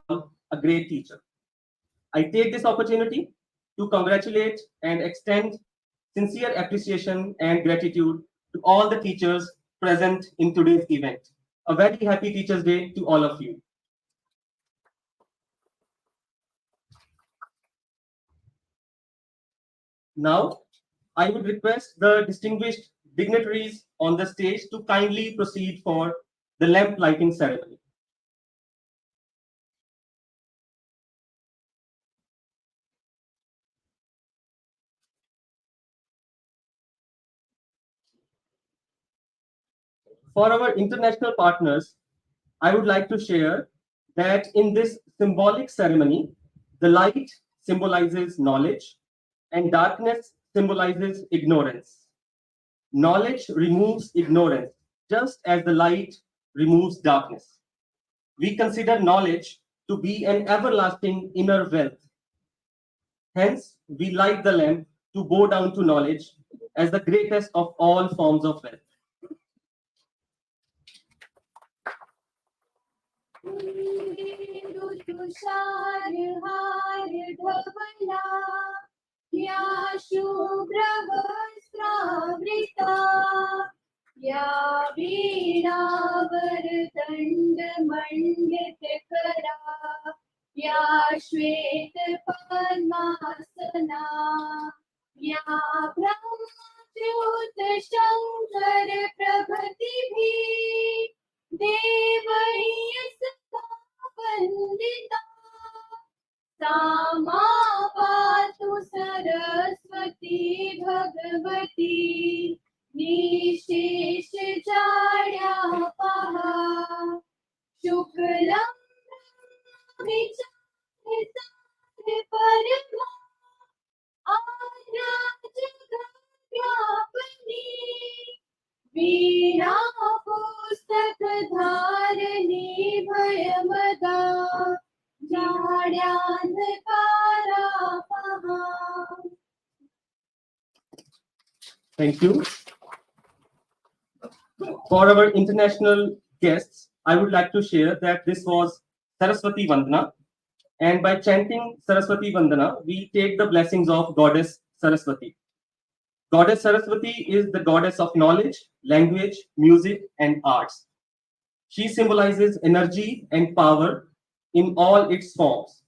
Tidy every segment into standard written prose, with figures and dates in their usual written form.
a great teacher. I take this opportunity to congratulate and extend sincere appreciation and gratitude to all the teachers present in today's event. A very happy Teachers' Day to all of you. Now, I would request the distinguished dignitaries on the stage to kindly proceed for the lamp lighting ceremony. For our international partners, I would like to share that in this symbolic ceremony, the light symbolizes knowledge and darkness symbolizes ignorance. Knowledge removes ignorance, just as the light removes darkness. We consider knowledge to be an everlasting inner wealth. Hence, we light the lamp to bow down to knowledge as the greatest of all forms of wealth. या शुभ्रवस्त्रावृता या वीणावरदण्डमण्डितकरा या श्वेतपद्मासना या ब्रह्मच्युतशङ्कर प्रभृतिभिः देवैः सदा वन्दिता सा मा पातु सरस्वती भगवती निशेष जाड्यापहा शुक्लं विचारितार परमा आद्या जगद्व्यापिनी वीणा पुस्तकधारिणी भयमदा Thank you. For our international guests, I would like to share that this was Saraswati Vandana. And by chanting Saraswati Vandana, we take the blessings of Goddess Saraswati. Goddess Saraswati is the goddess of knowledge, language, music, and arts. She symbolizes energy and power in all its forms.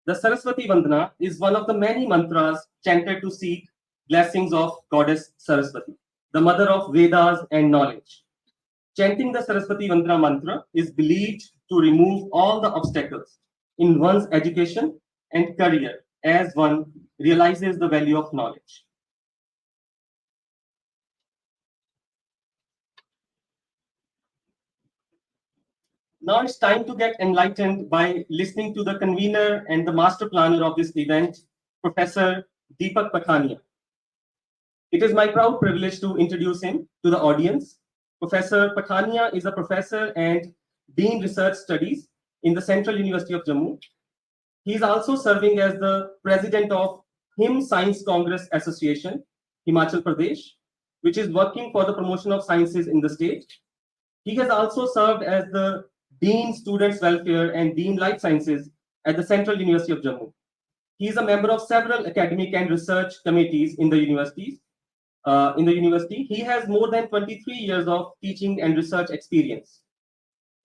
The Saraswati Vandana is one of the many mantras chanted to seek blessings of Goddess Saraswati, the mother of Vedas and knowledge. Chanting the Saraswati Vandana mantra is believed to remove all the obstacles in one's education and career as one realizes the value of knowledge. Now it's time to get enlightened by listening to the convener and the master planner of this event, Professor Deepak Pathania. It is my proud privilege to introduce him to the audience. Professor Pathania is a professor and Dean Research Studies in the Central University of Jammu. He is also serving as the president of HIM Science Congress Association, Himachal Pradesh, which is working for the promotion of sciences in the state. He has also served as the Dean Students Welfare and Dean Life Sciences at the Central University of Jammu. He is a member of several academic and research committees in the university. He has more than 23 years of teaching and research experience.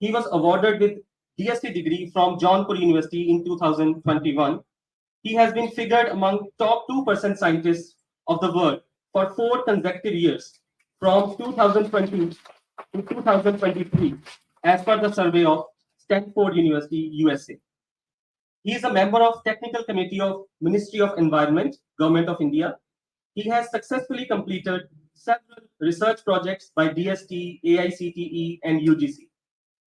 He was awarded with DSc degree from Jaunpur University in 2021. He has been figured among top 2% scientists of the world for 4 consecutive years, from 2020 to 2023, as per the survey of Stanford University, USA. He is a member of Technical Committee of Ministry of Environment, Government of India. He has successfully completed several research projects by DST, AICTE, and UGC.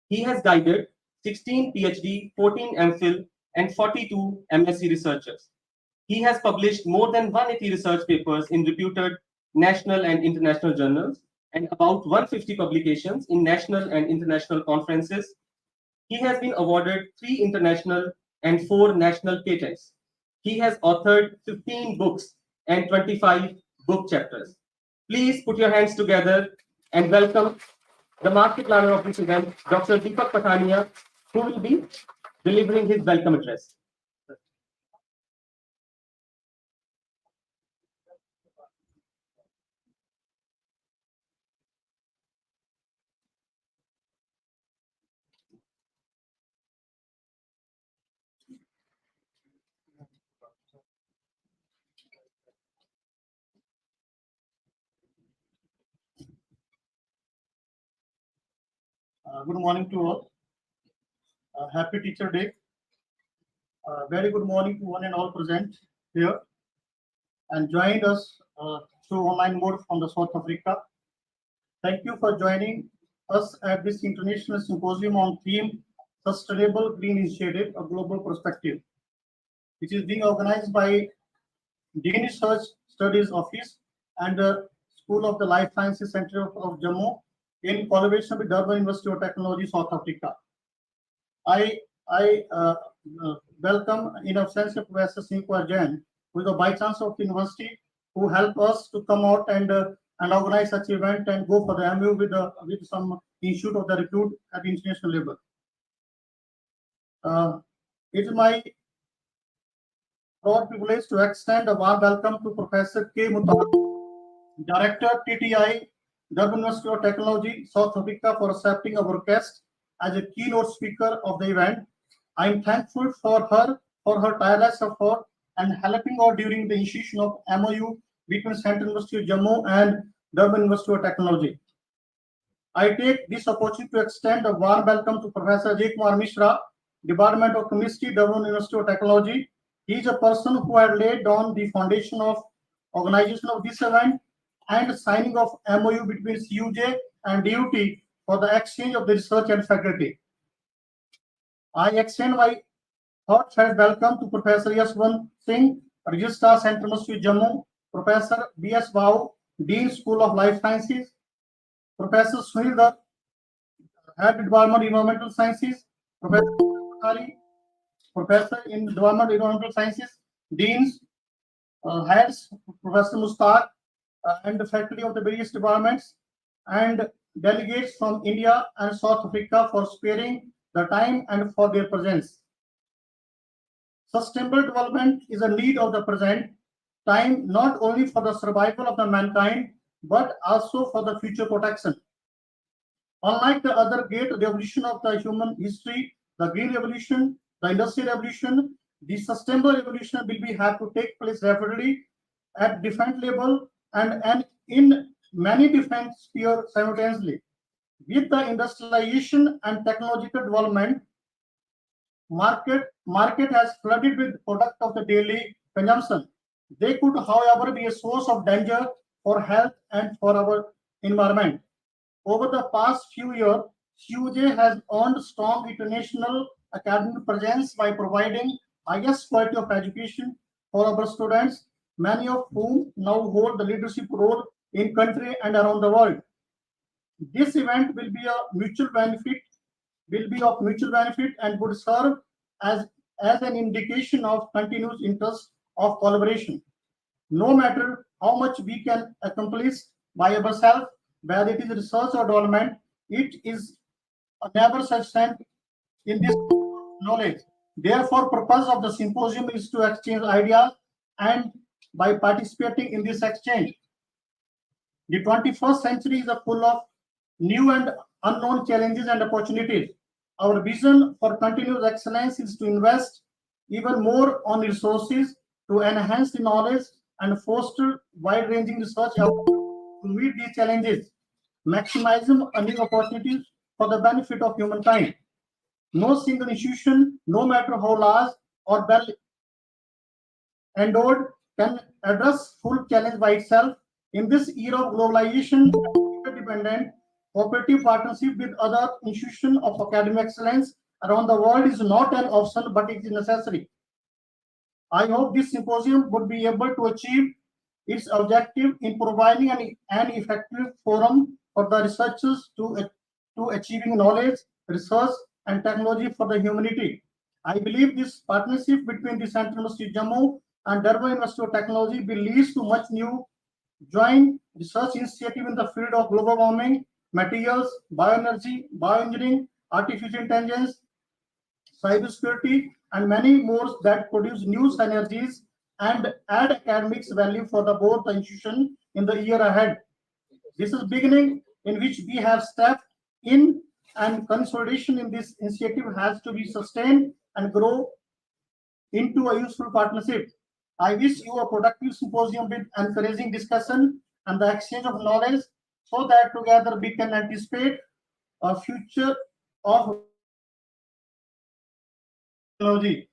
He has guided 16 PhD, 14 MPhil, and 42 MSc researchers. He has published more than 180 research papers in reputed national and international journals, and about 150 publications in national and international conferences. He has been awarded 3 international and 4 national patents. He has authored 15 books and 25 book chapters. Please put your hands together and welcome the master planner of this event, Dr. Deepak Pathania, who will be delivering his welcome address. Good morning to all. Happy Teacher Day. Very good morning to one and all present here and joined us through online mode from the South Africa. Thank you for joining us at this International Symposium on theme Sustainable Green Initiative, a Global Perspective, which is being organized by Dean Research Studies Office and the School of the Life Sciences Center of Jammu in collaboration with Durban University of Technology, South Africa. I welcome in absence Professor Sinkwar Jain, who is the Vice Chancellor of the university, who helped us to come out and organize such event and go for the MU with some institute of the repute at international level. It is my proud privilege to extend a warm welcome to Professor K. Mutar, Director TTI, Durban University of Technology, South Africa, for accepting our request as a keynote speaker of the event. I am thankful for her tireless effort and helping out during the initiation of MOU between Central University of Jammu and Durban University of Technology. I take this opportunity to extend a warm welcome to Professor Ajay Kumar Mishra, Department of Chemistry, Durban University of Technology. He is a person who had laid down the foundation of organization of this event and signing of MOU between CUJ and DUT for the exchange of the research and faculty. I extend my heartfelt welcome to Professor Yaswant Singh, Registrar, Central University Jammu, Professor B.S. Bhau, Dean, School of Life Sciences, Professor Sunil Dutt, Head Department of Environmental Sciences, Professor Kali, Professor in Department of Environmental Sciences, Deans, Heads, Professor Mustaq, and the faculty of the various departments, and delegates from India and South Africa for sparing the time and for their presence. Sustainable development is a need of the present time, not only for the survival of the mankind, but also for the future protection. Unlike the other great revolution of the human history, the green revolution, the industrial revolution, the sustainable revolution will have to take place rapidly at different level and in many different spheres simultaneously. With the industrialization and technological development, market has flooded with product of the daily consumption. They could, however, be a source of danger for health and for our environment. Over the past few years, CUJ has earned strong international academic presence by providing highest quality of education for our students, many of whom now hold the leadership role in country and around the world. This event will be of mutual benefit and would serve as an indication of continuous interest of collaboration. No matter how much we can accomplish by ourselves, whether it is research or development, it is never sustained in this knowledge. Therefore, purpose of the symposium is to exchange ideas, and by participating in this exchange, the 21st century is full of new and unknown challenges and opportunities. Our vision for continuous excellence is to invest even more on resources to enhance the knowledge and foster wide-ranging research to meet these challenges, maximizing new opportunities for the benefit of humankind. No single institution, no matter how large or well endowed, can address full challenge by itself. In this era of globalization, interdependent cooperative partnership with other institutions of academic excellence around the world is not an option, but it is necessary. I hope this symposium would be able to achieve its objective in providing an effective forum for the researchers to achieving knowledge, research, and technology for the humanity. I believe this partnership between the Central University of Jammu and Durban University of Technology will lead to much new joint research initiative in the field of global warming, materials, bioenergy, bioengineering, artificial intelligence, cybersecurity, and many more that produce new synergies and add academics value for both the institution in the year ahead. This is beginning in which we have stepped in, and consolidation in this initiative has to be sustained and grow into a useful partnership. I wish you a productive symposium with encouraging discussion and the exchange of knowledge so that together we can anticipate a future of technology.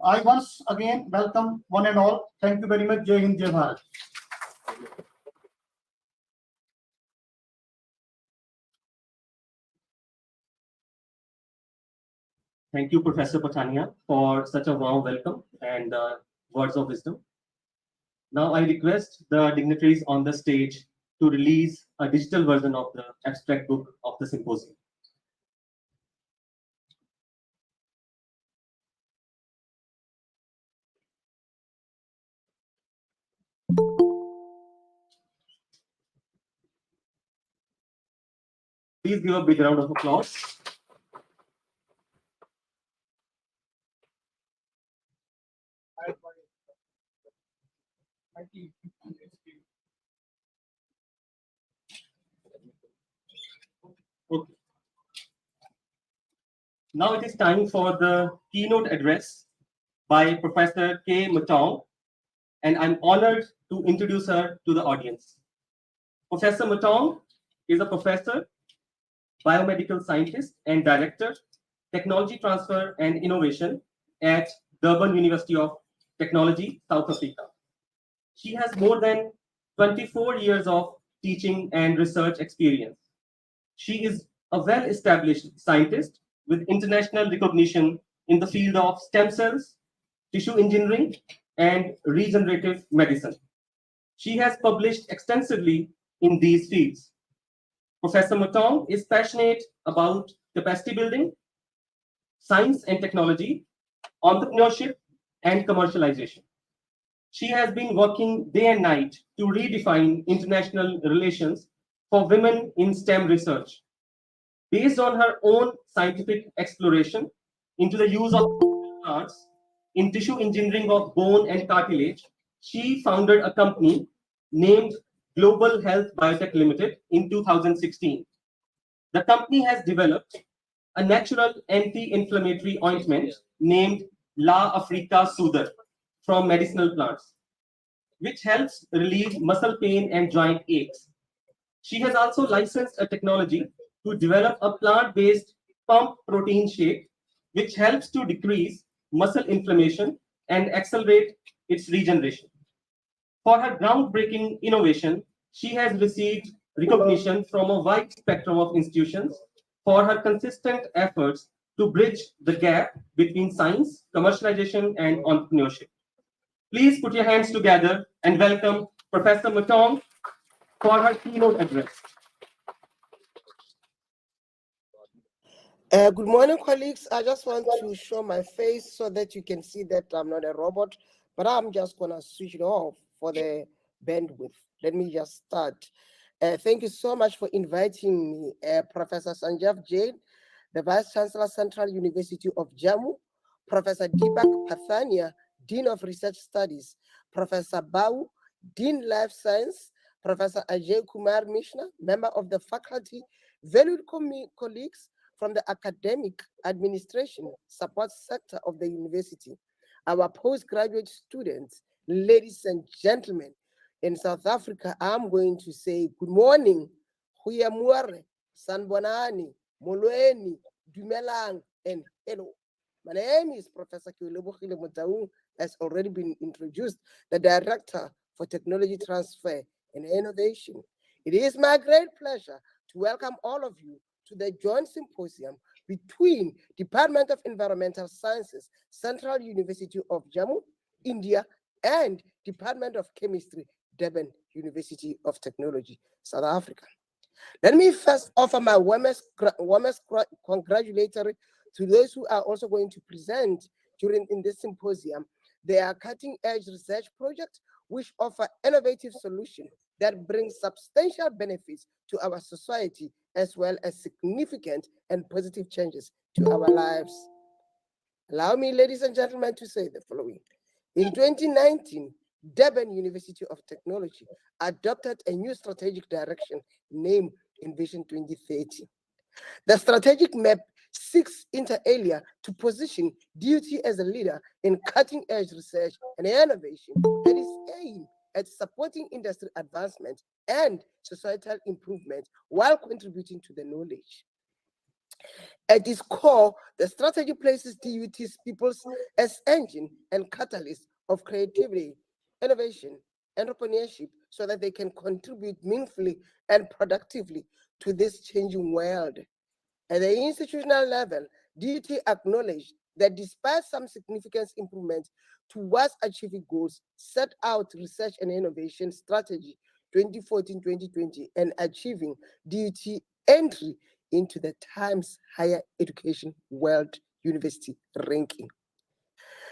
I once again welcome one and all. Thank you very much. Jai Hind, Jai Bharat. Thank you, Professor Patania, for such a warm welcome and words of wisdom. Now I request the dignitaries on the stage to release a digital version of the abstract book of the symposium. Please give a big round of applause. Okay. Now it is time for the keynote address by Professor K. Mutong, and I'm honored to introduce her to the audience. Professor Mutong is a professor, biomedical scientist, and director, technology transfer and innovation at Durban University of Technology, South Africa. She has more than 24 years of teaching and research experience. She is a well-established scientist with international recognition in the field of stem cells, tissue engineering, and regenerative medicine. She has published extensively in these fields. Professor Mutong is passionate about capacity building, science and technology, entrepreneurship, and commercialization. She has been working day and night to redefine international relations for women in STEM research. Based on her own scientific exploration into the use of plants in tissue engineering of bone and cartilage, she founded a company named Global Health Biotech Limited in 2016. The company has developed a natural anti-inflammatory ointment named La Africa Soother from medicinal plants, which helps relieve muscle pain and joint aches. She has also licensed a technology to develop a plant-based pump protein shake, which helps to decrease muscle inflammation and accelerate its regeneration. For her groundbreaking innovation, she has received recognition from a wide spectrum of institutions for her consistent efforts to bridge the gap between science, commercialization, and entrepreneurship. Please put your hands together and welcome Professor Mutong for her keynote address. Good morning, colleagues. I just want to show my face so that you can see that I'm not a robot, but I'm just going to switch it off for the bandwidth. Let me just start. Thank you so much for inviting me, Professor Sanjeev Jain, the Vice Chancellor, Central University of Jammu, Professor Deepak Pathania, Dean of Research Studies, Professor Bau, Dean Life Science, Professor Ajay Kumar Mishra, member of the faculty, valued colleagues from the academic administration support sector of the university, our postgraduate students, ladies and gentlemen. In South Africa, I'm going to say good morning, goeiemôre, sanbonani, molweni, dumelang, and hello. My name is Professor Kiwelebohile Motaung, has already been introduced, the Director for Technology Transfer and Innovation. It is my great pleasure to welcome all of you to the joint symposium between Department of Environmental Sciences, Central University of Jammu, India, and Department of Chemistry, Durban University of Technology, South Africa. Let me first offer my warmest congratulatory to those who are also going to present in this symposium. They are cutting-edge research projects which offer innovative solutions that bring substantial benefits to our society as well as significant and positive changes to our lives. Allow me, ladies and gentlemen, to say the following. In 2019, Durban University of Technology adopted a new strategic direction named Envision 2030. The strategic map seeks inter alia to position DUT as a leader in cutting-edge research and innovation that is aimed at supporting industry advancement and societal improvement while contributing to the knowledge. At its core, the strategy places DUT's peoples as engine and catalyst of creativity, innovation, entrepreneurship, so that they can contribute meaningfully and productively to this changing world. At the institutional level, DUT acknowledged that despite some significant improvements towards achieving goals set out research and innovation strategy 2014-2020 and achieving DUT entry into the Times Higher Education World University ranking.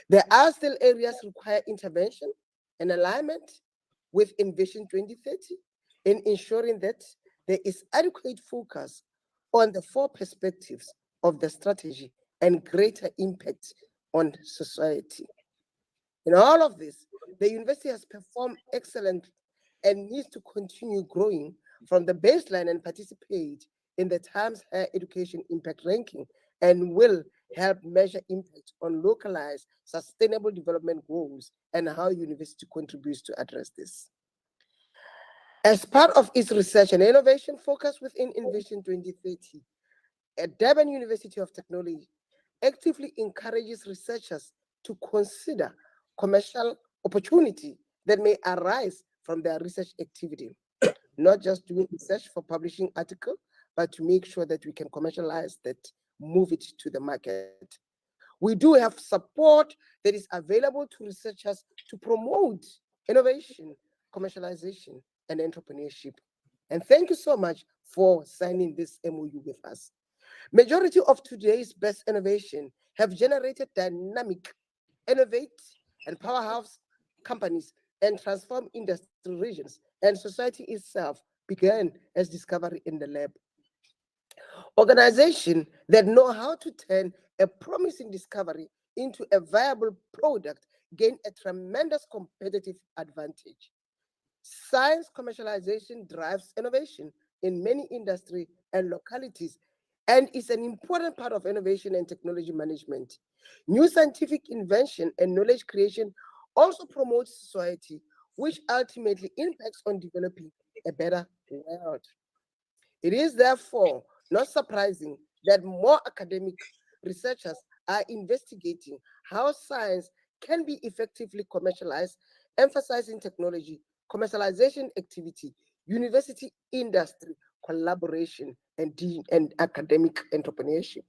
There are still areas require intervention and alignment with Envision 2030 in ensuring that there is adequate focus on the four perspectives of the strategy and greater impact on society. In all of this, the university has performed excellently and needs to continue growing from the baseline and participate in the Times Higher Education Impact Ranking and will help measure impact on localized sustainable development goals and how university contributes to address this. As part of its research and innovation focus within Envision 2030, Durban University of Technology actively encourages researchers to consider commercial opportunity that may arise from their research activity, not just doing research for publishing article, but to make sure that we can commercialize that, move it to the market. We do have support that is available to researchers to promote innovation, commercialization, and entrepreneurship. And thank you so much for signing this MOU with us. Majority of today's best innovation have generated dynamic, innovate, and powerhouse companies and transform industry regions, and society itself began as discovery in the lab. Organizations that know how to turn a promising discovery into a viable product gain a tremendous competitive advantage. Science commercialization drives innovation in many industries and localities and is an important part of innovation and technology management. New scientific invention and knowledge creation also promotes society, which ultimately impacts on developing a better world. It is therefore not surprising that more academic researchers are investigating how science can be effectively commercialized, emphasizing technology, commercialization activity, university industry collaboration, and academic entrepreneurship.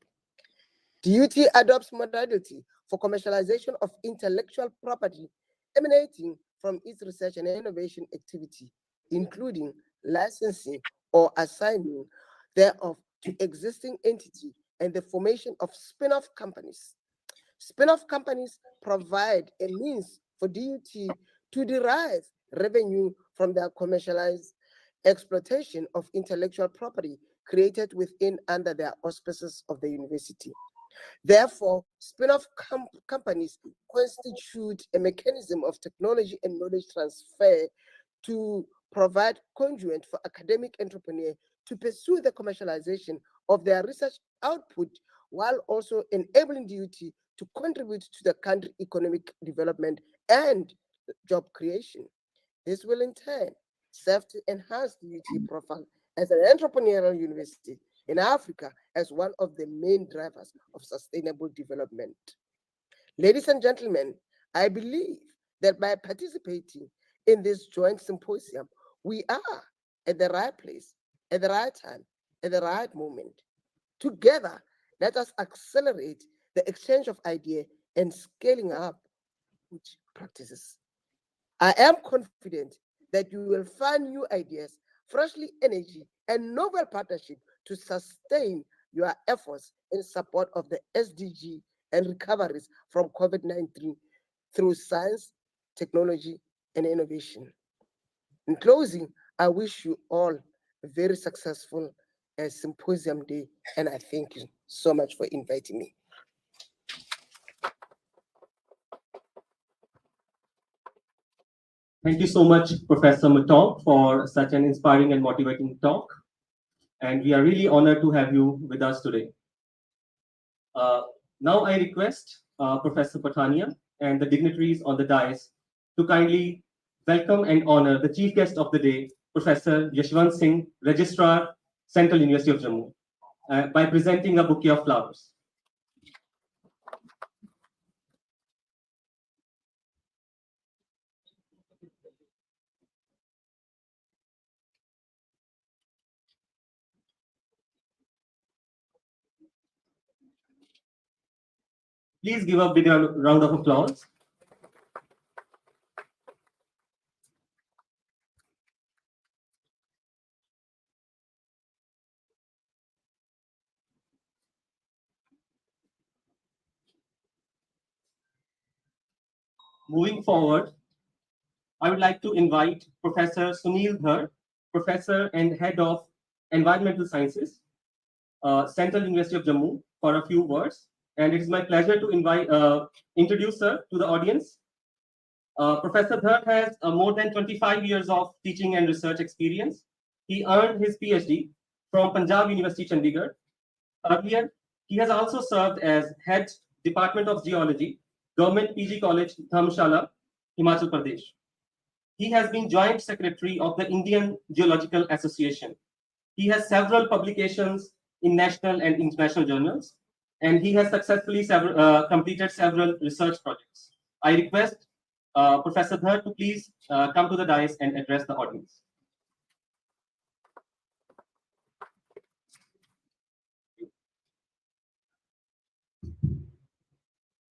DUT adopts modality for commercialization of intellectual property emanating from its research and innovation activity, including licensing or assigning thereof to existing entity and the formation of spin-off companies. Spin-off companies provide a means for DUT to derive revenue from their commercialized exploitation of intellectual property created within under their auspices of the university. Therefore, spin-off companies constitute a mechanism of technology and knowledge transfer to provide conduit for academic entrepreneurs to pursue the commercialization of their research output while also enabling DUT to contribute to the country economic development and job creation. This will in turn serve to enhance DUT profile as an entrepreneurial university in Africa as one of the main drivers of sustainable development. Ladies and gentlemen, I believe that by participating in this joint symposium, we are at the right place, at the right time, at the right moment. Together, let us accelerate the exchange of ideas and scaling up which practices. I am confident that you will find new ideas, freshly energy, and novel partnership to sustain your efforts in support of the SDG and recoveries from COVID-19 through science, technology, and innovation. In closing, I wish you all a very successful Symposium Day, and I thank you so much for inviting me. Thank you so much, Professor Matong, for such an inspiring and motivating talk. And we are really honored to have you with us today. Uh, Now I request Professor Patania and the dignitaries on the dais to kindly welcome and honor the chief guest of the day, Professor Yashwant Singh, Registrar, Central University of Jammu, by presenting a bouquet of flowers. Please give a big round of applause. Moving forward, I would like to invite Professor Sunil Dhar, Professor and Head of Environmental Sciences, Central University of Jammu, for a few words. And it is my pleasure to introduce her to the audience. Professor Dhar has more than 25 years of teaching and research experience. He earned his PhD from Punjab University, Chandigarh. Earlier, he has also served as Head Department of Geology, Government PG College, Dharmshala, Himachal Pradesh. He has been Joint Secretary of the Indian Geological Association. He has several publications in national and international journals, and he has successfully completed several research projects. I request Professor Dhar to please come to the dais and address the audience.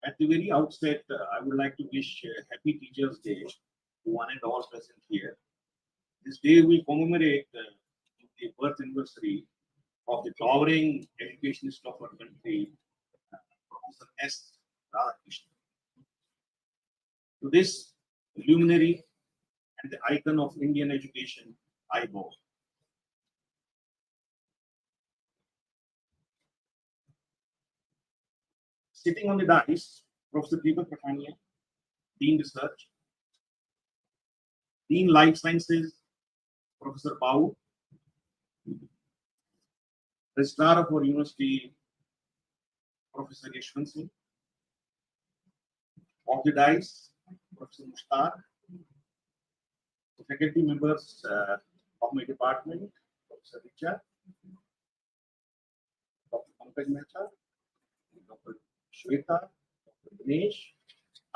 At the very outset, I would like to wish Happy Teachers' Day to one and all present here. This day will commemorate the birth anniversary of the towering educationist of our country, Professor S. Radhakrishnan. To this luminary and the icon of Indian education, I bow. Sitting on the dais, Professor Deepak Pathania, Dean Research, Dean Life Sciences, Professor Pau, Registrar of our university, Professor Yashwant Singh, of the dais, Professor Mushtaq, the faculty members of my department, Professor Richa, Dr. Pankaj Mehta, Dr. Shweta, Dr. Dinesh,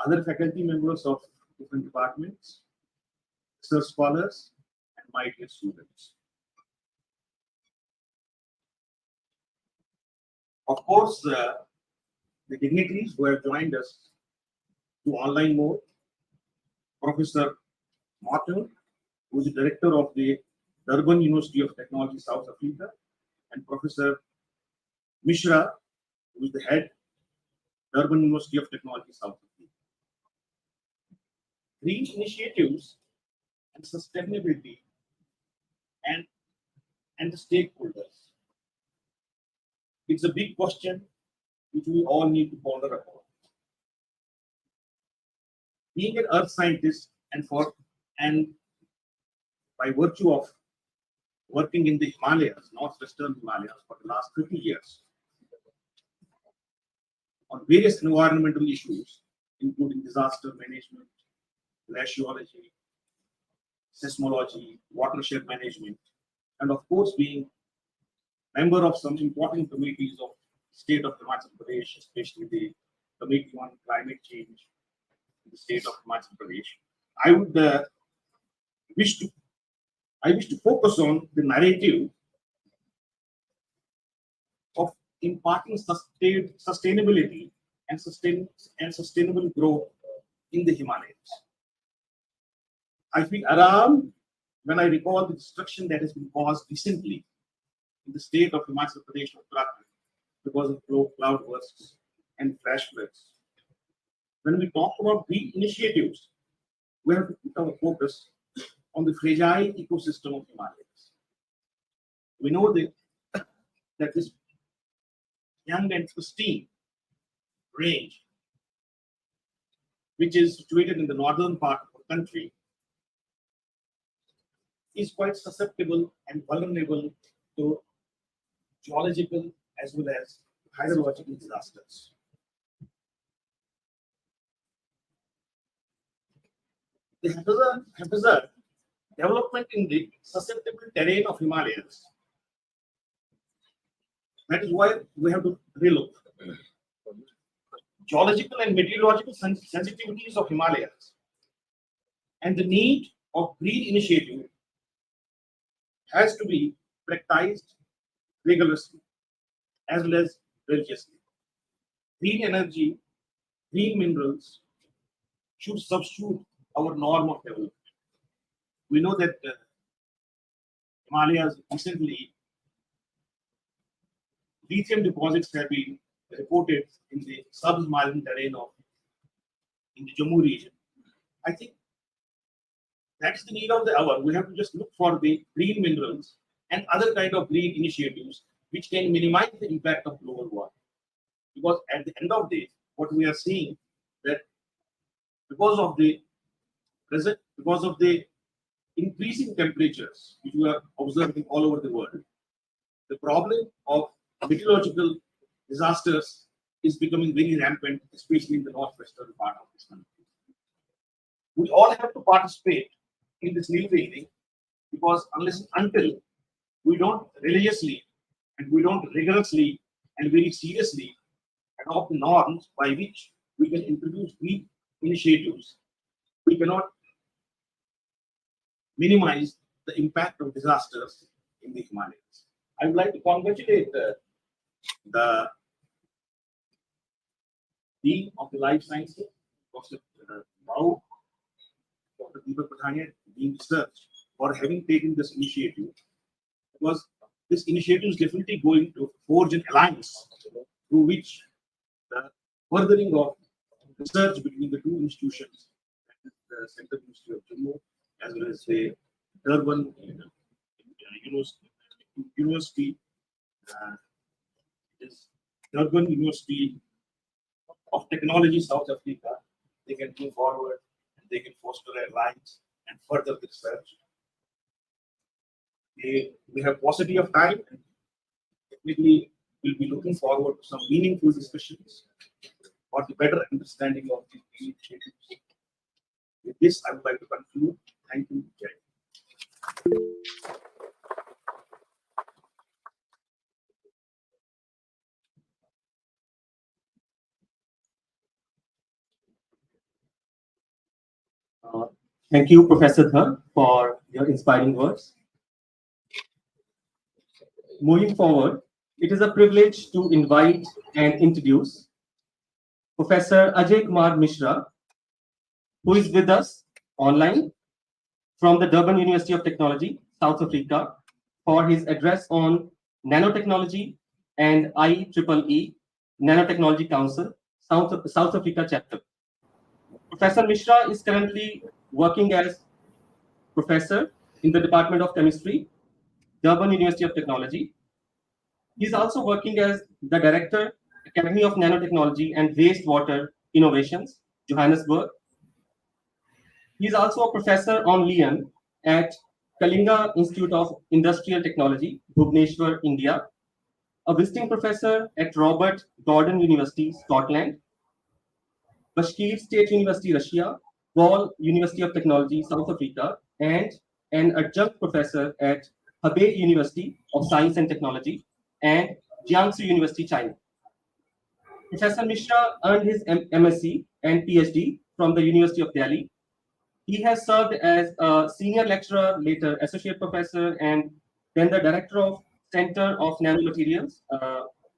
other faculty members of different departments, research scholars, and my dear students. Of course, the dignitaries who have joined us to online mode, Professor Martin, who is the director of the Durban University of Technology, South Africa, and Professor Mishra, who is the head, Durban University of Technology, South Africa. Green initiatives and sustainability and the stakeholders. It's a big question which we all need to ponder upon. Being an earth scientist and by virtue of working in the Himalayas, northwestern Himalayas, for the last 30 years, on various environmental issues, including disaster management, glaciology, seismology, watershed management, and of course being member of some important committees of state of Himachal Pradesh, especially the Committee on Climate Change in the state of Himachal Pradesh. I wish to focus on the narrative of imparting sustainability and sustainable growth in the Himalayas. I feel alarmed when I recall the destruction that has been caused recently in the state of Himachal Pradesh because of cloud bursts and flash floods. When we talk about green initiatives, we have to put our focus on the fragile ecosystem of Himalayas. We know that this young and pristine range, which is situated in the northern part of the country, is quite susceptible and vulnerable to geological as well as hydrological disasters. The haphazard development in the susceptible terrain of Himalayas. That is why we have to relook. Geological and meteorological sensitivities of Himalayas and the need of green initiative has to be practiced rigorously as well as religiously. Green energy, green minerals should substitute our norm of development. We know that Himalayas recently lithium deposits have been reported in the sub-Himalayan terrain of in the Jammu region. I think that's the need of the hour. We have to just look for the green minerals and other kind of green initiatives which can minimize the impact of global warming. Because at the end of the day, what we are seeing that because of the increasing temperatures which we are observing all over the world, the problem of meteorological disasters is becoming very rampant, especially in the northwestern part of this country. We all have to participate in this new beginning because until we don't religiously and we don't rigorously and very seriously adopt norms by which we can introduce green initiatives, we cannot minimize the impact of disasters in the Himalayas. I would like to congratulate the Dean of the Life Sciences, Dr. Bau, Dr. Deepak Pathania, Dean Research, for having taken this initiative. Because this initiative is definitely going to forge an alliance through which the furthering of research between the two institutions, the Central University of Jammu as well as the Durban University, is Durban University of Technology, South Africa. They can move forward and they can foster their lines and further the research. We have paucity of time. Definitely, we'll be looking forward to some meaningful discussions for the better understanding of these initiatives. With this, I would like to conclude. Thank you, Jay. Thank you, Professor Dhar, for your inspiring words. Moving forward, it is a privilege to invite and introduce Professor Ajay Kumar Mishra, who is with us online from the Durban University of Technology, South Africa, for his address on nanotechnology and IEEE Nanotechnology Council, South Africa chapter. Professor Mishra is currently working as professor in the Department of Chemistry, Durban University of Technology. He is also working as the Director, Academy of Nanotechnology and Wastewater Innovations, Johannesburg. He is also a professor on Lien at Kalinga Institute of Industrial Technology, Bhubaneswar, India, a visiting professor at Robert Gordon University, Scotland, Bashkir State University, Russia, Ball University of Technology, South Africa, and an adjunct professor at Hebei University of Science and Technology and Jiangsu University, China. Professor Mishra earned his MSc and PhD from the University of Delhi. He has served as a senior lecturer, later associate professor, and then the director of Center of Nanomaterials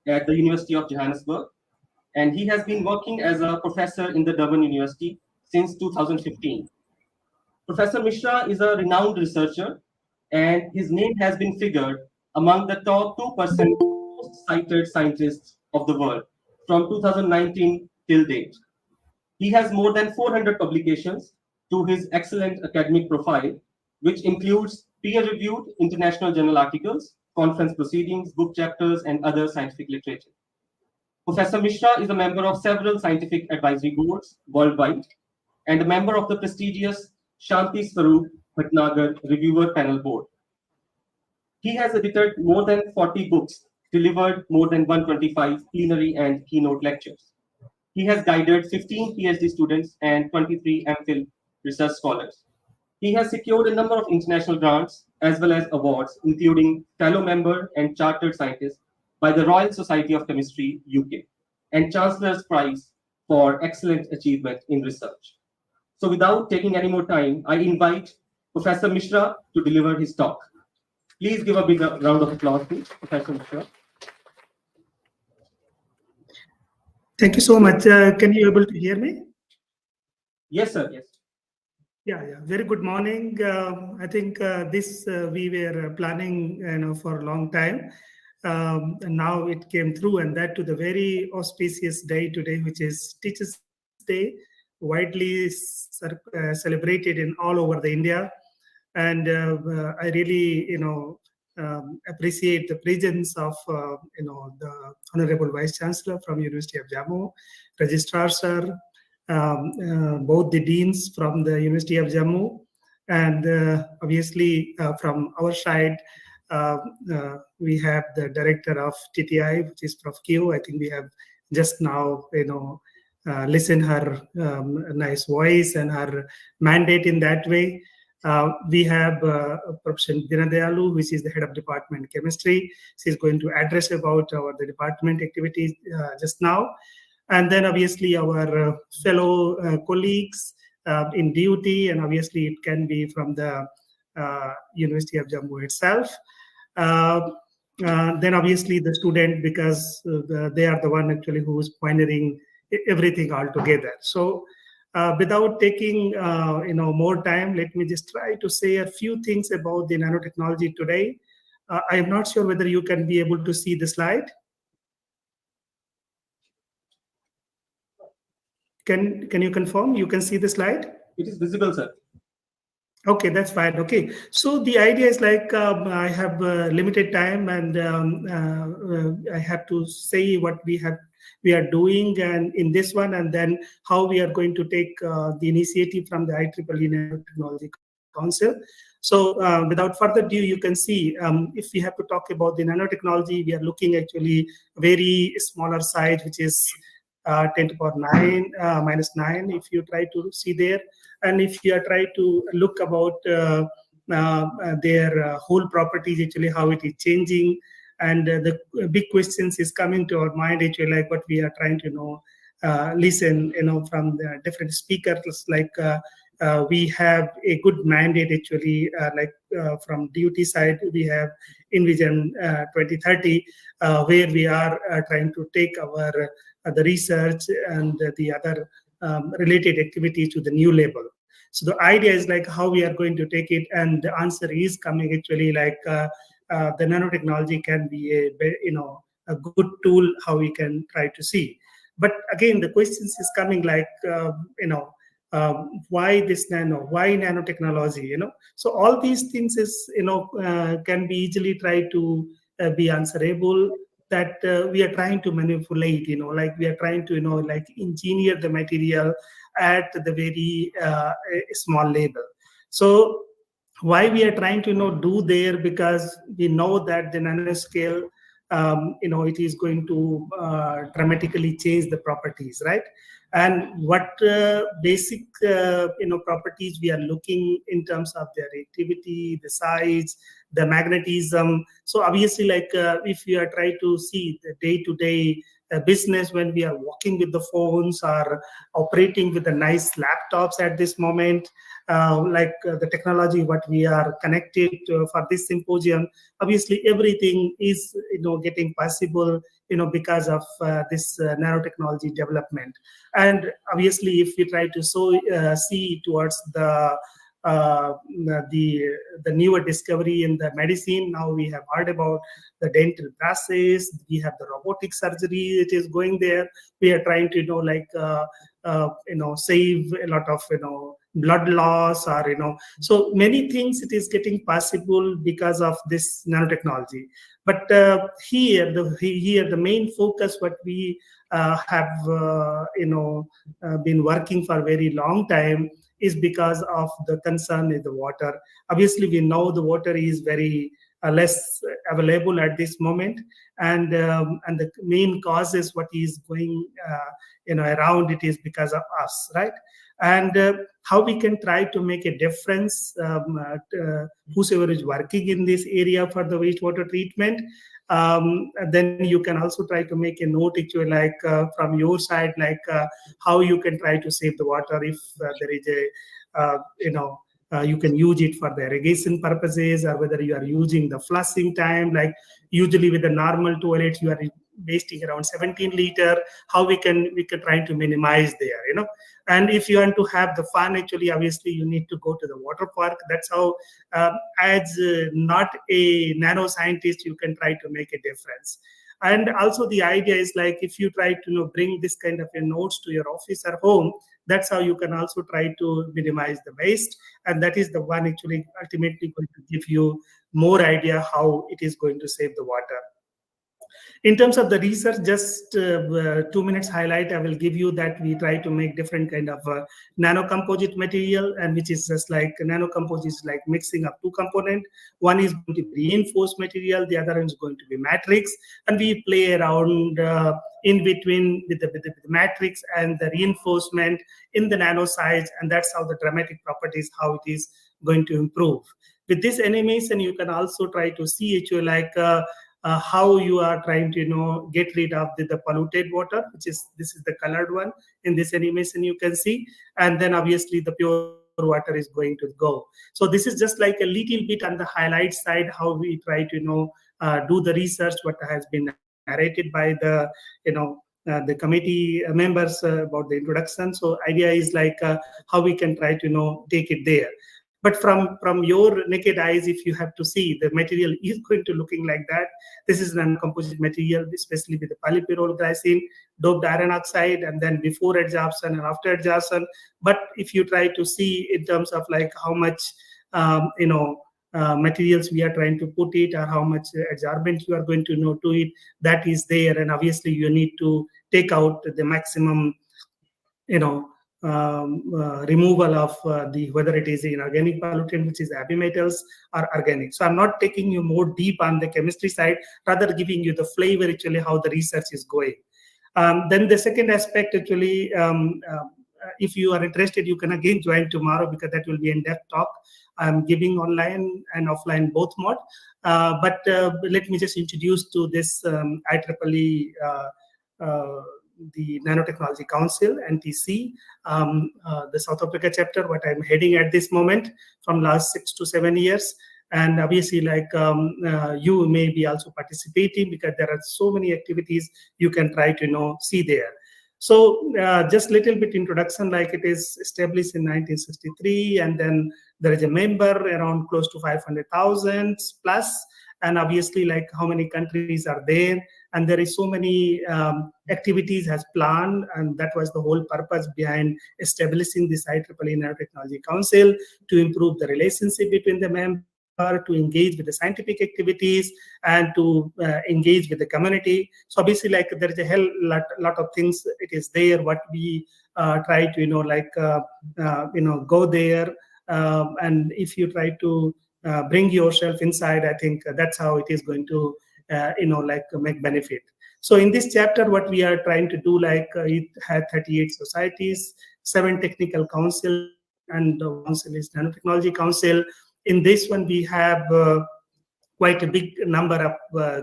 at the University of Johannesburg. And he has been working as a professor in the Durban University since 2015. Professor Mishra is a renowned researcher, and his name has been figured among the top 2% most cited scientists of the world from 2019 till date. He has more than 400 publications to his excellent academic profile, which includes peer-reviewed international journal articles, conference proceedings, book chapters, and other scientific literature. Professor Mishra is a member of several scientific advisory boards worldwide and a member of the prestigious Shanti Swaroop Bhatnagar Reviewer Panel Board. He has edited more than 40 books, delivered more than 125 plenary and keynote lectures. He has guided 15 PhD students and 23 MPhil research scholars. He has secured a number of international grants as well as awards, including Fellow Member and Chartered Scientist by the Royal Society of Chemistry, UK, and Chancellor's Prize for Excellent Achievement in Research. So without taking any more time, I invite Professor Mishra to deliver his talk. Please give a big round of applause to Professor Mishra. Thank you so much. Can you able to hear me? Yes, sir. Yes. Yeah. Very good morning. I think this we were planning, for a long time, and now it came through, and that to the very auspicious day today, which is Teachers' Day, widely celebrated in all over the India, and I really, appreciate the presence of, the Honorable Vice Chancellor from University of Jammu, Registrar Sir, both the deans from the University of Jammu, and obviously from our side, we have the director of TTI, which is Prof. Q. I think we have just now, listen her nice voice and her mandate in that way. We have Professor Dinadayalu, which is the head of department chemistry. She's going to address about the department activities just now. And then obviously our fellow colleagues in duty, and obviously it can be from the University of Jammu itself. Then obviously the student, because they are the one actually who is pioneering everything all together. So without taking more time, let me just try to say a few things about the nanotechnology today. I am not sure whether you can be able to see the slide. Can you confirm? You can see the slide? It is visible, sir. Okay, that's fine. Okay, so the idea is like I have limited time, and I have to say what we are doing, and in this one, and then how we are going to take the initiative from the IEEE Nanotechnology Council. So without further ado, you can see if we have to talk about the nanotechnology, we are looking actually very smaller size, which is 10 to the power 9 minus 9, if you try to see there. And if you are trying to look about their whole properties, actually how it is changing, and the big questions is coming to our mind, actually, like what we are trying to listen, from the different speakers, like we have a good mandate, actually, from duty side, we have Envision 2030, where we are trying to take our the research and the other related activities to the new level. So the idea is like how we are going to take it, and the answer is coming actually like the nanotechnology can be a good tool how we can try to see. But again, the questions is coming like why this why nanotechnology? So all these things is can be easily tried to be answerable. That we are trying to manipulate, like we are trying to like engineer the material at the very small level. So why we are trying to do there, because we know that the nanoscale it is going to dramatically change the properties, right? And what basic properties we are looking in terms of their activity, the size, the magnetism. So obviously, like if we are trying to see the day-to-day business, when we are working with the phones or operating with the nice laptops at this moment, the technology what we are connected to for this symposium, obviously everything is getting possible because of this nanotechnology development. And obviously if we try to see towards the newer discovery in the medicine, now we have heard about the dental brushes, we have the robotic surgery, it is going there. We are trying to save a lot of blood loss, or so many things it is getting possible because of this nanotechnology. But here the main focus what we have been working for a very long time is because of the concern in the water. Obviously, we know the water is very less available at this moment, and the main cause is what is going around it is because of us, right? And how we can try to make a difference, whosoever is working in this area for the wastewater treatment. Then you can also try to make a note actually, like from your side, like how you can try to save the water if there is a you can use it for the irrigation purposes, or whether you are using the flushing time, like usually with the normal toilets you are wasting around 17 liter. How we can try to minimize there, and if you want to have the fun, actually obviously you need to go to the water park. That's how as not a nano scientist you can try to make a difference. And also the idea is like if you try to bring this kind of a notes to your office or home, that's how you can also try to minimize the waste, and that is the one actually ultimately going to give you more idea how it is going to save the water. In terms of the research, just 2 minutes highlight I will give you that we try to make different kind of nano composite material, and which is just like nano composite is like mixing of two component. One is going to be reinforced material, the other is going to be matrix, and we play around in between with the matrix and the reinforcement in the nano size, and that's how the dramatic properties, how it is going to improve. With this animation you can also try to see actually like how you are trying to get rid of the polluted water, which is this is the colored one in this animation you can see, and then obviously the pure water is going to go. So this is just like a little bit on the highlight side how we try to do the research what has been narrated by the committee members about the introduction. So idea is like how we can try to take it there. But from your naked eyes, if you have to see, the material is going to looking like that. This is an composite material, especially with the polypyrrole glycine, doped iron oxide, and then before adsorption and after adsorption. But if you try to see in terms of like how much materials we are trying to put it, or how much adsorbent you are going to to it, that is there. And obviously you need to take out the maximum removal of the whether it is inorganic pollutant, which is heavy metals, or organic. So I'm not taking you more deep on the chemistry side, rather giving you the flavor actually how the research is going. Then the second aspect actually, if you are interested, you can again join tomorrow, because that will be in-depth talk. I'm giving online and offline both mode. But let me just introduce to this IEEE the Nanotechnology Council, NTC, the South Africa chapter, what I'm heading at this moment from last 6 to 7 years. And obviously, like you may be also participating, because there are so many activities you can try to see there. So just little bit introduction, like it is established in 1963, and then there is a member around close to 500,000 plus, and obviously like how many countries are there, and there is so many activities has planned, and that was the whole purpose behind establishing this IEEE Nanotechnology Council, to improve the relationship between the member, to engage with the scientific activities, and to engage with the community. So obviously like there is a hell lot of things it is there what we try to go there, and if you try to bring yourself inside, I think that's how it is going to make benefit. So in this chapter what we are trying to do, like it had 38 societies, 7 technical council, and one council is Nanotechnology Council. In this one we have quite a big number of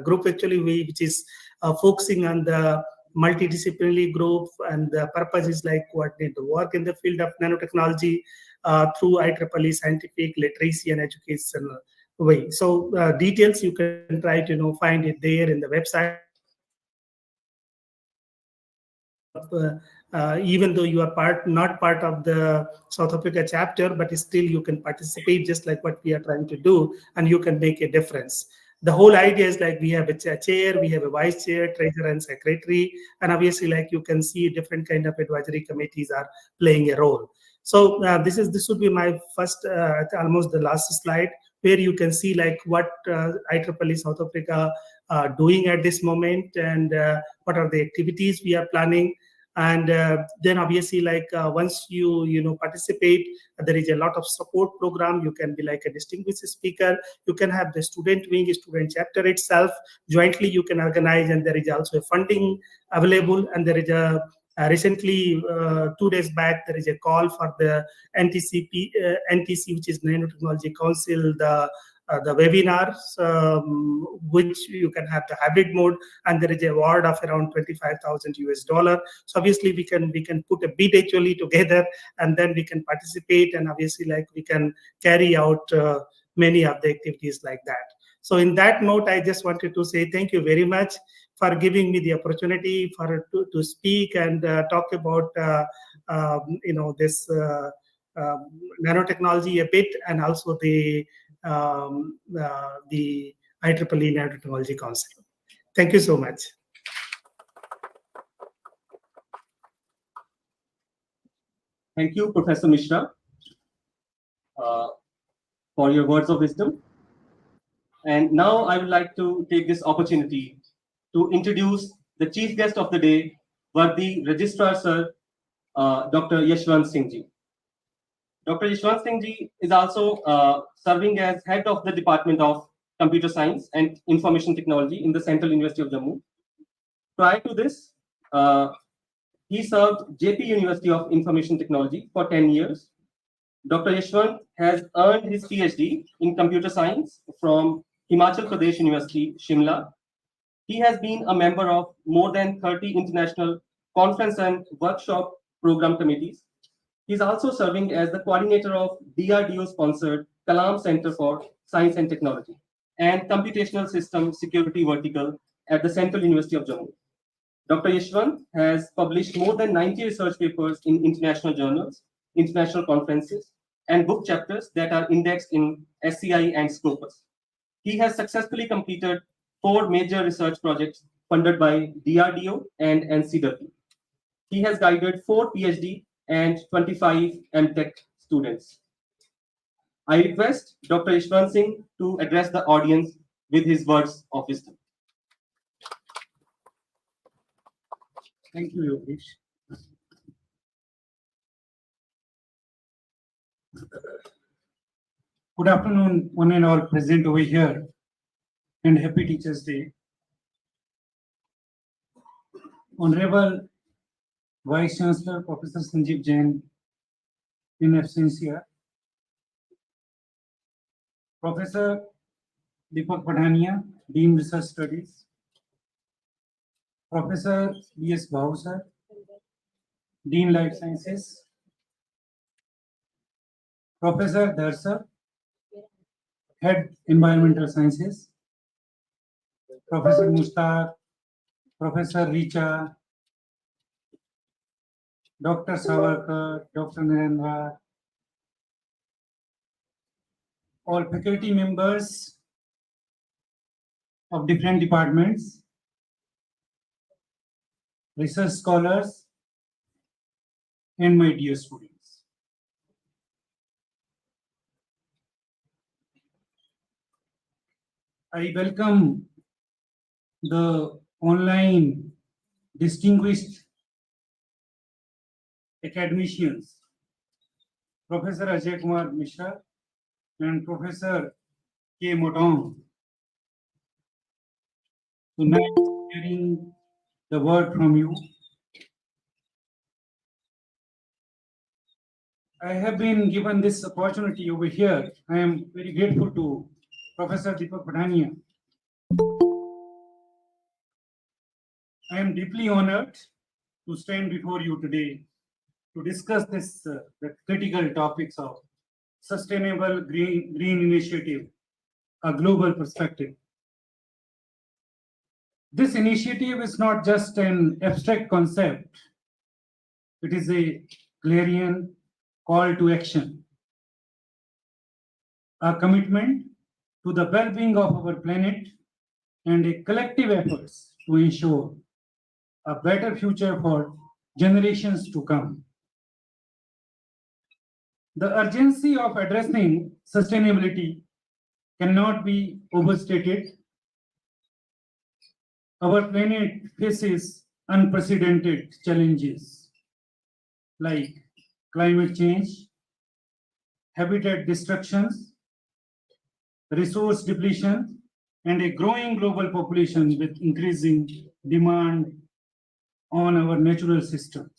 group actually, which is focusing on the multidisciplinary group, and the purpose is like coordinate the work in the field of nanotechnology through IEEE scientific literacy and educational way. So details you can try to find it there in the website. Even though you are not part of the South Africa chapter, but still you can participate just like what we are trying to do, and you can make a difference. The whole idea is like we have a chair, we have a vice chair, treasurer, and secretary, and obviously like you can see different kind of advisory committees are playing a role. So this would be my first, almost the last slide, where you can see like what IEEE South Africa doing at this moment, and what are the activities we are planning. And then obviously, like once you participate, there is a lot of support program. You can be like a distinguished speaker. You can have the student wing, student chapter itself. Jointly, you can organize, and there is also a funding available. And there is a recently, 2 days back, there is a call for the NTC, which is Nanotechnology Council, the webinars, which you can have the hybrid mode, and there is a award of around $25,000. So obviously we can put a bid actually together, and then we can participate, and obviously like we can carry out many of the activities like that. So in that note, I just wanted to say thank you very much for giving me the opportunity to speak and talk about this nanotechnology a bit, and also the IEEE Nanotechnology Council. Thank you so much. Thank you, Professor Mishra, for your words of wisdom. And now I would like to take this opportunity to introduce the chief guest of the day, Worthy Registrar Sir, Dr. Yashwant Singh Ji. Dr. Yashwant Singh Ji is also serving as head of the Department of Computer Science and Information Technology in the Central University of Jammu. Prior to this, he served JP University of Information Technology for 10 years. Dr. Yashwant has earned his PhD in computer science from Himachal Pradesh University, Shimla. He has been a member of more than 30 international conference and workshop program committees. He is also serving as the coordinator of DRDO-sponsored Kalam Center for Science and Technology and Computational System Security Vertical at the Central University of Jammu. Dr. Yashwant has published more than 90 research papers in international journals, international conferences, and book chapters that are indexed in SCI and Scopus. He has successfully completed 4 major research projects funded by DRDO and NCW. He has guided 4 PhD and 25 MTech students. I request Dr. Yashwant Singh to address the audience with his words of wisdom. Thank you, Yogesh. Good afternoon, one and all present over here, and happy Teachers' Day. Honorable Vice Chancellor Professor Sanjeev Jain, in absentia, Professor Deepak Padhania, Dean Research Studies, Professor B.S. Bhau sir, Dean Life Sciences, Professor Dhar sir, Head Environmental Sciences, Professor Mushtaq, Professor Richa, Dr. Savarkar, Dr. Narendra, all faculty members of different departments, research scholars, and my dear students. I welcome the online distinguished academicians, Professor Ajay Kumar Mishra and Professor K. Motong, tonight hearing the word from you. I have been given this opportunity over here. I am very grateful to Professor Deepak Padhania. I am deeply honored to stand before you today to discuss the critical topics of sustainable green initiative, a global perspective. This initiative is not just an abstract concept. It is a clarion call to action, a commitment to the well-being of our planet, and a collective efforts to ensure a better future for generations to come. The urgency of addressing sustainability cannot be overstated. Our planet faces unprecedented challenges like climate change, habitat destructions, resource depletion, and a growing global population with increasing demand on our natural systems.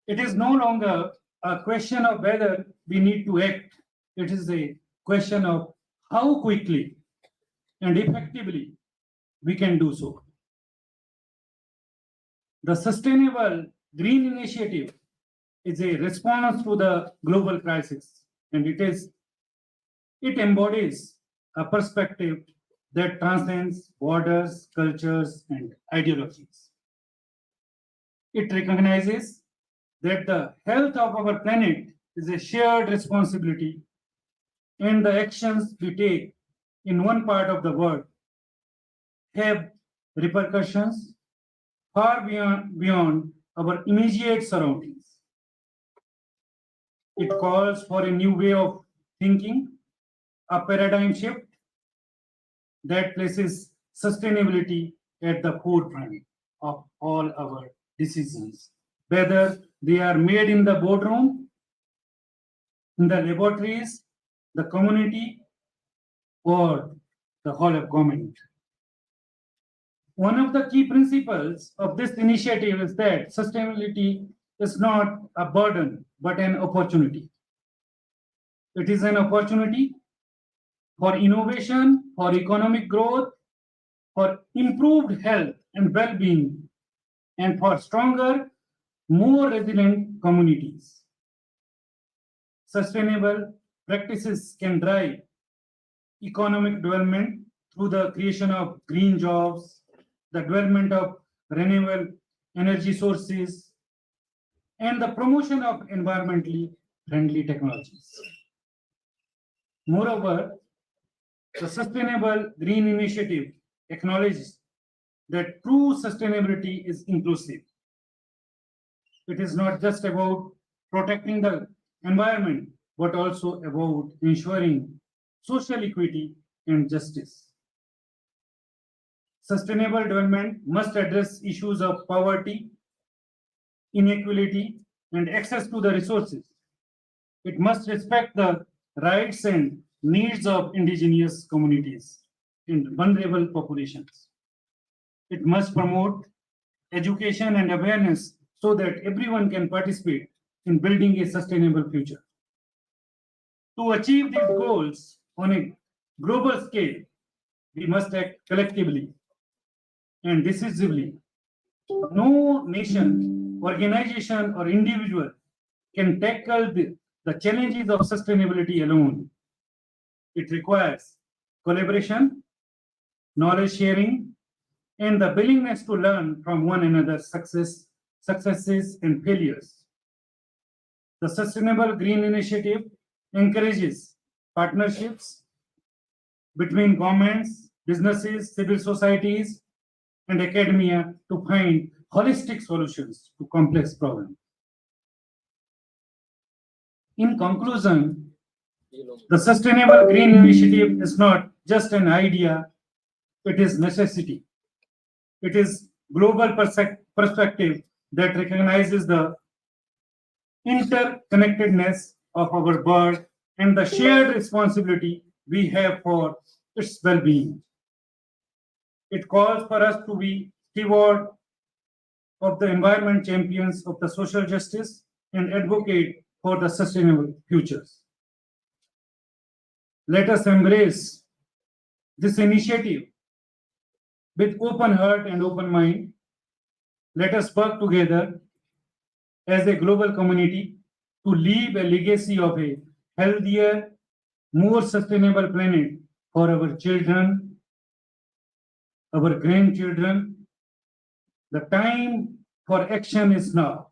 It is no longer a question of whether we need to act, it is a question of how quickly and effectively we can do so. The Sustainable Green Initiative is a response to the global crisis, and it embodies a perspective that transcends borders, cultures, and ideologies. It recognizes that the health of our planet is a shared responsibility, and the actions we take in one part of the world have repercussions far beyond our immediate surroundings. It calls for a new way of thinking, a paradigm shift that places sustainability at the forefront of all our decisions, whether they are made in the boardroom, in the laboratories, the community, or the hall of government. One of the key principles of this initiative is that sustainability is not a burden, but an opportunity. It is an opportunity for innovation, for economic growth, for improved health and well being, and for stronger, more resilient communities. Sustainable practices can drive economic development through the creation of green jobs, the development of renewable energy sources, and the promotion of environmentally friendly technologies. Moreover, the Sustainable Green Initiative acknowledges that true sustainability is inclusive. It is not just about protecting the environment, but also about ensuring social equity and justice. Sustainable development must address issues of poverty, inequality, and access to the resources. It must respect the rights and needs of indigenous communities and vulnerable populations. It must promote education and awareness so that everyone can participate in building a sustainable future. To achieve these goals on a global scale, we must act collectively and decisively. No nation, organization, or individual can tackle the challenges of sustainability alone. It requires collaboration, knowledge sharing, and the willingness to learn from one another's successes, and failures. The Sustainable Green Initiative encourages partnerships between governments, businesses, civil societies, and academia to find holistic solutions to complex problems. In conclusion, the Sustainable Green Initiative is not just an idea, it is necessity. It is global perspective that recognizes the interconnectedness of our world and the shared responsibility we have for its well-being. It calls for us to be steward of the environment, champions of the social justice, and advocate for the sustainable futures. Let us embrace this initiative with open heart and open mind. Let us work together as a global community to leave a legacy of a healthier, more sustainable planet for our children, our grandchildren. The time for action is now,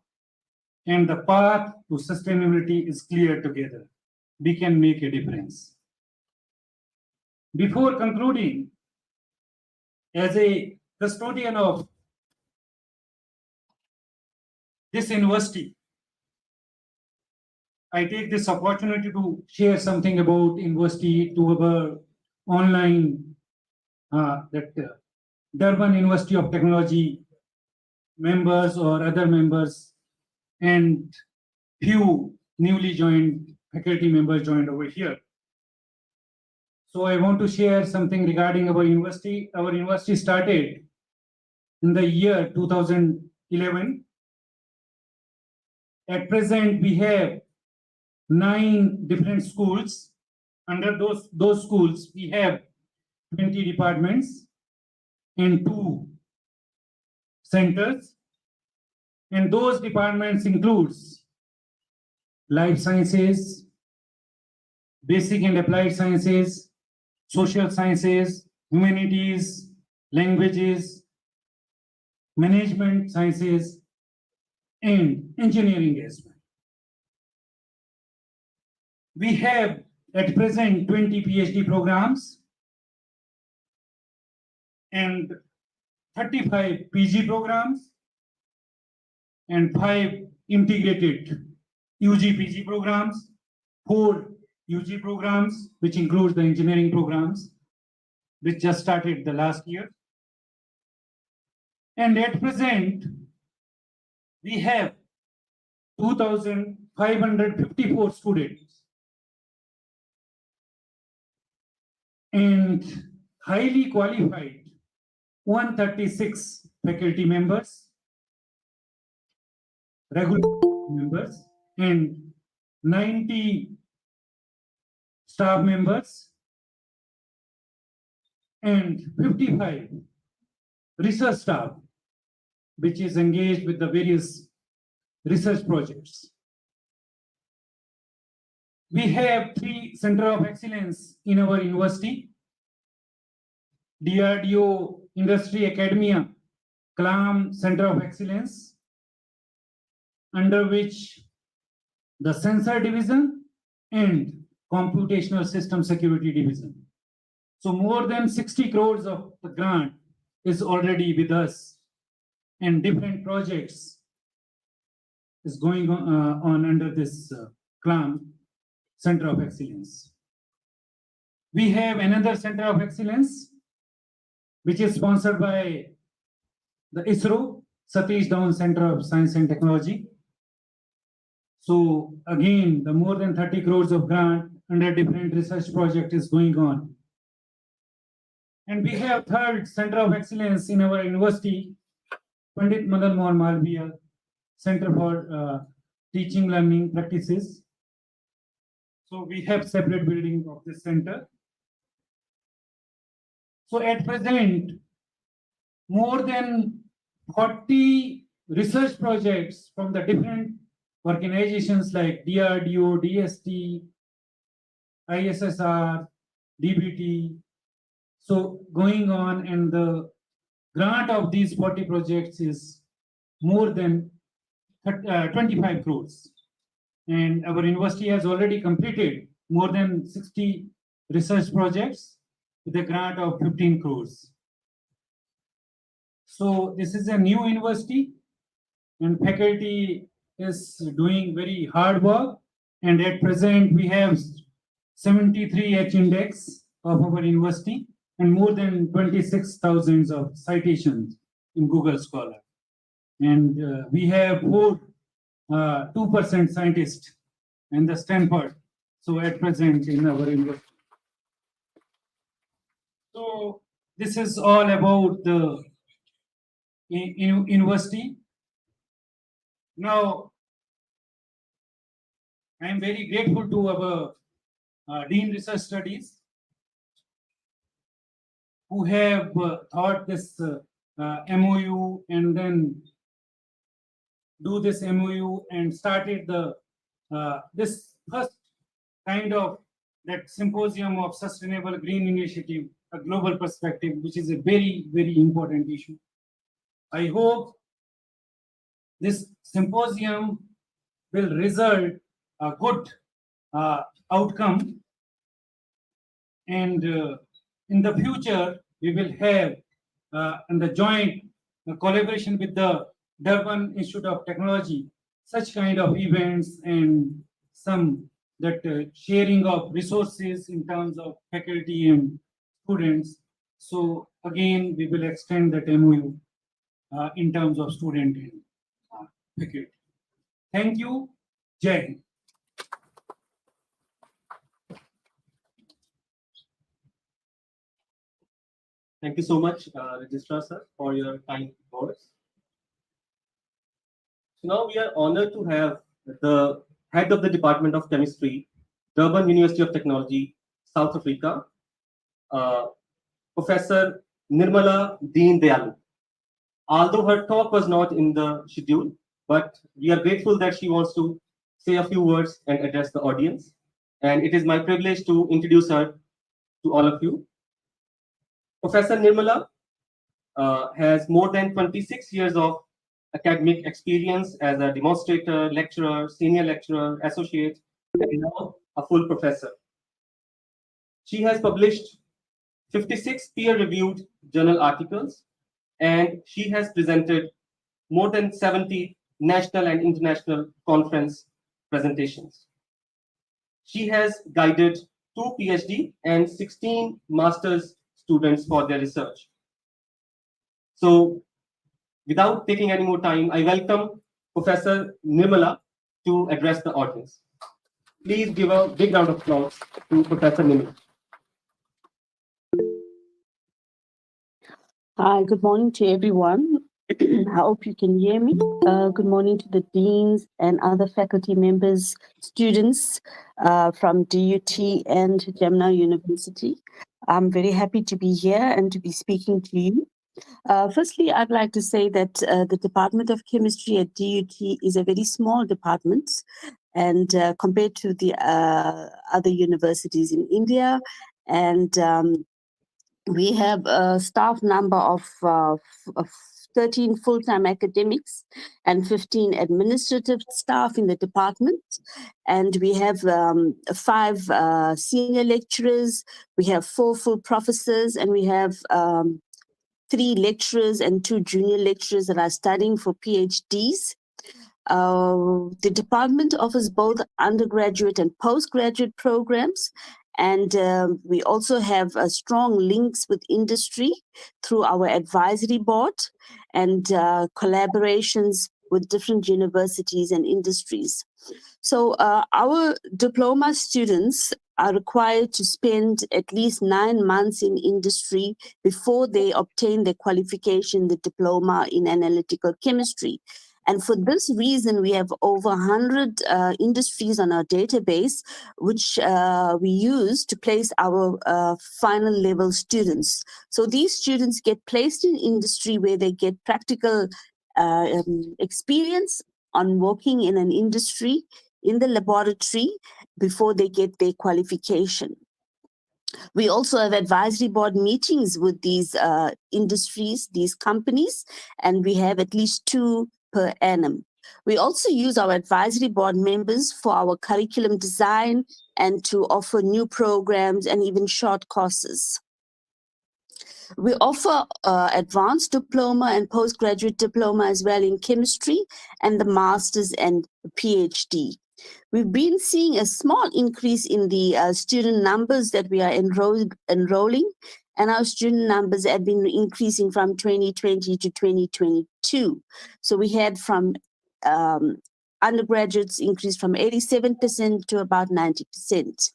and the path to sustainability is clear together. We can make a difference. Before concluding, as a custodian of this university, I take this opportunity to share something about university to our online Durban University of Technology members or other members, and few newly joined faculty members joined over here. So I want to share something regarding our university. Our university started in the year 2011. At present, we have 9 different schools. Under those schools, we have 20 departments and 2 centers. And those departments includes life sciences, basic and applied sciences, social sciences, humanities, languages, management sciences, and engineering as well. We have at present 20 PhD programs and 35 PG programs and 5 integrated UG PG programs, 4 UG programs, which includes the engineering programs, which just started the last year. And at present, we have 2,554 students and highly qualified 136 faculty members, regular members, and 90 staff members, and 55 research staff, which is engaged with the various research projects. We have 3 Center of Excellence in our university: DRDO Industry Academia CLAM Center of Excellence, under which the Sensor Division and Computational System Security Division. So more than 60 crores of the grant is already with us, and different projects is going on under this CLAM Center of Excellence. We have another Center of Excellence, which is sponsored by the ISRO, Satish Dhawan Center of Science and Technology. So again, the more than 30 crores of grant under different research project is going on. And we have 3rd Center of Excellence in our university, Pandit Madan Mohan Malviya Center for Teaching Learning Practices. So we have separate building of this center. So at present, more than 40 research projects from the different organizations like DRDO, DST, ISSR, DBT, so going on, and the grant of these 40 projects is more than 25 crores. And our university has already completed more than 60 research projects with a grant of 15 crores. So this is a new university, and faculty is doing very hard work. And at present, we have 73 H index of our university and more than 26,000 of citations in Google Scholar. And we have 2% scientists in the Stanford, so at present in our university. So this is all about the university. Now, I am very grateful to our Dean Research Studies, who have thought this MOU and then do this MOU and started the this first kind of that symposium of sustainable green initiative, a global perspective, which is a very, very important issue. I hope this symposium will result a good outcome, and in the future we will have in the joint collaboration with the Durban Institute of Technology such kind of events and some that sharing of resources in terms of faculty and students. So again, we will extend that MOU in terms of student and faculty. Thank you. Jai Hind. Thank you so much, Registrar Sir, for your kind words. So now we are honored to have the head of the Department of Chemistry, Durban University of Technology, South Africa, Professor Nirmala Deen Dayalu. Although her talk was not in the schedule, but we are grateful that she wants to say a few words and address the audience. And it is my privilege to introduce her to all of you. Professor Nirmala has more than 26 years of academic experience as a demonstrator, lecturer, senior lecturer, associate, and now a full professor. She has published 56 peer-reviewed journal articles, and she has presented more than 70 national and international conference presentations. She has guided 2 PhD and 16 master's students for their research. So, without taking any more time, I welcome Professor Nirmala to address the audience. Please give a big round of applause to Professor Nirmala. Hi, good morning to everyone. I hope you can hear me. Good morning to the deans and other faculty members, students from DUT and Gemini University. I'm very happy to be here and to be speaking to you. Firstly, I'd like to say that the Department of Chemistry at DUT is a very small department, and compared to the other universities in India, and we have a staff number of 13 full-time academics and 15 administrative staff in the department. And we have 5 senior lecturers, we have 4 full professors, and we have 3 lecturers and 2 junior lecturers that are studying for PhDs. The department offers both undergraduate and postgraduate programs. And we also have strong links with industry through our advisory board and collaborations with different universities and industries. So our diploma students are required to spend at least 9 months in industry before they obtain their qualification, the diploma in analytical chemistry. And for this reason, we have over 100 industries on our database, which we use to place our final level students. So these students get placed in industry where they get practical experience on working in an industry in the laboratory before they get their qualification. We also have advisory board meetings with these industries, these companies, and we have at least 2 per annum. We also use our advisory board members for our curriculum design and to offer new programs and even short courses. We offer advanced diploma and postgraduate diploma as well in chemistry, and the master's and PhD. We've been seeing a small increase in the student numbers that we are enrolling, and our student numbers have been increasing from 2020 to 2022. So we had from undergraduates increased from 87% to about 90%.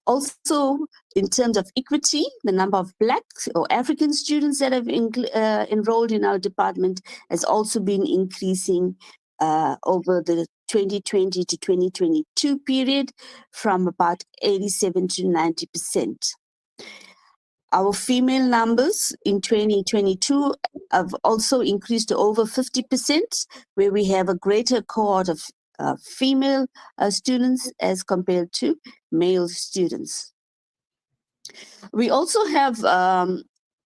Also, in terms of equity, the number of Black or African students that have enrolled in our department has also been increasing over the 2020 to 2022 period from about 87 to 90%. Our female numbers in 2022 have also increased to over 50%, where we have a greater cohort of female students as compared to male students. We also have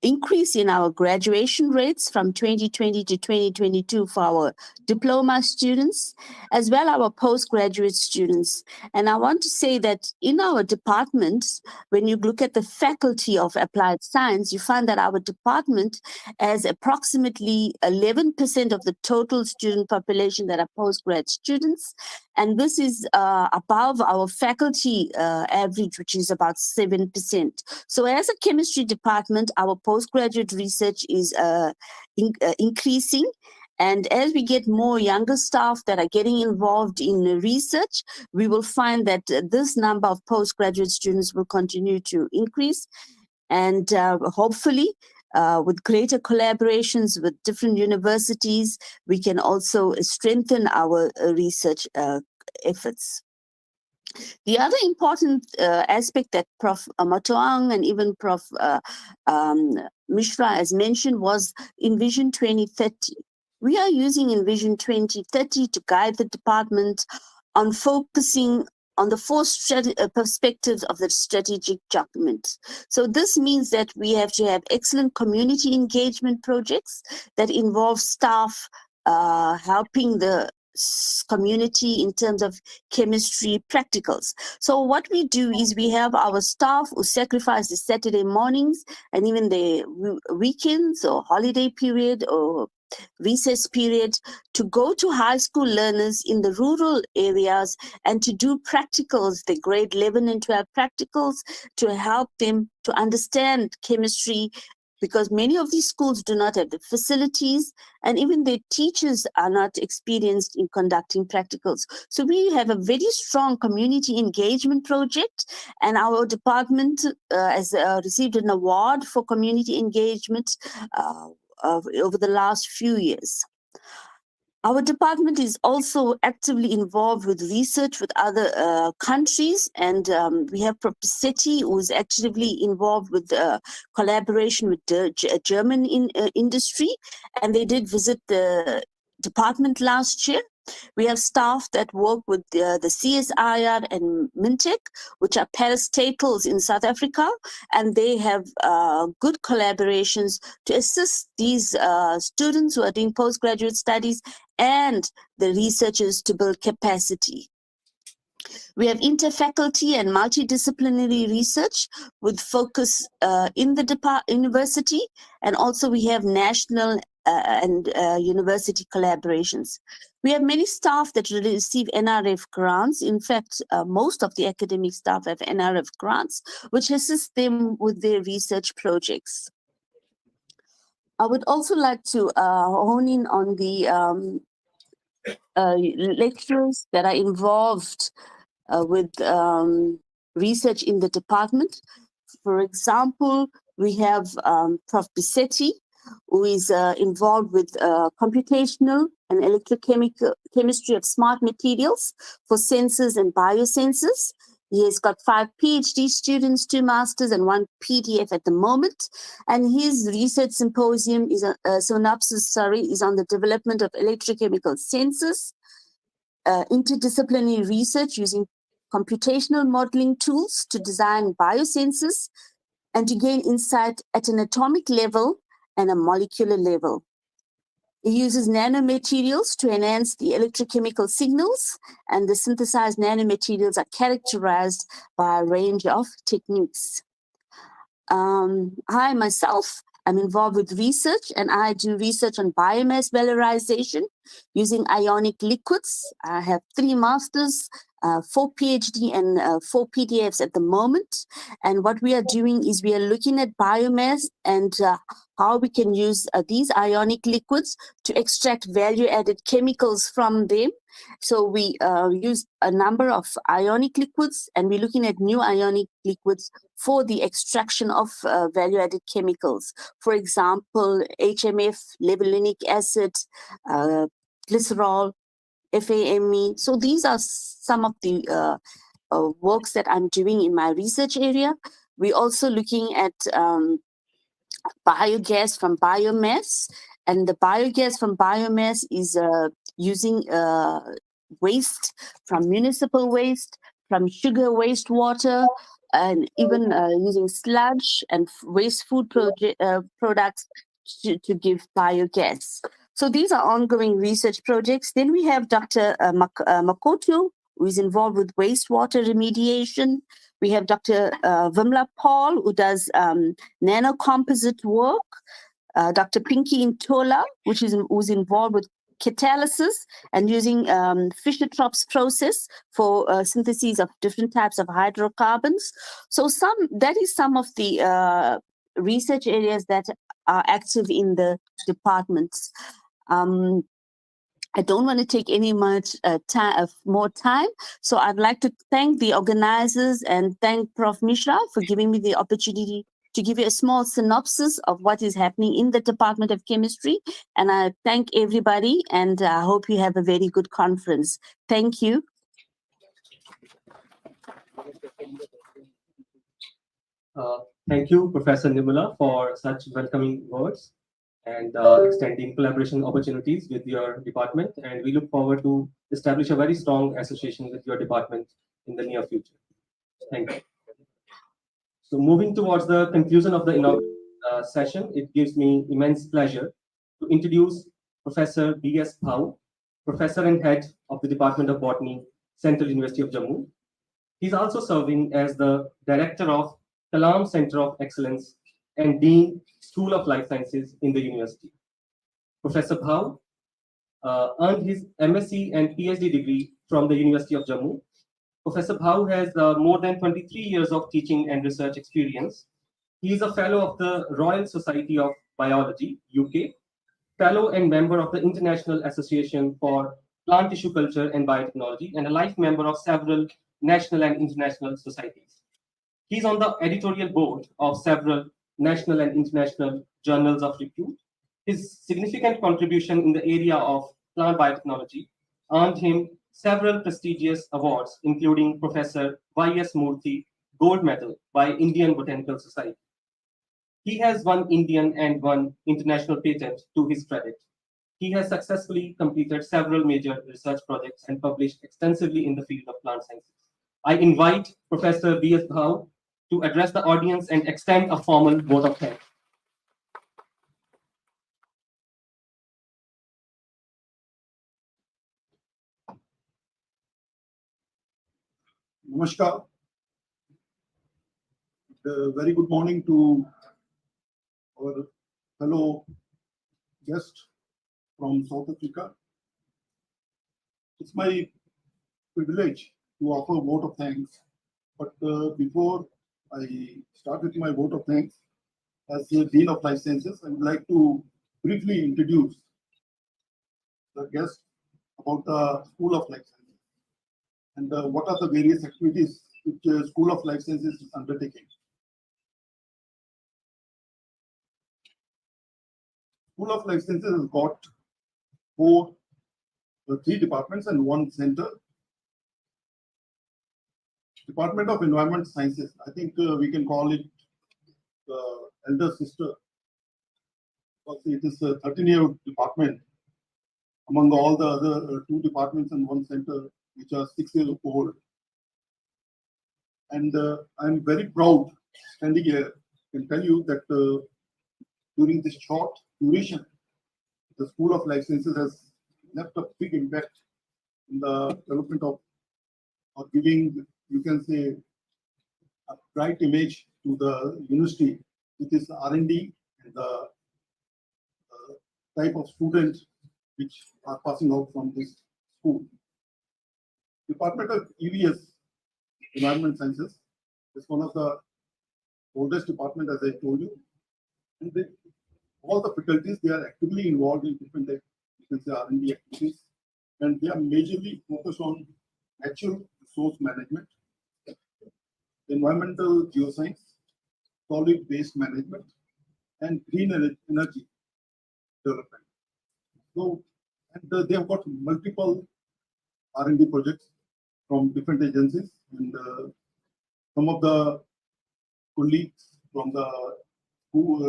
increase in our graduation rates from 2020 to 2022 for our diploma students, as well our postgraduate students. And I want to say that in our department, when you look at the faculty of applied science, you find that our department has approximately 11% of the total student population that are postgrad students. And this is above our faculty average, which is about 7%. So as a chemistry department, our postgraduate research is increasing. And as we get more younger staff that are getting involved in research, we will find that this number of postgraduate students will continue to increase. And hopefully, with greater collaborations with different universities, we can also strengthen our research efforts. The other important aspect that Prof. Matoang and even Prof. Mishra has mentioned was Envision 2030. We are using Envision 2030 to guide the department on focusing on the four perspectives of the strategic document. So this means that we have to have excellent community engagement projects that involve staff helping the community in terms of chemistry practicals. So what we do is we have our staff who sacrifice the Saturday mornings and even the weekends or holiday period or recess period to go to high school learners in the rural areas and to do practicals, the grade 11 and 12 practicals, to help them to understand chemistry, because many of these schools do not have the facilities and even their teachers are not experienced in conducting practicals. So we have a very strong community engagement project, and our department has received an award for community engagement over the last few years. Our department is also actively involved with research with other countries, and we have Propiseti, who is actively involved with collaboration with the German industry, and they did visit the department last year. We have staff that work with the CSIR and Mintec, which are parastatals in South Africa, and they have good collaborations to assist these students who are doing postgraduate studies and the researchers to build capacity. We have interfaculty and multidisciplinary research with focus in the university, and also we have national and university collaborations. We have many staff that receive NRF grants. In fact, most of the academic staff have NRF grants, which assist them with their research projects. I would also like to hone in on the lecturers that are involved with research in the department. For example, we have Prof. Bisetti, who is involved with computational and electrochemical chemistry of smart materials for sensors and biosensors. He has got 5 PhD students, 2 masters, and 1 PDF at the moment. And his research symposium is is on the development of electrochemical sensors, interdisciplinary research using computational modeling tools to design biosensors and to gain insight at an atomic level and a molecular level. It uses nanomaterials to enhance the electrochemical signals, and the synthesized nanomaterials are characterized by a range of techniques. I myself am involved with research, and I do research on biomass valorization using ionic liquids. I have 3 masters, 4 PhD and 4 PDFs at the moment. And what we are doing is we are looking at biomass and how we can use these ionic liquids to extract value-added chemicals from them. So we use a number of ionic liquids, and we're looking at new ionic liquids for the extraction of value-added chemicals. For example, HMF, levulinic acid, glycerol, FAME. So these are some of the works that I'm doing in my research area. We're also looking at biogas from biomass, and the biogas from biomass is using waste from municipal waste, from sugar wastewater, and even using sludge and waste food products to give biogas. So these are ongoing research projects. Then we have Dr. Makoto, who is involved with wastewater remediation. We have Dr. Vimla Paul, who does nanocomposite work. Dr. Pinky Ntola, who's involved with catalysis and using Fischer-Tropsch process for synthesis of different types of hydrocarbons. So that is some of the research areas that are active in the departments. I don't want to take any much more time, so I'd like to thank the organizers and thank Prof. Mishra for giving me the opportunity to give you a small synopsis of what is happening in the Department of Chemistry. And I thank everybody, and I hope you have a very good conference. Thank you. Thank you, Professor Nimula, for such welcoming words and extending collaboration opportunities with your department. And we look forward to establish a very strong association with your department in the near future. Thank you. So moving towards the conclusion of the inaugural session, it gives me immense pleasure to introduce Professor B.S. Bhau, Professor and Head of the Department of Botany, Central University of Jammu. He's also serving as the Director of Kalam Center of Excellence and Dean, School of Life Sciences in the university. Professor Bhau earned his MSc and PhD degree from the University of Jammu. Professor Bhau has more than 23 years of teaching and research experience. He is a fellow of the Royal Society of Biology, UK, fellow and member of the International Association for Plant Tissue Culture and Biotechnology, and a life member of several national and international societies. He's on the editorial board of several national and international journals of repute. His significant contribution in the area of plant biotechnology earned him several prestigious awards, including Professor Y.S. Murthy Gold Medal by Indian Botanical Society. He has one Indian and one international patent to his credit. He has successfully completed several major research projects and published extensively in the field of plant sciences. I invite Professor B.S. Bhau to address the audience and extend a formal vote of thanks. Namaskar. Very good morning to our fellow guest from South Africa. It's my privilege to offer a vote of thanks. But before I start with my vote of thanks, as the Dean of Life Sciences, I would like to briefly introduce the guest about the School of Life Sciences and what are the various activities which the School of Life Sciences is undertaking. School of Life Sciences has got three departments and one center. Department of Environment Sciences, I think we can call it the elder sister, because it is a 13-year department among all the other two departments and one center, which are 6 years old. And I'm very proud standing here and tell you that during this short duration, the School of Life Sciences has left a big impact in the development of giving, you can say, a bright image to the university with its R&D and the type of students which are passing out from this school. Department of EVS, Environment Sciences, is one of the oldest department, as I told you. And all the faculties, they are actively involved in different R&D activities, and they are majorly focused on natural resource management, environmental geoscience, solid waste management, and green energy development. So, and they have got multiple R&D projects from different agencies, and some of the colleagues from the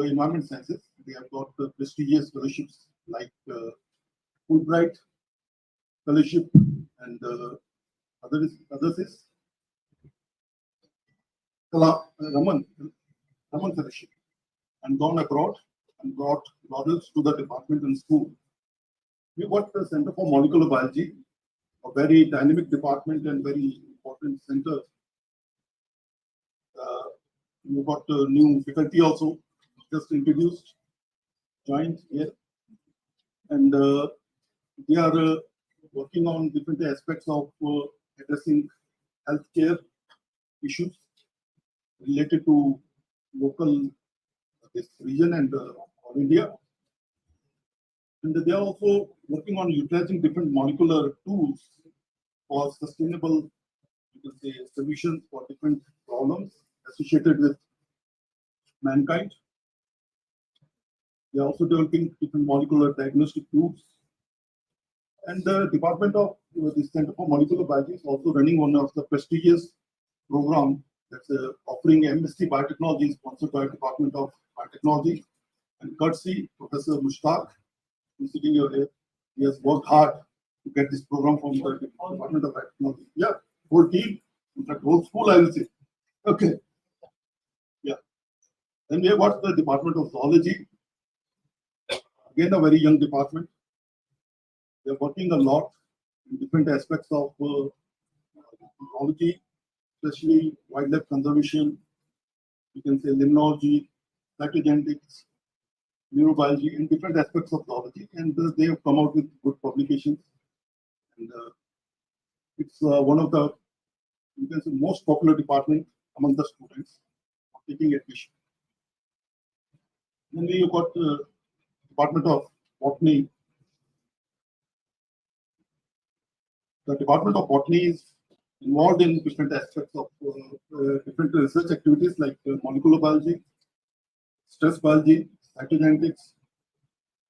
environment sciences, they have got prestigious fellowships like Fulbright Fellowship and others is Raman Fellowship and gone abroad and brought laurels to the department and school. We got the Center for Molecular Biology, a very dynamic department and very important center. We got a new faculty also just introduced, joined here, and we are working on different aspects of addressing healthcare issues related to local this region and all India. And they are also working on utilizing different molecular tools for sustainable, you can say, solutions for different problems associated with mankind. They are also developing different molecular diagnostic tools. And the Department of the Center for Molecular Biology is also running one of the prestigious program that's offering MSc Biotechnology, sponsored by Department of Biotechnology. And courtesy Professor Mushtaq, who's sitting over here, he has worked hard to get this program from the Department of Biotechnology. Yeah, whole team, in fact, whole school, I will say. Okay. Yeah. Then we have got the Department of Zoology. Again, a very young department. They are working a lot in different aspects of zoology, especially wildlife conservation. You can say limnology, cytogenetics, neurobiology, in different aspects of zoology, and they have come out with good publications. And it's one of the, you can say, most popular department among the students taking admission. Then we got the Department of Botany. The Department of Botany is involved in different aspects of different research activities like molecular biology, stress biology, cytogenetics,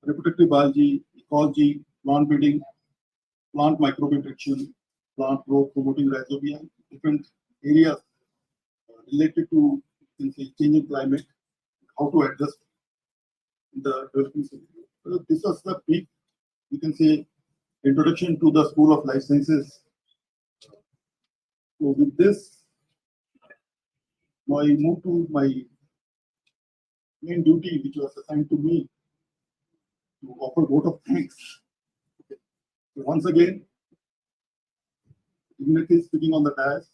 reproductive biology, ecology, plant breeding, plant microbial protection, plant growth promoting rhizobia, different areas related to, you can say, changing climate, how to address the developing scenario. This was the brief, you can say, introduction to the School of Life Sciences. So with this, now I move to my main duty, which was assigned to me to offer vote of thanks. Okay. So once again, dignity is speaking on the dais.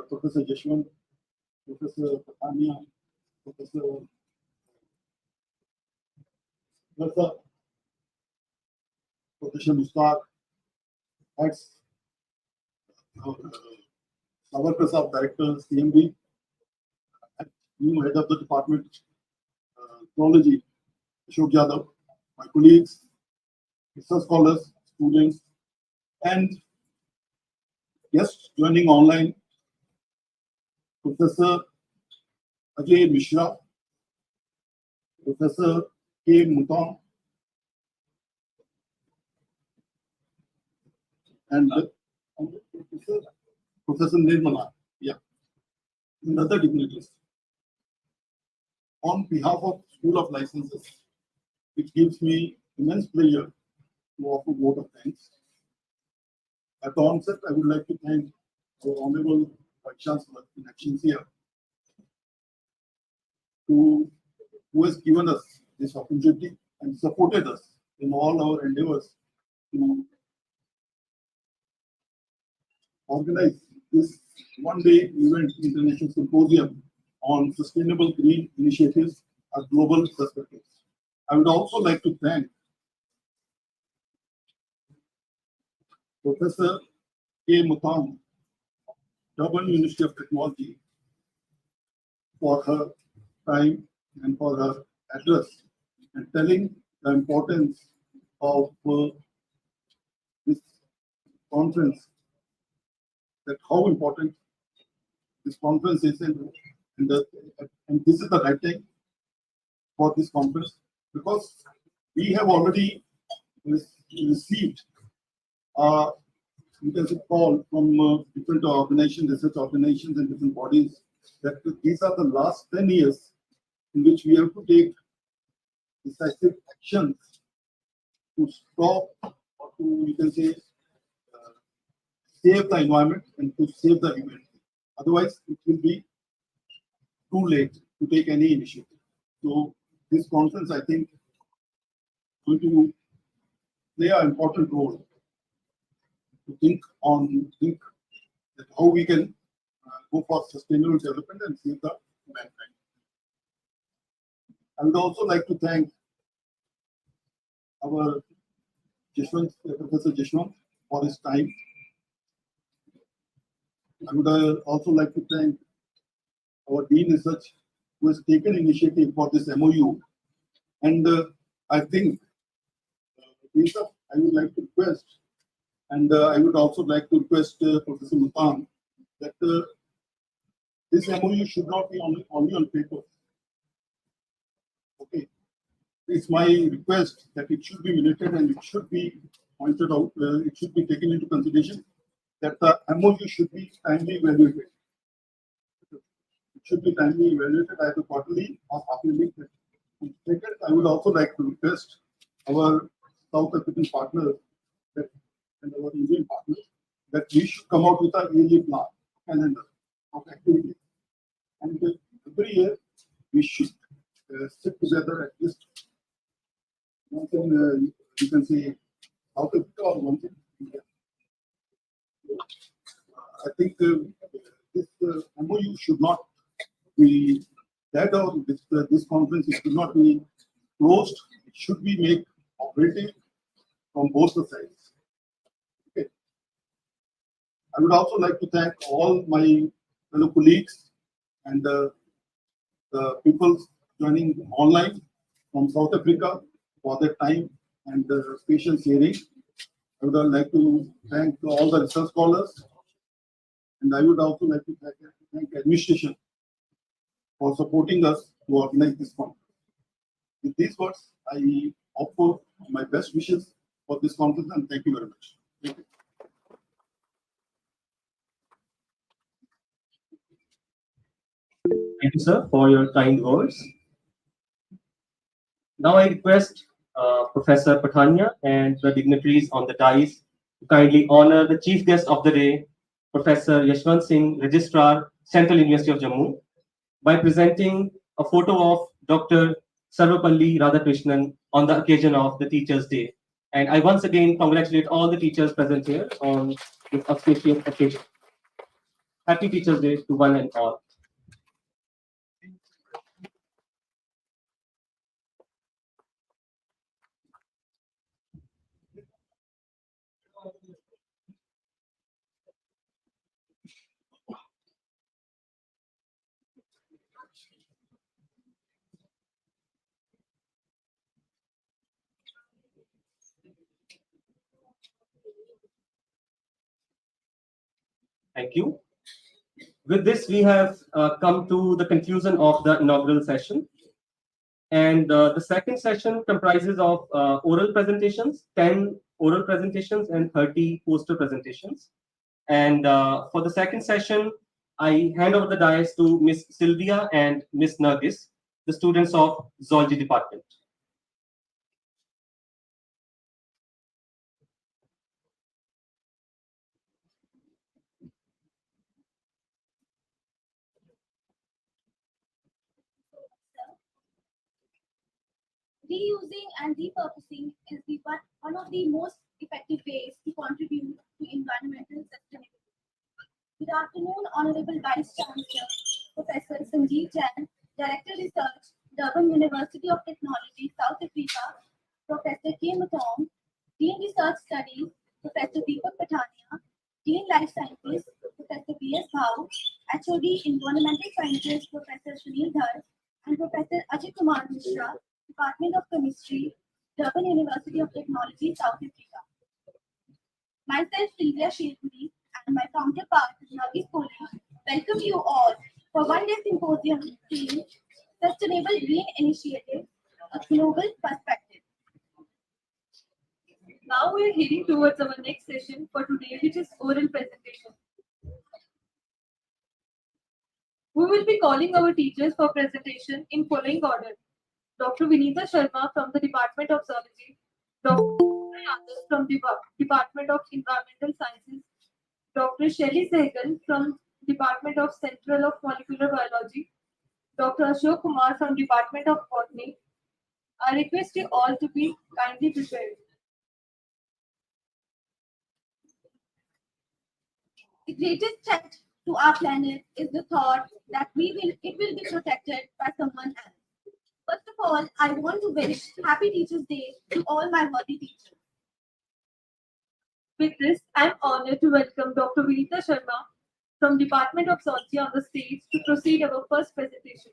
Professor Yashwant, Professor Pakhania, Professor Versa, Professor Mushtaq, heads, Savar Prasad, Director, CMB, new head of the department, Zoology, Ashok Yadav, my colleagues, research scholars, students, and guests joining online, Professor Ajay Mishra, Professor K. Mutam, and Professor Nirmala, yeah, and other dignitaries. On behalf of School of Licenses, it gives me immense pleasure to offer vote of thanks. At the onset, I would like to thank our Honorable Vice Chancellor in actions here, who has given us this opportunity and supported us in all our endeavors to organize this one-day event, International Symposium on Sustainable Green Initiatives at Global Perspectives. I would also like to thank Professor K. Mutam, Durban University of Technology, for her time and for her address and telling the importance of this conference, that how important this conference is, and this is the right time for this conference, because we have already received you can say call from different organizations, research organizations, and different bodies, that these are the last 10 years in which we have to take decisive actions to stop or to, you can say, save the environment and to save the humanity. Otherwise, it will be too late to take any initiative. So this conference, I think, going to play an important role to think that how we can go for sustainable development and save the mankind. I would also like to thank our Professor Jashwant for his time. I would also like to thank our Dean Research who has taken initiative for this MOU. And I think, Lisa, I would like to request, and I would also like to request Professor Mutan that this MOU should not be only on paper. Okay. It's my request that it should be minuted and it should be pointed out, it should be taken into consideration that the MOU should be timely evaluated. It should be timely evaluated either quarterly or half-yearly. Second, I would also like to request our South African partners and our Indian partners that we should come out with a yearly plan, calendar of activities. And every year we should sit together at least once in, you can say, South Africa or once in India. I think this MOU should not be that or this conference should not be closed. It should be made operating from both the sides. Okay. I would also like to thank all my fellow colleagues and the people joining online from South Africa for their time and patience hearing. I would like to thank all the research scholars, and I would also like to thank administration for supporting us to organize this conference. With these words, I offer my best wishes for this conference and thank you very much. Thank you. Thank you, sir, for your kind words. Now I request Professor Pathania and the dignitaries on the dais to kindly honor the chief guest of the day, Professor Yashwant Singh, Registrar, Central University of Jammu, by presenting a photo of Dr. Sarvapalli Radhakrishnan on the occasion of the Teachers' Day. And I once again congratulate all the teachers present here on this auspicious occasion. Happy Teachers' Day to one and all. Thank you. With this, we have come to the conclusion of the inaugural session. And the second session comprises of oral presentations, 10 oral presentations and 30 poster presentations. And for the second session, I hand over the dais to Miss Sylvia and Miss Nargis, the students of Zoology Department. Reusing and repurposing is one of the most effective ways to contribute to environmental sustainability. Good afternoon, Honorable Vice Chancellor, Professor Sanjeev Jain, Director Research, Durban University of Technology, South Africa, Professor K. Mutong, Dean Research Studies, Professor Deepak Pathania, Dean Life Sciences, Professor B.S. Bhau, HOD Environmental Sciences, Professor Sunil Dhar, and Professor Ajay Kumar Mishra, Department of Chemistry, Durban University of Technology, South Africa. Myself, Sylvia Shetpuri, and my counterpart, Nargis Kohli, welcome you all for one-day symposium themed Sustainable Green Initiative, a Global Perspective. Now we are heading towards our next session for today, which is oral presentation. We will be calling our teachers for presentation in following order. Dr. Vinita Sharma from the Department of Zoology, Dr. Yadav from the Department of Environmental Sciences, Dr. Shelly Sehgal from Department of Central of Molecular Biology, Dr. Ashok Kumar from Department of Botany. I request you all to be kindly prepared. The greatest threat to our planet is the thought that it will be protected by someone else. First of all, I want to wish Happy Teachers' Day to all my worthy teachers. With this, I am honored to welcome Dr. Vinita Sharma from Department of Zoology on the stage to proceed our first presentation.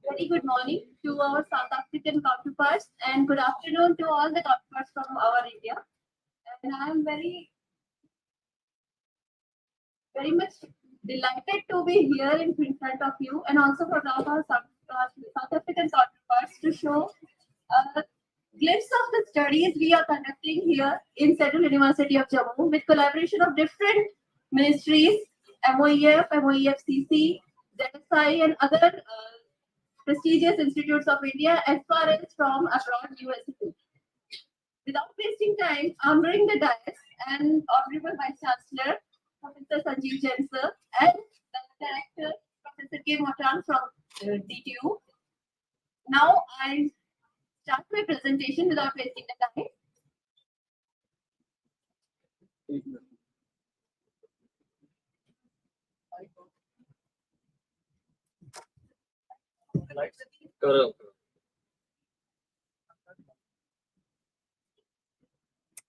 Very good morning to our South African counterparts and good afternoon to all the counterparts from our India. And I am very much delighted to be here in front of you and also for all our South African counterparts to show a glimpse of the studies we are conducting here in Central University of Jammu with collaboration of different ministries, MOEF, MOEFCC, ZSI and other prestigious institutes of India as far as from abroad USA. Without wasting time, honoring the dais and Honorable Vice Chancellor, Professor Sanjeev Jain sir, and the Director, Professor K. Motan from DTU. Now I start my presentation without wasting the time.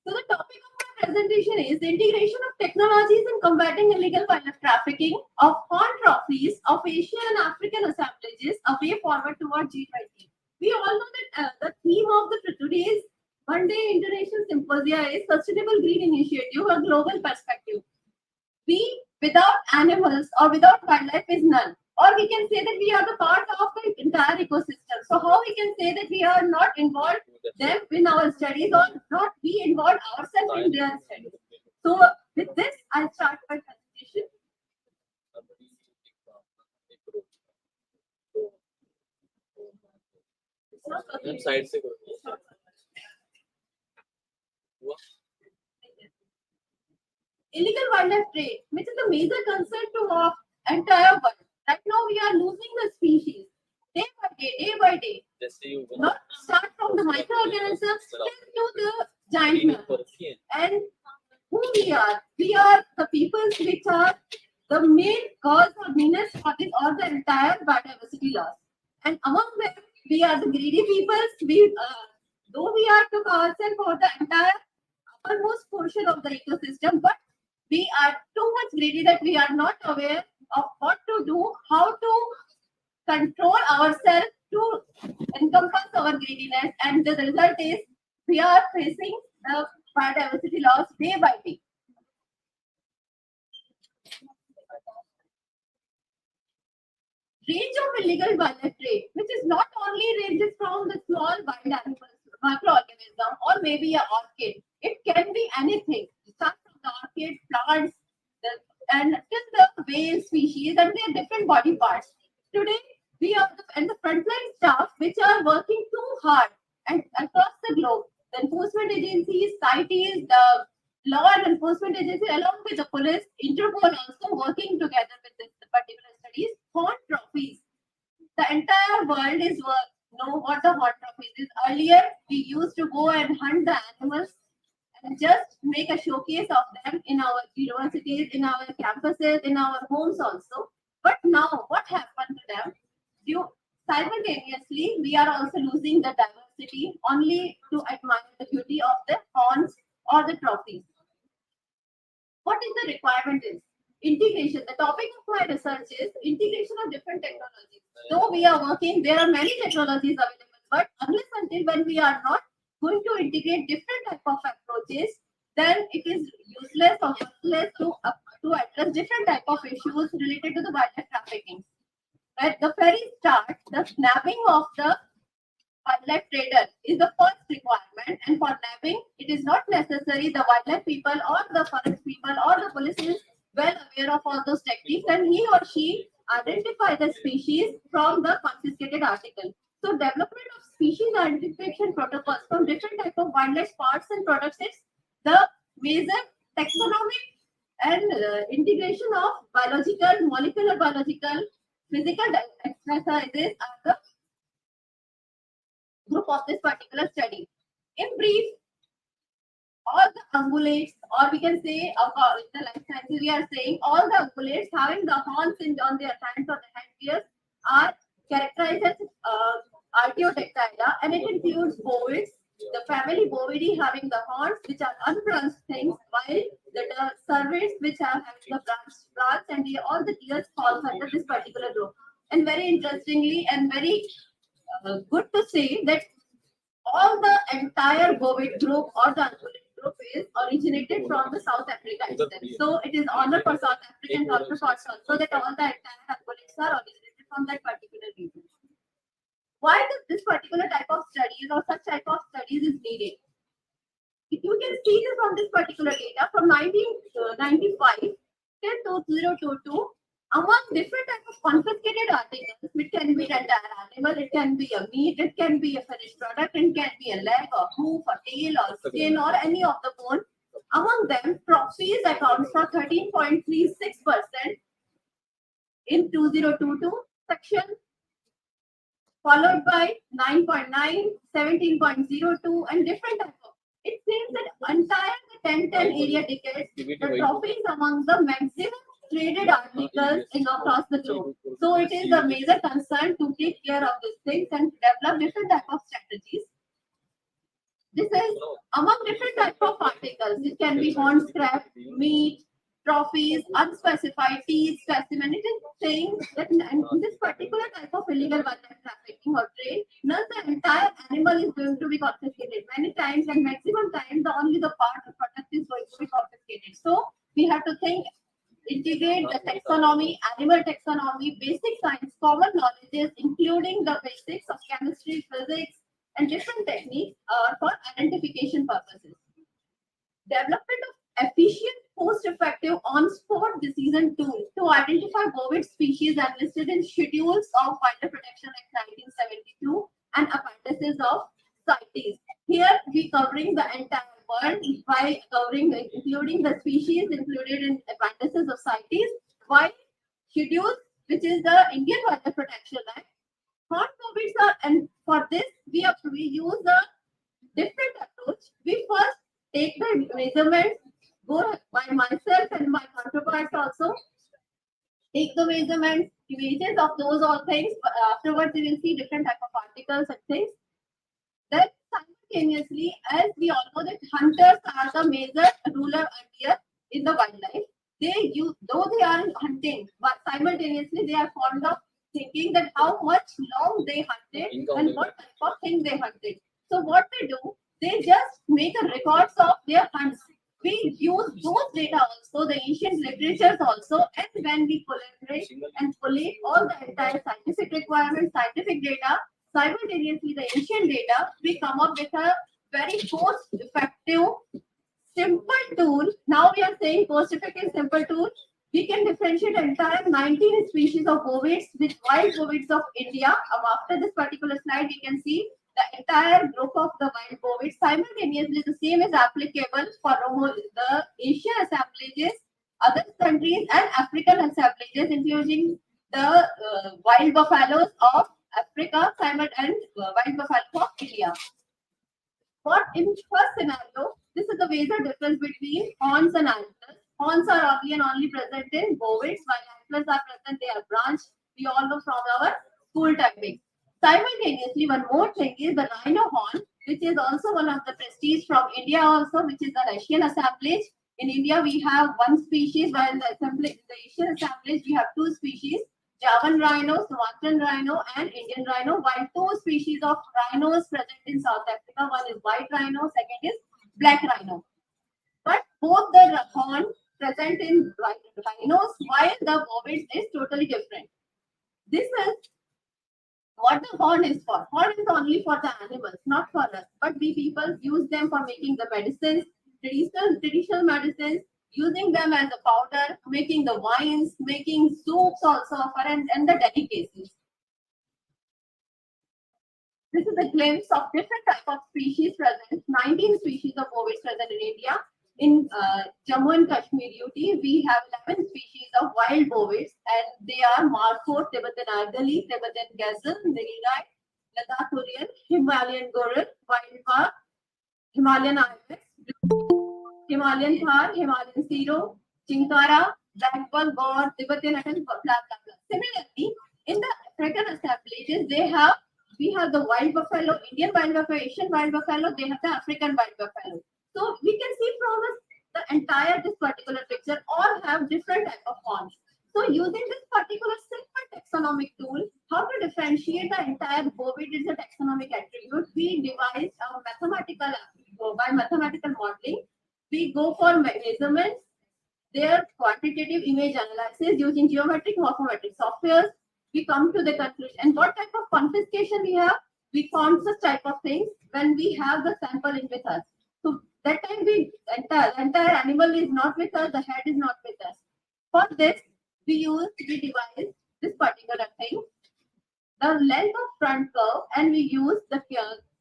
So the topic of my presentation is the integration of technologies in combating illegal wildlife trafficking of horn trophies of Asian and African assemblages, a way forward toward G20. We all know that the theme of today's one-day International Symposium is Sustainable Green Initiative, a global perspective. We, without animals or without wildlife, is none. Or we can say that we are the part of the entire ecosystem. So how we can say that we are not involved them in our studies or not we involve ourselves in their studies. So with this, I'll start my presentation. Illegal wildlife trade, which is a major concern to our entire world. Right now, we are losing the species day by day. Not start from the microorganisms to the giant mammals. And who we are the peoples which are the main cause or menace for this or the entire biodiversity loss. And among them, we are the greedy peoples. Though we are to ourselves for the entire uppermost portion of the ecosystem, but we are too much greedy that we are not aware of what to do, how to control ourselves to encompass our greediness, and the result is we are facing the biodiversity loss day by day. Range of illegal wildlife trade, which is not only ranges from the small wild animals, microorganism, or maybe an orchid. It can be anything. Start from the orchid, plants, and till the whale species and their different body parts. Today, we are the frontline staff which are working too hard and across the globe. The enforcement agencies, CITES, the law and enforcement agency, along with the police, Interpol also working together with this particular studies. Horn trophies. The entire world is know what the horn trophies is. Earlier, we used to go and hunt the animals and just make a showcase of them in our universities, in our campuses, in our homes also. But now, what happened to them? Simultaneously, we are also losing the diversity only to admire the beauty of the horns or the trophies. What is the requirement is? Integration. The topic of my research is integration of different technologies. Though we are working, there are many technologies available, but unless until when we are not going to integrate different type of approaches, then it is useless or useless to address different type of issues related to the wildlife trafficking. At the very start, the nabbing of the wildlife trader is the first requirement, and for nabbing, it is not necessary the wildlife people or the forest people or the police is well aware of all those techniques, and he or she identify the species from the confiscated article. So development of species identification protocols from different type of wildlife parts and products is the major taxonomic and integration of biological, molecular biological, physical exercises are the group of this particular study. In brief, all the ungulates, or we can say in the life sciences, we are saying all the ungulates having the horns on their hands or the headgears are characterized as Artiodactyla, and it includes bovids, the family Bovidae having the horns, which are unbranched things, while the cervids, which are having the branch and all the ears falls under this particular group. And very interestingly and very good to say that all the entire bovid group or the ungulate group is originated from the South Africa itself. So it is honor for South African counterparts also that all the entire ungulates are originated from that particular region. Why does this particular type of studies or such type of studies is needed? If you can see this from this particular data from 1995 till 2022, among different types of confiscated articles, it can be an entire animal, it can be a meat, it can be a finished product, it can be a leg or hoof or tail or skin or any of the bone. Among them, trophies accounts for 13.36% in 2022 section, followed by 9.9, 17.02, and different types of. It seems that entire the 1010 area decades, the trophies among the maximum traded articles across the globe. So it is a major concern to take care of these things and develop different type of strategies. This is among different type of articles. It can be horn scrap, meat, trophies, unspecified teeth, specimen. It is saying that in this particular type of illegal wildlife trafficking or trade, not the entire animal is going to be confiscated. Many times and maximum times, only the part of product is going to be confiscated. So we have to think, integrate the taxonomy, animal taxonomy, basic science, common knowledges, including the basics of chemistry, physics, and different techniques for identification purposes. Development of efficient, cost-effective on-spot decision tools to identify bovid species and listed in schedules of Wildlife Protection Act 1972 and appendices of CITES. Here we covering the entire world by covering including the species included in appendices of CITES, while schedules, which is the Indian Wildlife Protection Act. Horn bovids are, and for this we use a different approach. We first take the measurements, go by myself and my counterparts also, take the measurements, images of those all things. Afterwards, we will see different type of articles and things. Then simultaneously, as we all know that hunters are the major ruler earlier in the wildlife, though they are hunting, but simultaneously they are fond of thinking that how much long they hunted and what type of thing they hunted. So what they do, they just make a records of their hunts. We use those data also, the ancient literatures also, and when we collaborate and collate all the entire scientific requirements, scientific data, simultaneously the ancient data, we come up with a very cost-effective, simple tool. Now we are saying cost-effective, simple tool. We can differentiate entire 19 species of bovids with wild bovids of India. After this particular slide, we can see the entire group of the wild bovids. Simultaneously, the same is applicable for the Asian assemblages, other countries, and African assemblages, including the wild buffaloes of Africa and wild buffalo of India. What in first scenario, this is the major difference between horns and antlers. Horns are only present in bovids, while antlers are present, they are branched. We all know from our school timing. Simultaneously, one more thing is the rhino horn, which is also one of the prestige from India also, which is the Russian assemblage. In India, we have one species, while in the Asian assemblage, we have two species, Javan rhino, Sumatran rhino, and Indian rhino, while two species of rhinos present in South Africa. One is white rhino, second is black rhino. But both the horn present in rhinos, while the bovids is totally different. This is what the horn is for. Horn is only for the animals, not for us. But we people use them for making the medicines, traditional medicines, using them as a powder, making the wines, making soups also for and the delicacies. This is a glimpse of different type of species present. 19 species of bovids present in India. In Jammu and Kashmir UT, we have 11 species of wild bovids, and they are Markhor, Tibetan Argali, Tibetan Gazelle, Nilgai, Ladakh Himalayan Goral, Wild Bar, Himalayan Ibex, Himalayan Thar, Himalayan Siro, Chinkara, Blackbull, Boar, Tibetan and blah blah blah. Similarly, in the African assemblages, we have the wild buffalo, Indian wild buffalo, Asian wild buffalo, they have the African wild buffalo. So we can see from the entire this particular picture all have different type of forms. So using this particular simple taxonomic tool, how to differentiate the entire bovid is a taxonomic attribute, we devised a by mathematical modeling. We go for measurements, their quantitative image analysis using geometric morphometric software. We come to the conclusion. And what type of confiscation we have? We found such type of things when we have the sample in with us. So that time entire animal is not with us, the head is not with us. For this, we devised this particular thing, the length of front curve, and we use the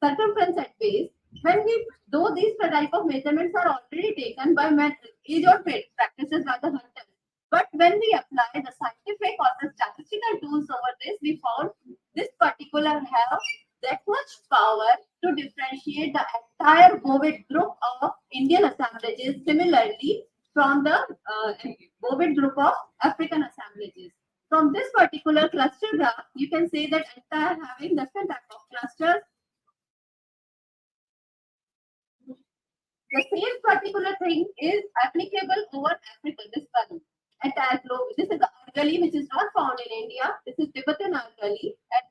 circumference at base. When though these type of measurements are already taken by age or practices by the hunters, but when we apply the scientific or the statistical tools over this, we found this particular have that much power to differentiate the entire bovid group of Indian assemblages, similarly from the bovid group of African assemblages. From this particular cluster graph, you can say that entire having different type of clusters. The same particular thing is applicable over Africa, this one, entire globe. This is the Argali, which is not found in India. This is Tibetan Argali, and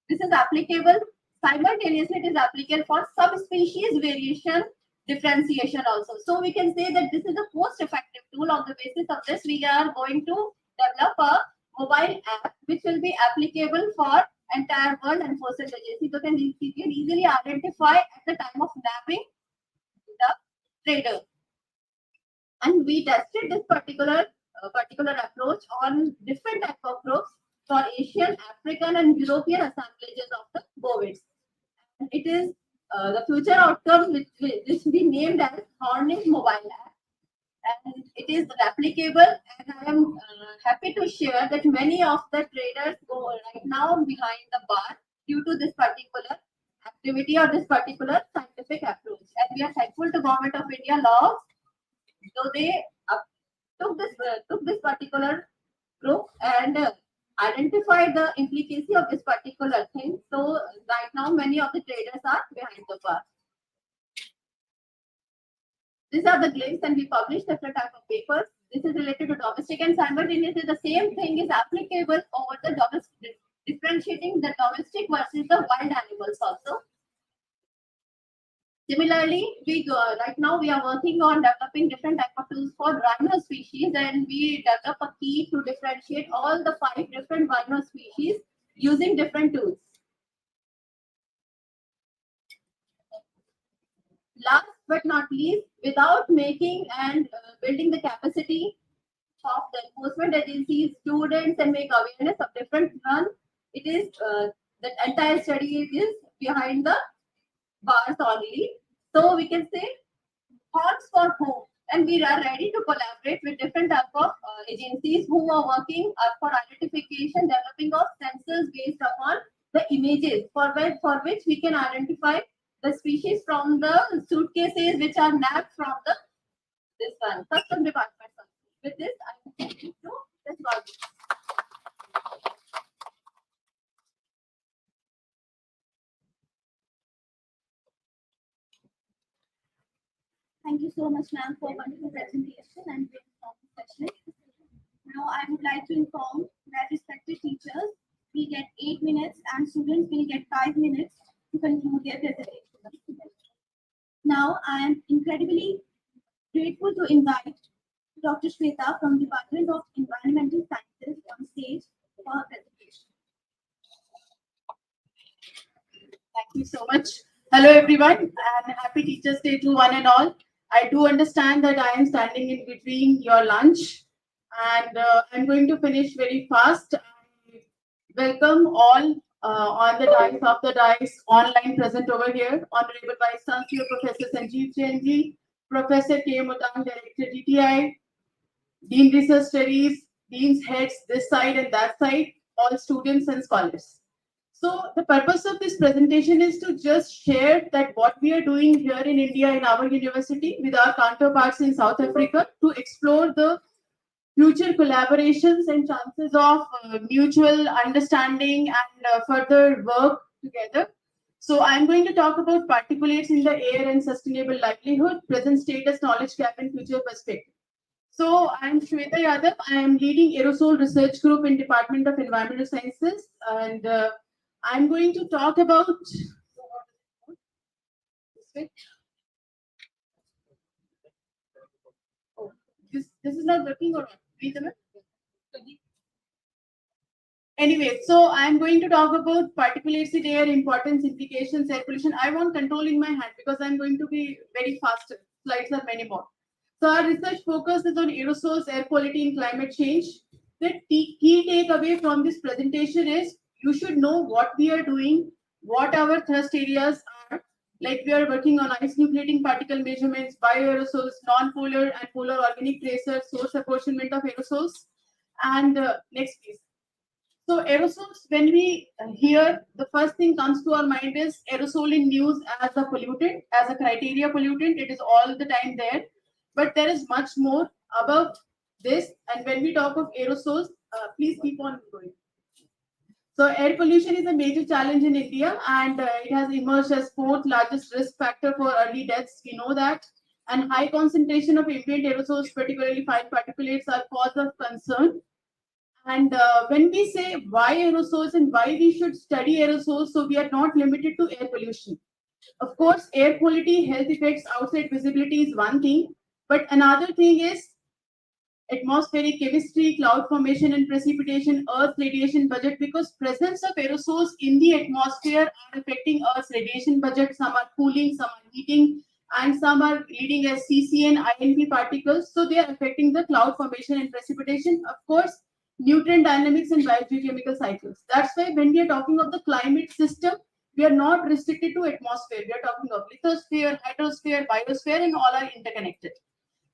this is applicable simultaneously. It is applicable for subspecies variation differentiation also. So we can say that this is the most effective tool. On the basis of this, we are going to develop a mobile app which will be applicable for entire world enforcement agency. So can easily identify at the time of nabbing the trader. And we tested this particular approach on different type of groups for Asian, African, and European assemblages of the bovids. And it is the future outcome which we named as Horning mobile app, and it is replicable. And I am happy to share that many of the traders go right now behind the bar due to this particular activity or this particular scientific approach. And we are thankful to Government of India laws, so they took this particular group and identified the implication of this particular thing. So right now, many of the traders are behind the bar. These are the glimpses, and we published different type of papers. This is related to domestic, and simultaneously the same thing is applicable over the domestic, differentiating the domestic versus the wild animals also. Similarly, right now we are working on developing different type of tools for rhino species, and we develop a key to differentiate all the 5 different rhino species using different tools. Last but not least, without making and building the capacity of the enforcement agencies, students, and make awareness of different run, it is the entire study is behind the bars only. So we can say horns for whom, and we are ready to collaborate with different type of agencies who are working for identification, developing of sensors based upon the images for which we can identify the species from the suitcases which are nabbed from this one custom department. With this, I am taking to this one. Thank you so much, ma'am, for a wonderful presentation and great session. Now, I would like to inform that respected teachers, we get 8 minutes and students will get 5 minutes to conclude their presentation. Now, I am incredibly grateful to invite Dr. Shweta from Department of Environmental Sciences on stage for her presentation. Thank you so much. Hello, everyone, and happy Teachers' Day to one and all. I do understand that I am standing in between your lunch, and I'm going to finish very fast. I welcome all on the dais, online present over here, Honorable Vice Chancellor Professor Sanjeev Jain, Professor K. Mutang, Director DTI, Dean Research Studies, Dean's heads this side and that side, all students and scholars. So the purpose of this presentation is to just share that what we are doing here in India in our university with our counterparts in South Africa to explore the future collaborations and chances of mutual understanding and further work together. So I'm going to talk about particulates in the air and sustainable livelihood, present status, knowledge gap, and future perspective. So I'm Shweta Yadav. I am leading aerosol research group in Department of Environmental Sciences, and I'm going to talk about oh, this is not working or not? Wait a minute. Anyway, so I'm going to talk about particulates in air, importance, implications, air pollution. I want control in my hand because I'm going to be very fast. Slides are many more. So our research focus is on aerosols, air quality, and climate change. The key takeaway from this presentation is you should know what we are doing, what our thrust areas are. Like we are working on ice nucleating particle measurements, bioaerosols, non-polar and polar organic tracers, source apportionment of aerosols. And next please. So aerosols, when we hear, the first thing comes to our mind is aerosol in news as a pollutant, as a criteria pollutant. It is all the time there, but there is much more above this. And when we talk of aerosols, please keep on going. So air pollution is a major challenge in India, and it has emerged as fourth largest risk factor for early deaths. We know that, and high concentration of ambient aerosols, particularly fine particulates, are cause of concern. And when we say why aerosols and why we should study aerosols, so we are not limited to air pollution. Of course, air quality, health effects, outside visibility is one thing, but another thing is atmospheric chemistry, cloud formation and precipitation, Earth radiation budget, because presence of aerosols in the atmosphere are affecting Earth's radiation budget. Some are cooling, some are heating, and some are leading as CC and INP particles. So they are affecting the cloud formation and precipitation. Of course, nutrient dynamics and biogeochemical cycles. That's why when we are talking of the climate system, we are not restricted to atmosphere. We are talking of lithosphere, hydrosphere, biosphere, and all are interconnected.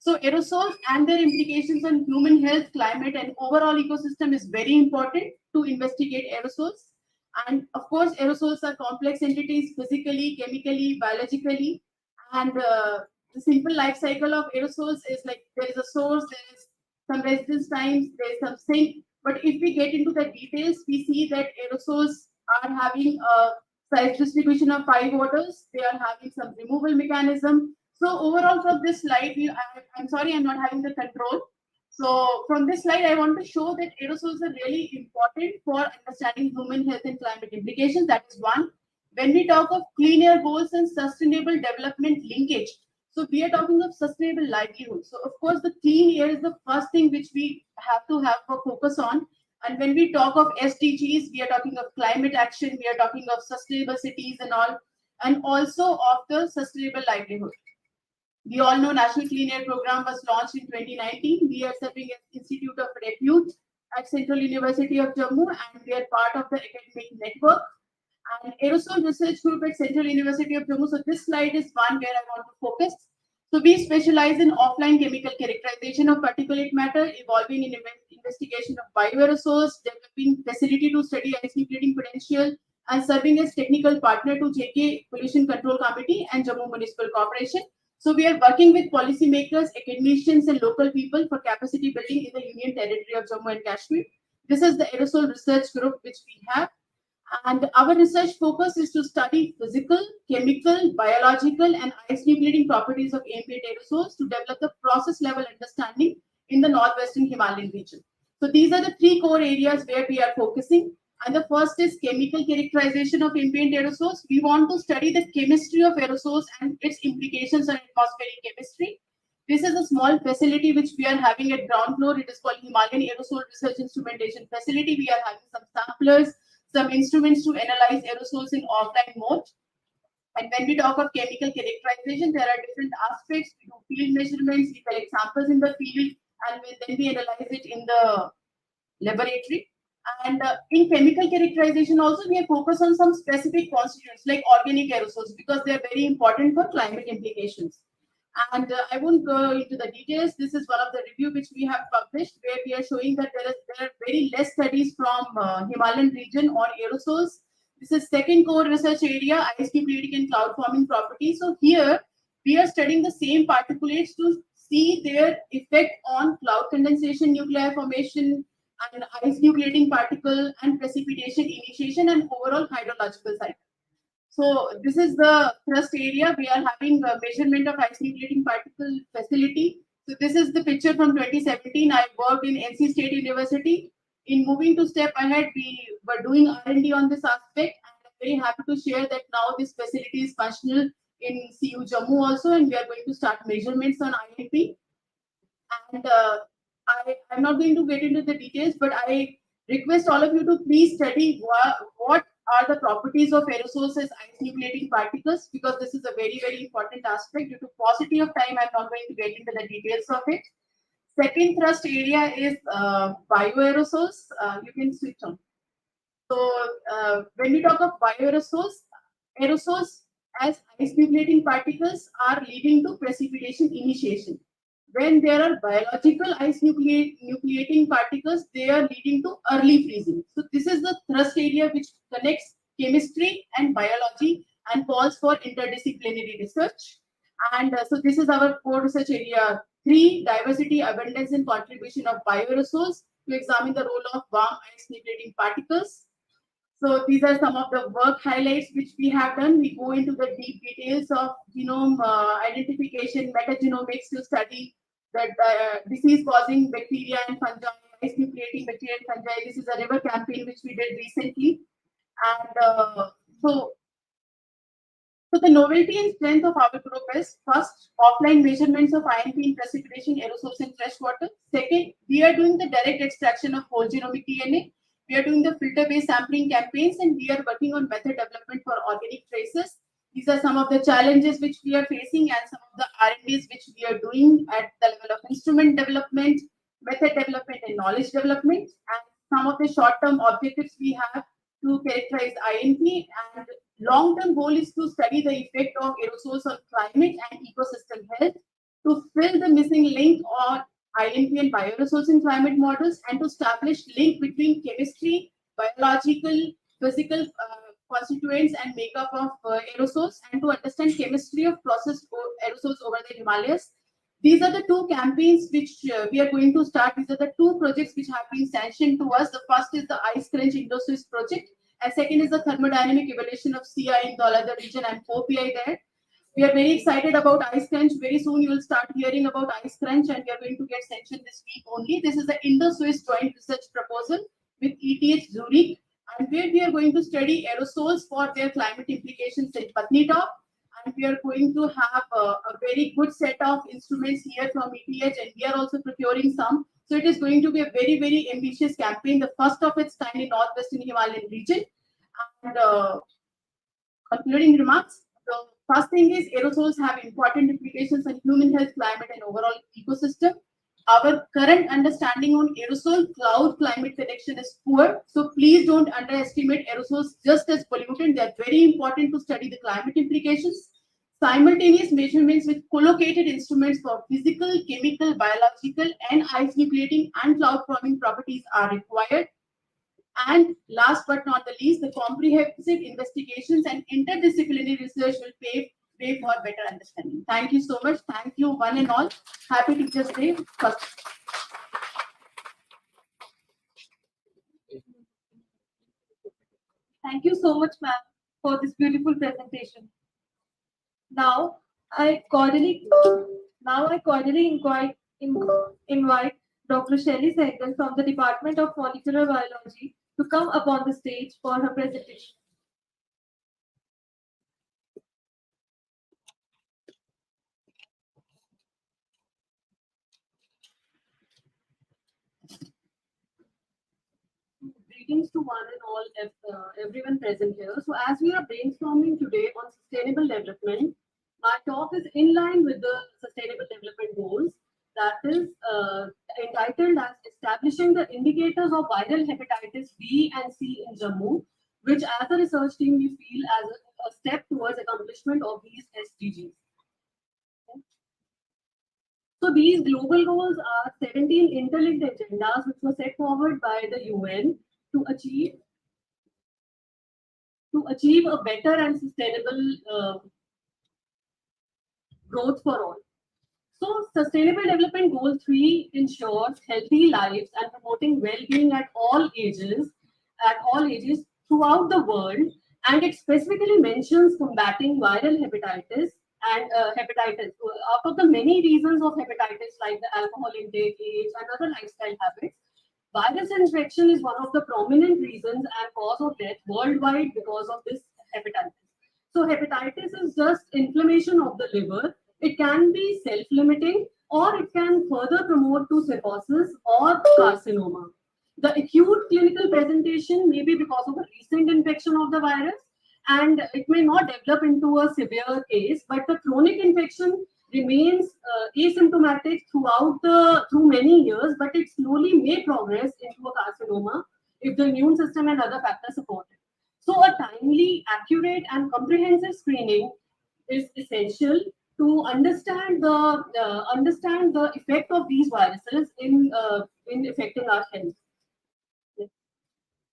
So aerosols and their implications on human health, climate, and overall ecosystem is very important to investigate aerosols. And of course, aerosols are complex entities physically, chemically, biologically. And the simple life cycle of aerosols is like there is a source, there is some residence times, there is some sink. But if we get into the details, we see that aerosols are having a size distribution of 5 orders. They are having some removal mechanism. So overall from this slide, I'm sorry, I'm not having the control. So from this slide, I want to show that aerosols are really important for understanding human health and climate implications. That is one. When we talk of clean air goals and sustainable development linkage, so we are talking of sustainable livelihood. So of course, the clean air is the first thing which we have to have a focus on. And when we talk of SDGs, we are talking of climate action, we are talking of sustainable cities and all, and also of the sustainable livelihood. We all know National Clean Air Program was launched in 2019. We are serving as Institute of Repute at Central University of Jammu, and we are part of the academic network and aerosol research group at Central University of Jammu. So this slide is one where I want to focus. So we specialize in offline chemical characterization of particulate matter, evolving in investigation of bioaerosols, developing facility to study ice nucleating potential, and serving as technical partner to JK Pollution Control Committee and Jammu Municipal Corporation. So we are working with policymakers, academicians, and local people for capacity building in the Union Territory of Jammu and Kashmir. This is the aerosol research group which we have. And our research focus is to study physical, chemical, biological, and ice nucleating properties of ambient aerosols to develop the process level understanding in the northwestern Himalayan region. So these are the 3 core areas where we are focusing. And the first is chemical characterization of ambient aerosols. We want to study the chemistry of aerosols and its implications on atmospheric chemistry. This is a small facility which we are having at ground floor. It is called Himalayan Aerosol Research Instrumentation Facility. We are having some samplers, some instruments to analyze aerosols in offline mode. And when we talk of chemical characterization, there are different aspects. We do field measurements, we collect samples in the field, and then we analyze it in the laboratory. And in chemical characterization also, we are focused on some specific constituents like organic aerosols because they are very important for climate implications. And I won't go into the details. This is one of the review which we have published where we are showing that there are very less studies from Himalayan region on aerosols. This is second core research area, ice nucleating and cloud forming properties. So here we are studying the same particulates to see their effect on cloud condensation, nuclear formation, and ice nucleating particle and precipitation initiation and overall hydrological cycle. So this is the thrust area. We are having a measurement of ice nucleating particle facility. So this is the picture from 2017. I worked in NC State University. In moving to step ahead, we were doing R&D on this aspect. And I'm very happy to share that now this facility is functional in CU Jammu also, and we are going to start measurements on INP. And I'm not going to get into the details, but I request all of you to please study what are the properties of aerosols as ice nucleating particles, because this is a very, very important aspect. Due to paucity of time, I'm not going to get into the details of it. Second thrust area is bioaerosols. You can switch on. So when we talk of bioaerosols, aerosols as ice nucleating particles are leading to precipitation initiation. When there are biological ice nucleating particles, they are leading to early freezing. So this is the thrust area which connects chemistry and biology and calls for interdisciplinary research. And so this is our core research area 3, diversity, abundance and contribution of bioaerosols to examine the role of warm ice nucleating particles. So these are some of the work highlights which we have done. We go into the deep details of genome identification, metagenomics to study that disease-causing bacteria and fungi, ice nucleating bacteria and fungi. This is a river campaign which we did recently. And so the novelty and strength of our group is first, offline measurements of INP in precipitation, aerosols in fresh water. Second, we are doing the direct extraction of whole genomic DNA. We are doing the filter-based sampling campaigns, and we are working on method development for organic traces. These are some of the challenges which we are facing and some of the R&Ds which we are doing at the level of instrument development, method development, and knowledge development. And some of the short-term objectives we have to characterize INP, and long-term goal is to study the effect of aerosols on climate and ecosystem health, to fill the missing link on INP and bioaerosols in climate models, and to establish link between chemistry, biological, physical constituents and makeup of aerosols, and to understand chemistry of processed aerosols over the Himalayas. These are the two campaigns which we are going to start. These are the two projects which have been sanctioned to us. The first is the Ice Crunch Indo-Swiss project, and second is the thermodynamic evaluation of CI in the Aladar region and 4PI there. We are very excited about Ice Crunch. Very soon you will start hearing about Ice Crunch, and we are going to get sanctioned this week only. This is the Indo-Swiss joint research proposal with ETH Zurich, and where we are going to study aerosols for their climate implications in Patnitop. And we are going to have a very good set of instruments here from ETH, and we are also procuring some. So it is going to be a very, very ambitious campaign, the first of its kind in Northwestern Himalayan region. And concluding remarks, the first thing is aerosols have important implications on human health, climate, and overall ecosystem. Our current understanding on aerosol cloud climate connection is poor. So please don't underestimate aerosols just as pollutant. They are very important to study the climate implications. Simultaneous measurements with collocated instruments for physical, chemical, biological, and ice nucleating and cloud forming properties are required. And last but not the least, the comprehensive investigations and interdisciplinary research will pave way for better understanding. Thank you so much. Thank you, one and all. Happy Teachers' Day. Thank you so much, ma'am, for this beautiful presentation. Now I cordially invite Dr. Shelley Sehgal from the Department of Molecular Biology to come upon the stage for her presentation. Greetings to one and all, everyone present here. So as we are brainstorming today on sustainable development, my talk is in line with the sustainable development goals. That is entitled as establishing the indicators of viral hepatitis B and C in Jammu, which as a research team we feel as a step towards accomplishment of these SDGs. So these global goals are 17 interlinked agendas which were set forward by the UN to achieve a better and sustainable growth for all. So Sustainable Development Goal 3 ensures healthy lives and promoting well-being at all ages throughout the world, and it specifically mentions combating viral hepatitis and hepatitis. Out of the many reasons of hepatitis, like the alcohol intake, age, and other lifestyle habits, virus infection is one of the prominent reasons and cause of death worldwide because of this hepatitis. So hepatitis is just inflammation of the liver. It can be self-limiting, or it can further promote to cirrhosis or carcinoma. The acute clinical presentation may be because of a recent infection of the virus, and it may not develop into a severe case, but the chronic infection remains asymptomatic through many years, but it slowly may progress into a carcinoma if the immune system and other factors support it. So a timely, accurate, and comprehensive screening is essential to understand the effect of these viruses in affecting our health.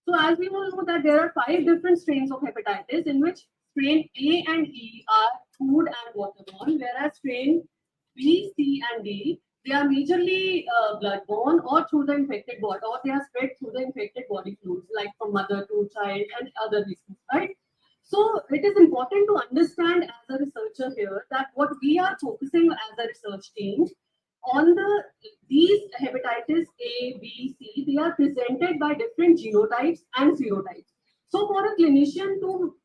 So as we all know that there are 5 different strains of hepatitis, in which strain A and E are food and waterborne, whereas strain B, C, and D, they are majorly bloodborne or through the infected body, or they are spread through the infected body fluids, like from mother to child and other reasons, right? So it is important to understand as a researcher here that what we are focusing as a research team on these hepatitis A, B, C, they are presented by different genotypes and serotypes. So for a clinician to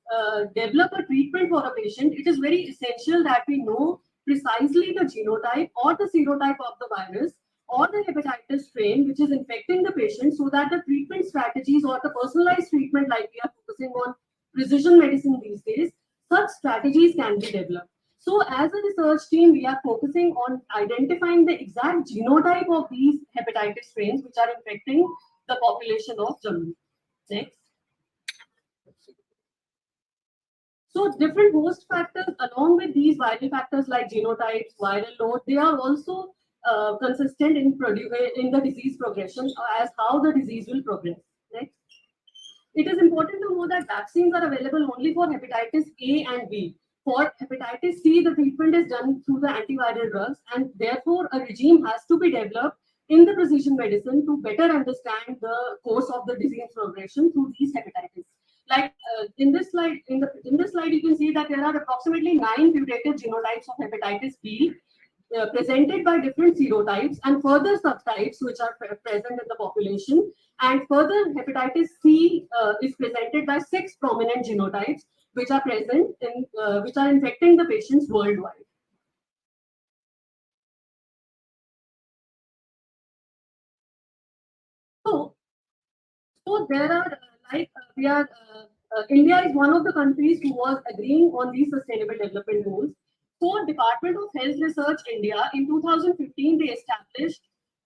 develop a treatment for a patient, it is very essential that we know precisely the genotype or the serotype of the virus or the hepatitis strain which is infecting the patient, so that the treatment strategies or the personalized treatment, like we are focusing on precision medicine these days, such strategies can be developed. So as a research team, we are focusing on identifying the exact genotype of these hepatitis strains which are infecting the population of Jammu. Next. So different host factors along with these viral factors like genotypes, viral load, they are also consistent in the disease progression as how the disease will progress. Next. It is important to know that vaccines are available only for hepatitis A and B. For hepatitis C, the treatment is done through the antiviral drugs, and therefore a regime has to be developed in the precision medicine to better understand the course of the disease progression through these hepatitis. Like in this slide, in this slide, you can see that there are approximately 9 mutated genotypes of hepatitis B presented by different serotypes and further subtypes which are present in the population. And further, hepatitis C is presented by 6 prominent genotypes which are present in which are infecting the patients worldwide. So there are India is one of the countries who was agreeing on these sustainable development goals. So Department of Health Research India in 2015 they established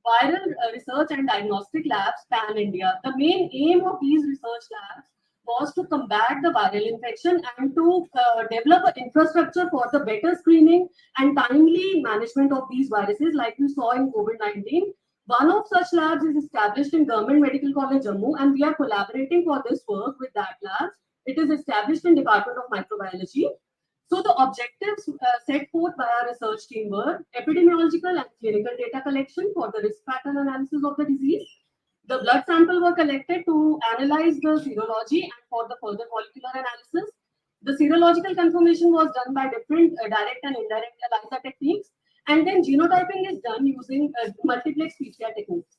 viral research and diagnostic labs pan India. The main aim of these research labs was to combat the viral infection and to develop an infrastructure for the better screening and timely management of these viruses, like we saw in COVID-19. One of such labs is established in Government Medical College Jammu, and we are collaborating for this work with that lab. It is established in Department of Microbiology. So the objectives set forth by our research team were epidemiological and clinical data collection for the risk pattern analysis of the disease. The blood sample were collected to analyze the serology and for the further molecular analysis. The serological confirmation was done by different direct and indirect ELISA techniques. And then genotyping is done using multiplex PCR techniques.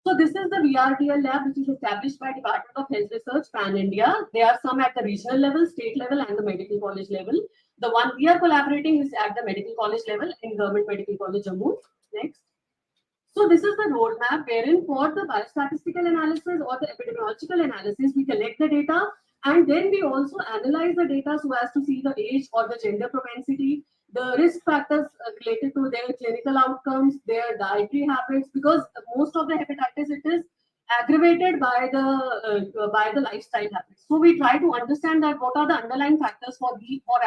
So this is the VRDL lab, which is established by Department of Health Research Pan India. There are some at the regional level, state level, and the medical college level. The one we are collaborating is at the medical college level in Government Medical College Jammu. Next. So this is the roadmap wherein for the biostatistical analysis or the epidemiological analysis, we collect the data and then we also analyze the data so as to see the age or the gender propensity, the risk factors related to their clinical outcomes, their dietary habits, because most of the hepatitis, it is aggravated by the lifestyle habits. So we try to understand that what are the underlying factors for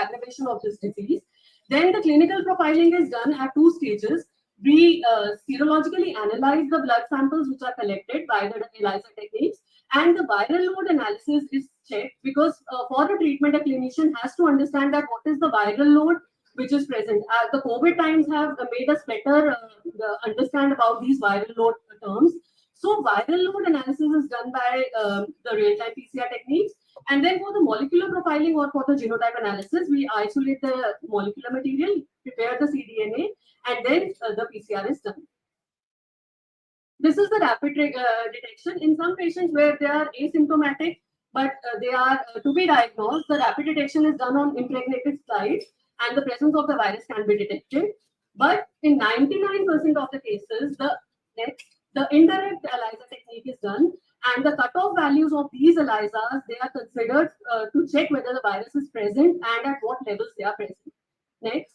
aggravation of this disease. Then the clinical profiling is done at two stages. We serologically analyze the blood samples which are collected by the ELISA techniques, and the viral load analysis is checked because for the treatment, a clinician has to understand that what is the viral load which is present. The COVID times have made us better understand about these viral load terms. So viral load analysis is done by the real-time PCR techniques. And then for the molecular profiling or for the genotype analysis, we isolate the molecular material, prepare the cDNA, and then the PCR is done. This is the rapid detection. In some patients where they are asymptomatic, but they are to be diagnosed, the rapid detection is done on impregnated slides and the presence of the virus can be detected. But in 99% of the cases, the indirect ELISA technique is done, and the cutoff values of these ELISAs, they are considered to check whether the virus is present and at what levels they are present. Next.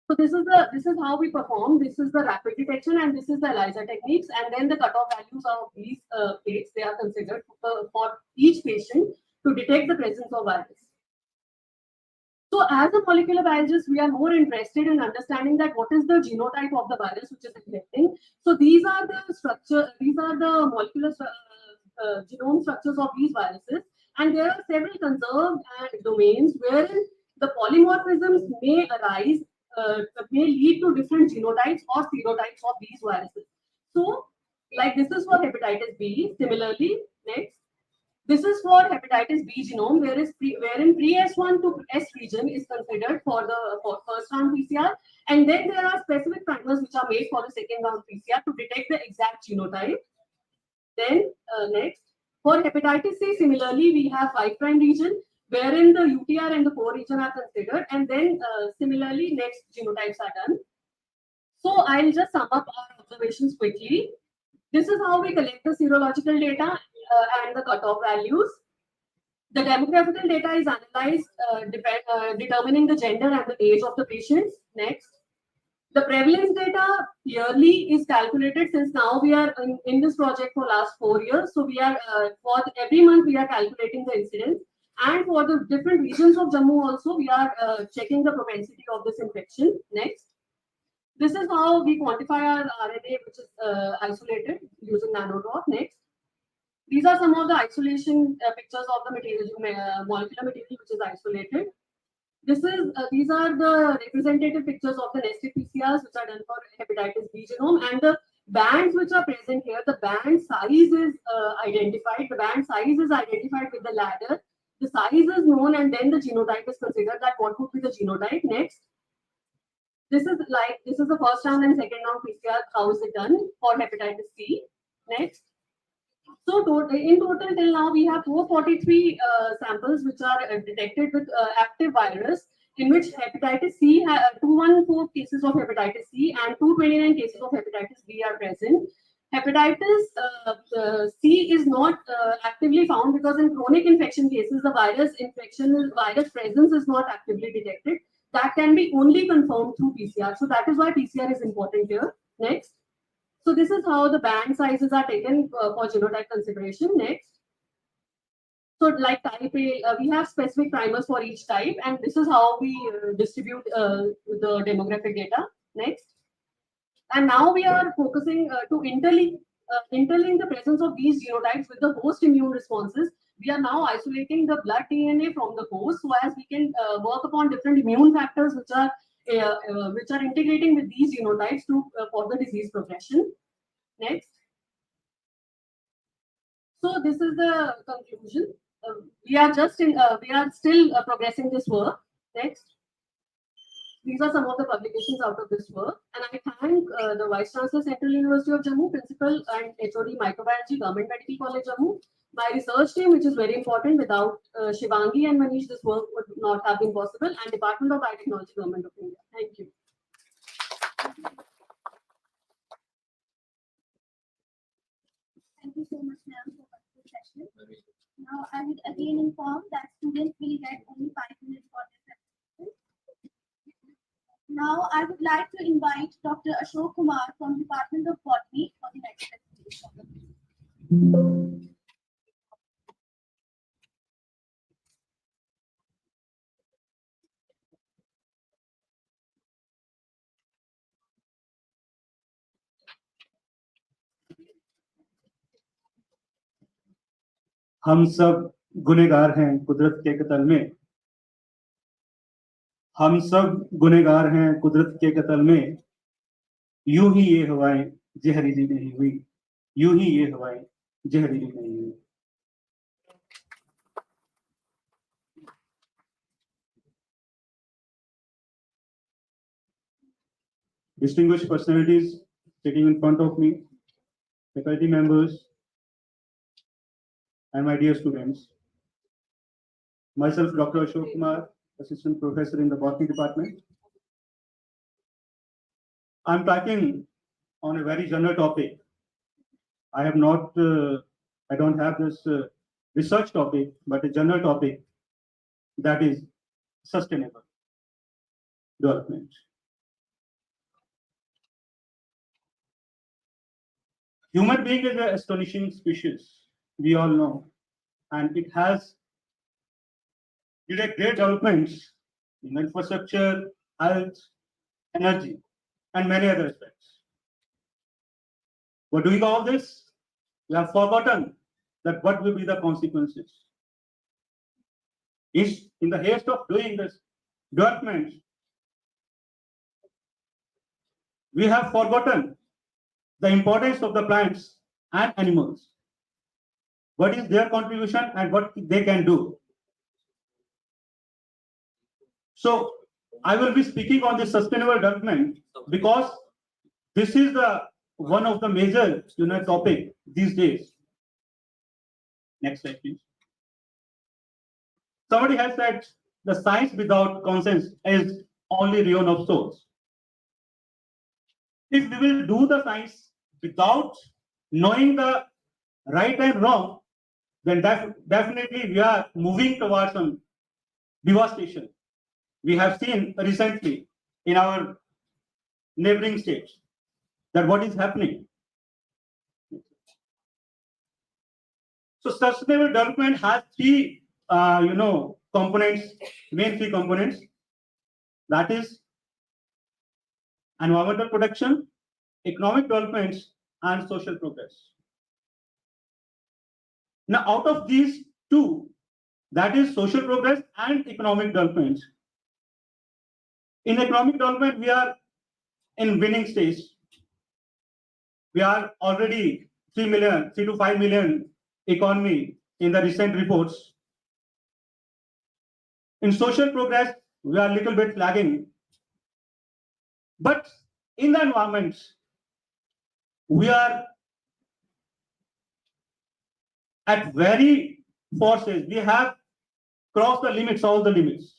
So this is how we perform. This is the rapid detection and this is the ELISA techniques, and then the cutoff values of these plates, they are considered for each patient to detect the presence of virus. So as a molecular biologist, we are more interested in understanding that what is the genotype of the virus which is infecting. So these are the molecular genome structures of these viruses, and there are several conserved domains wherein the polymorphisms may arise, may lead to different genotypes or serotypes of these viruses. So, like this is for hepatitis B. Similarly, next. This is for hepatitis B genome, wherein pre-S1 to S region is considered for first round PCR, and then there are specific primers which are made for the second round PCR to detect the exact genotype. Then next, for hepatitis C, similarly, we have 5' region, wherein the UTR and the 4 region are considered, and then similarly, next genotypes are done. So I'll just sum up our observations quickly. This is how we collect the serological data and the cutoff values. The demographical data is analyzed, determining the gender and the age of the patients. Next. The prevalence data yearly is calculated, since now we are in this project for last 4 years. So we are, for every month we are calculating the incidence. And for the different regions of Jammu also, we are checking the propensity of this infection. Next. This is how we quantify our RNA, which is isolated using nanodrop. Next. These are some of the isolation pictures of the molecular material which is isolated. These are the representative pictures of the nested PCRs which are done for hepatitis B genome, and the bands which are present here, the band size is identified. The band size is identified with the ladder. The size is known, and then the genotype is considered, that what would be the genotype. Next. This is the first round and second round PCR. How is it done for hepatitis C? Next. So in total till now we have 443 samples which are detected with active virus, in which hepatitis C, 214 cases of hepatitis C and 229 cases of hepatitis B are present. Hepatitis C is not actively found because in chronic infection cases, the virus presence is not actively detected. That can be only confirmed through PCR. So that is why PCR is important here. Next. So this is how the band sizes are taken for genotype consideration. Next. So like type A, we have specific primers for each type, and this is how we distribute the demographic data. Next. And now we are focusing to interlink the presence of these genotypes with the host immune responses. We are now isolating the blood DNA from the host, so as we can work upon different immune factors which are integrating with these genotypes for the disease progression. Next. So this is the conclusion. We are still progressing this work. Next. These are some of the publications out of this work, and I thank the Vice Chancellor, Central University of Jammu, Principal and HOD Microbiology, Government Medical College Jammu, my research team, which is very important. Without Shivangi and Manish, this work would not have been possible, and Department of Biotechnology, Government of India. Thank you. much, ma'am, for the session. Now, I would again inform that students will get only 5 minutes for this session. Now, I would like to invite Dr. Ashok Kumar from Department of Botany for the next presentation. हम सब गुनहगार हैं कुदरत के कत्ल में, हम सब गुनहगार हैं कुदरत के कत्ल में, यूं ही ये हवाएं जहरीली नहीं हुई, यूं ही ये हवाएं जहरीली नहीं हुई। Distinguished personalities sitting in front of me, faculty members, and my dear students. Myself, Dr. Ashok Kumar, Assistant Professor in the Botany Department. I'm talking on a very general topic. I don't have this research topic, but a general topic, that is sustainable development. Human being is an astonishing species, we all know, and it has great developments in infrastructure, health, energy, and many other aspects. But doing all this, we have forgotten that what will be the consequences. In the haste of doing this development, we have forgotten the importance of the plants and animals. What is their contribution and what they can do. So I will be speaking on the sustainable development because this is one of the major topic these days. Next slide, please. Somebody has said the science without conscience is only ruin of souls. If we will do the science without knowing the right and wrong, then definitely we are moving towards some devastation. We have seen recently in our neighboring states that what is happening. So sustainable development has three components, main three components. That is environmental protection, economic development, and social progress. Now, out of these two, that is social progress and economic development. In economic development, we are in winning stage. We are already 3 to 5 million economy in the recent reports. In social progress, we are a little bit lagging. But in the environment, we are at very forces. We have crossed the limits, all the limits.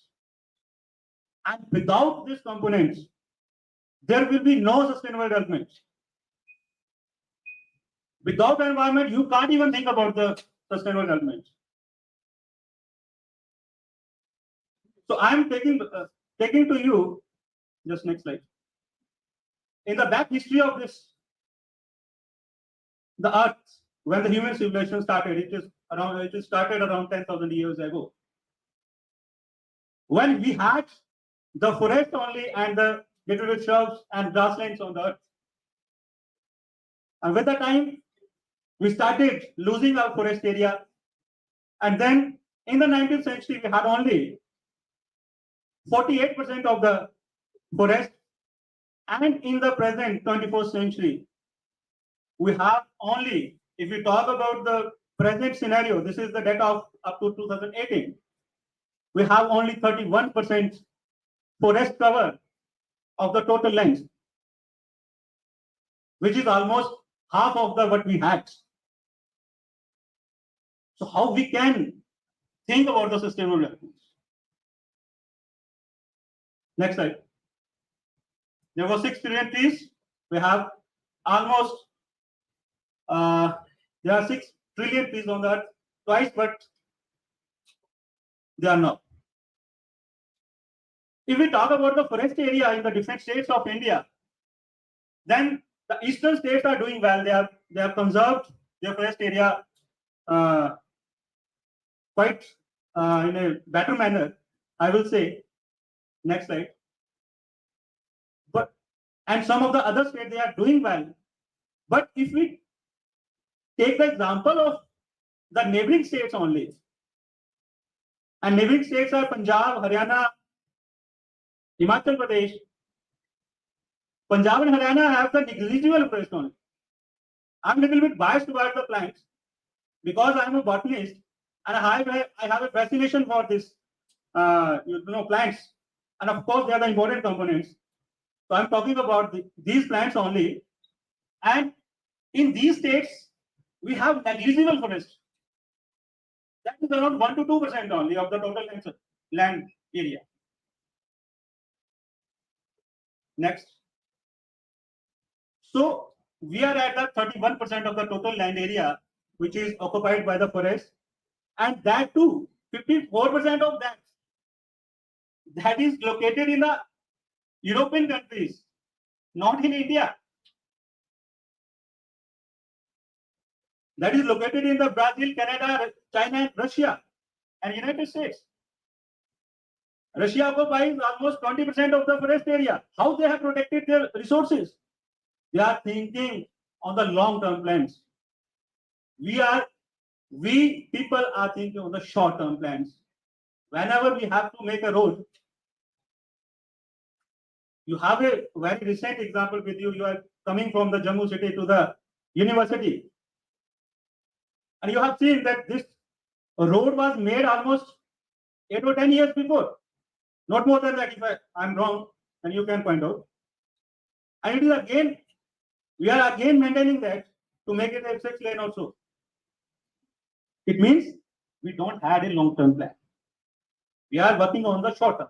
And without these components, there will be no sustainable development. Without environment, you can't even think about the sustainable development. So I'm taking to you, just next slide. In the back history of this, the Earth, when the human civilization started, it started around 10,000 years ago. When we had the forest only and the little shrubs and grasslands on the Earth. And with the time, we started losing our forest area. And then in the 19th century, we had only 48% of the forest. And in the present 21st century, we have only, if we talk about the present scenario, this is the data of up to 2018, we have only 31% forest cover of the total length, which is almost half of what we had. So how we can think about the sustainable development? Next slide. There were 6 priorities. We have almost there are 6 trillion trees on the earth twice, but they are not. If we talk about the forest area in the different states of India, then the eastern states are doing well. They have conserved their forest area quite in a better manner, I will say. Next slide. But and some of the other states, they are doing well. But if we take the example of the neighboring states only, and neighboring states are Punjab, Haryana, Himachal Pradesh. Punjab and Haryana have the negligible forest only. I'm a little bit biased towards the plants because I'm a botanist and I have a fascination for this, plants. And of course, they are the important components. So I'm talking about these plants only. And in these states, we have negligible forest. That is around 1 to 2% only of the total land area. Next. So we are at the 31% of the total land area, which is occupied by the forest. And that too, 54% of that is located in the European countries, not in India. That is located in the Brazil, Canada, China, and Russia, and United States. Russia occupies almost 20% of the forest area. How they have protected their resources? They are thinking on the long-term plans. We people are thinking on the short-term plans. Whenever we have to make a road, you have a very recent example with you. You are coming from the Jammu city to the university. And you have seen that this road was made almost 8 or 10 years before. Not more than that. If I'm wrong, then you can point out. And it is again, we are again maintaining that to make it a 6 lane also. It means we don't have a long-term plan. We are working on the short term.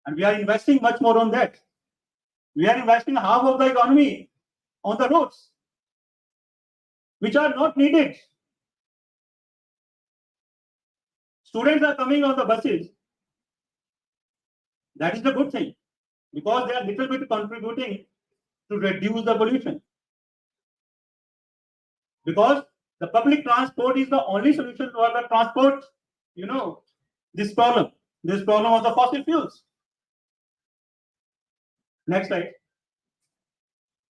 And we are investing much more on that. We are investing half of the economy on the roads, which are not needed. Students are coming on the buses. That is the good thing, because they are little bit contributing to reduce the pollution. Because the public transport is the only solution for the transport, this problem of the fossil fuels. Next slide.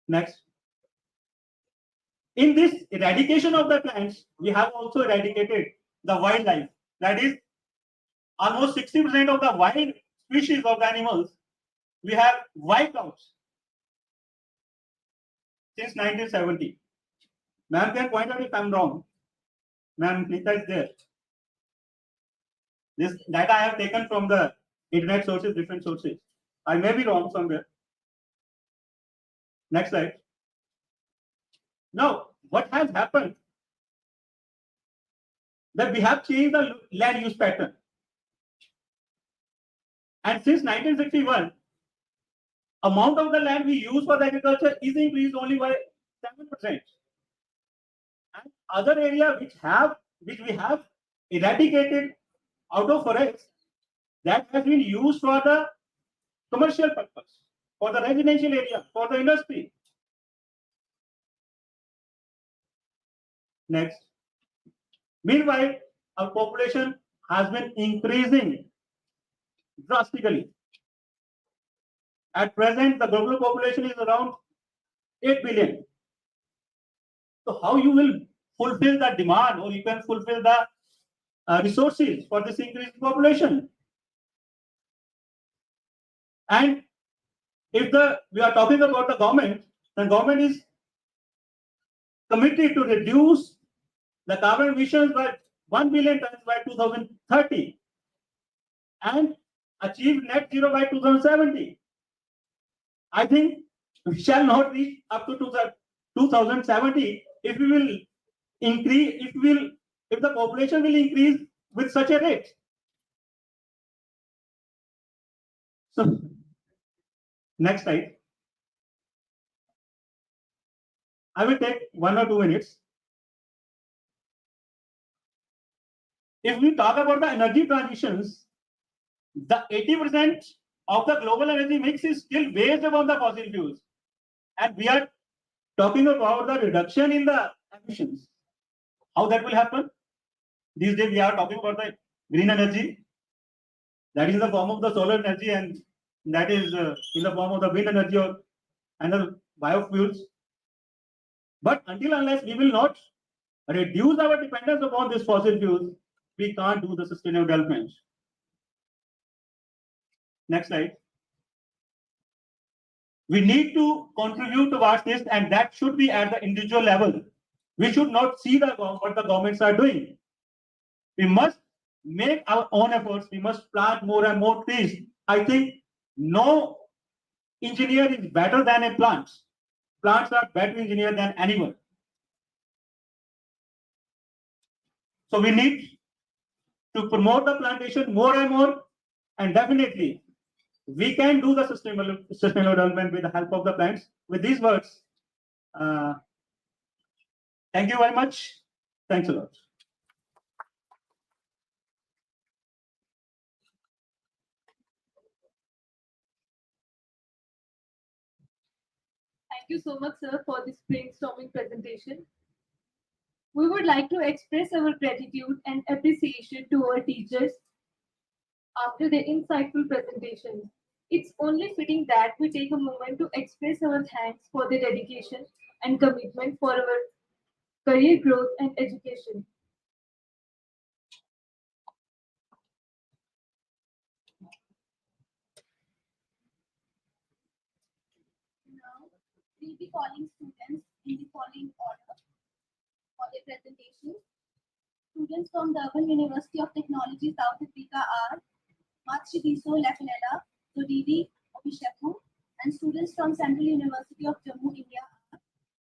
Next. In this eradication of the plants, we have also eradicated the wildlife. That is, almost 60% of the wild species of the animals we have wiped out since 1970. Ma'am can point out if I'm wrong. Ma'am, Nita is there. This data I have taken from the internet sources, different sources. I may be wrong somewhere. Next slide. Now, what has happened? That we have changed the land use pattern. And since 1961, amount of the land we use for the agriculture is increased only by 7%. And other area which we have eradicated out of forest, that has been used for the commercial purpose, for the residential area, for the industry. Next. Meanwhile, our population has been increasing drastically. At present, the global population is around 8 billion. So how you will fulfill the demand, or you can fulfill the resources for this increased population? And if we are talking about the government is committed to reduce the carbon emissions by 1 billion tons by 2030 and achieve net zero by 2070. I think we shall not reach up to 2070 if we will increase, if the population will increase with such a rate. So, next slide. I will take 1 or 2 minutes. If we talk about the energy transitions, the 80% of the global energy mix is still based upon the fossil fuels. And we are talking about the reduction in the emissions. How that will happen? These days we are talking about the green energy. That is in the form of the solar energy, and that is in the form of the wind energy and the biofuels. But until unless we will not reduce our dependence upon these fossil fuels, we can't do the sustainable development. Next slide. We need to contribute towards this, and that should be at the individual level. We should not see what the governments are doing. We must make our own efforts. We must plant more and more trees. I think no engineer is better than a plant. Plants are better engineered than anyone. So we need to promote the plantation more and more, and definitely we can do the sustainable development with the help of the plants. With these words, thank you very much. Thanks a lot. Thank you so much, sir, for this brainstorming presentation. We would like to express our gratitude and appreciation to our teachers after their insightful presentations. It's only fitting that we take a moment to express our thanks for their dedication and commitment for our career growth and education. Now, we'll be calling students in the following order for their presentation. Students from the Urban University of Technology, South Africa are Matshidiso Lefanela, Dodidi Obishepu, and students from Central University of Jammu, India are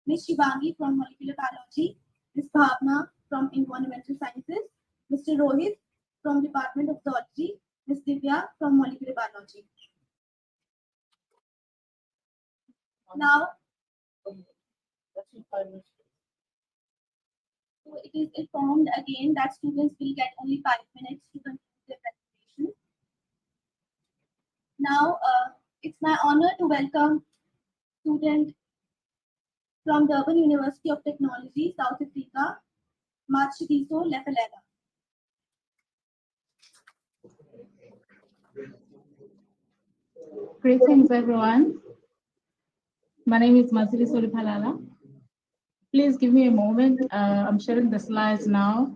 Ms. Shivangi from Molecular Biology, Ms. Bhavna from Environmental Sciences, Mr. Rohit from Department of Zoology, Ms. Divya from Molecular Biology. Now, so it is informed again that students will get only 5 minutes to conclude their presentation. Now, it's my honor to welcome student from the Urban University of Technology, South Africa, Matshidiso Lefanela. Greetings, everyone. My name is Mazili Solipalala. Please give me a moment. I'm sharing the slides now.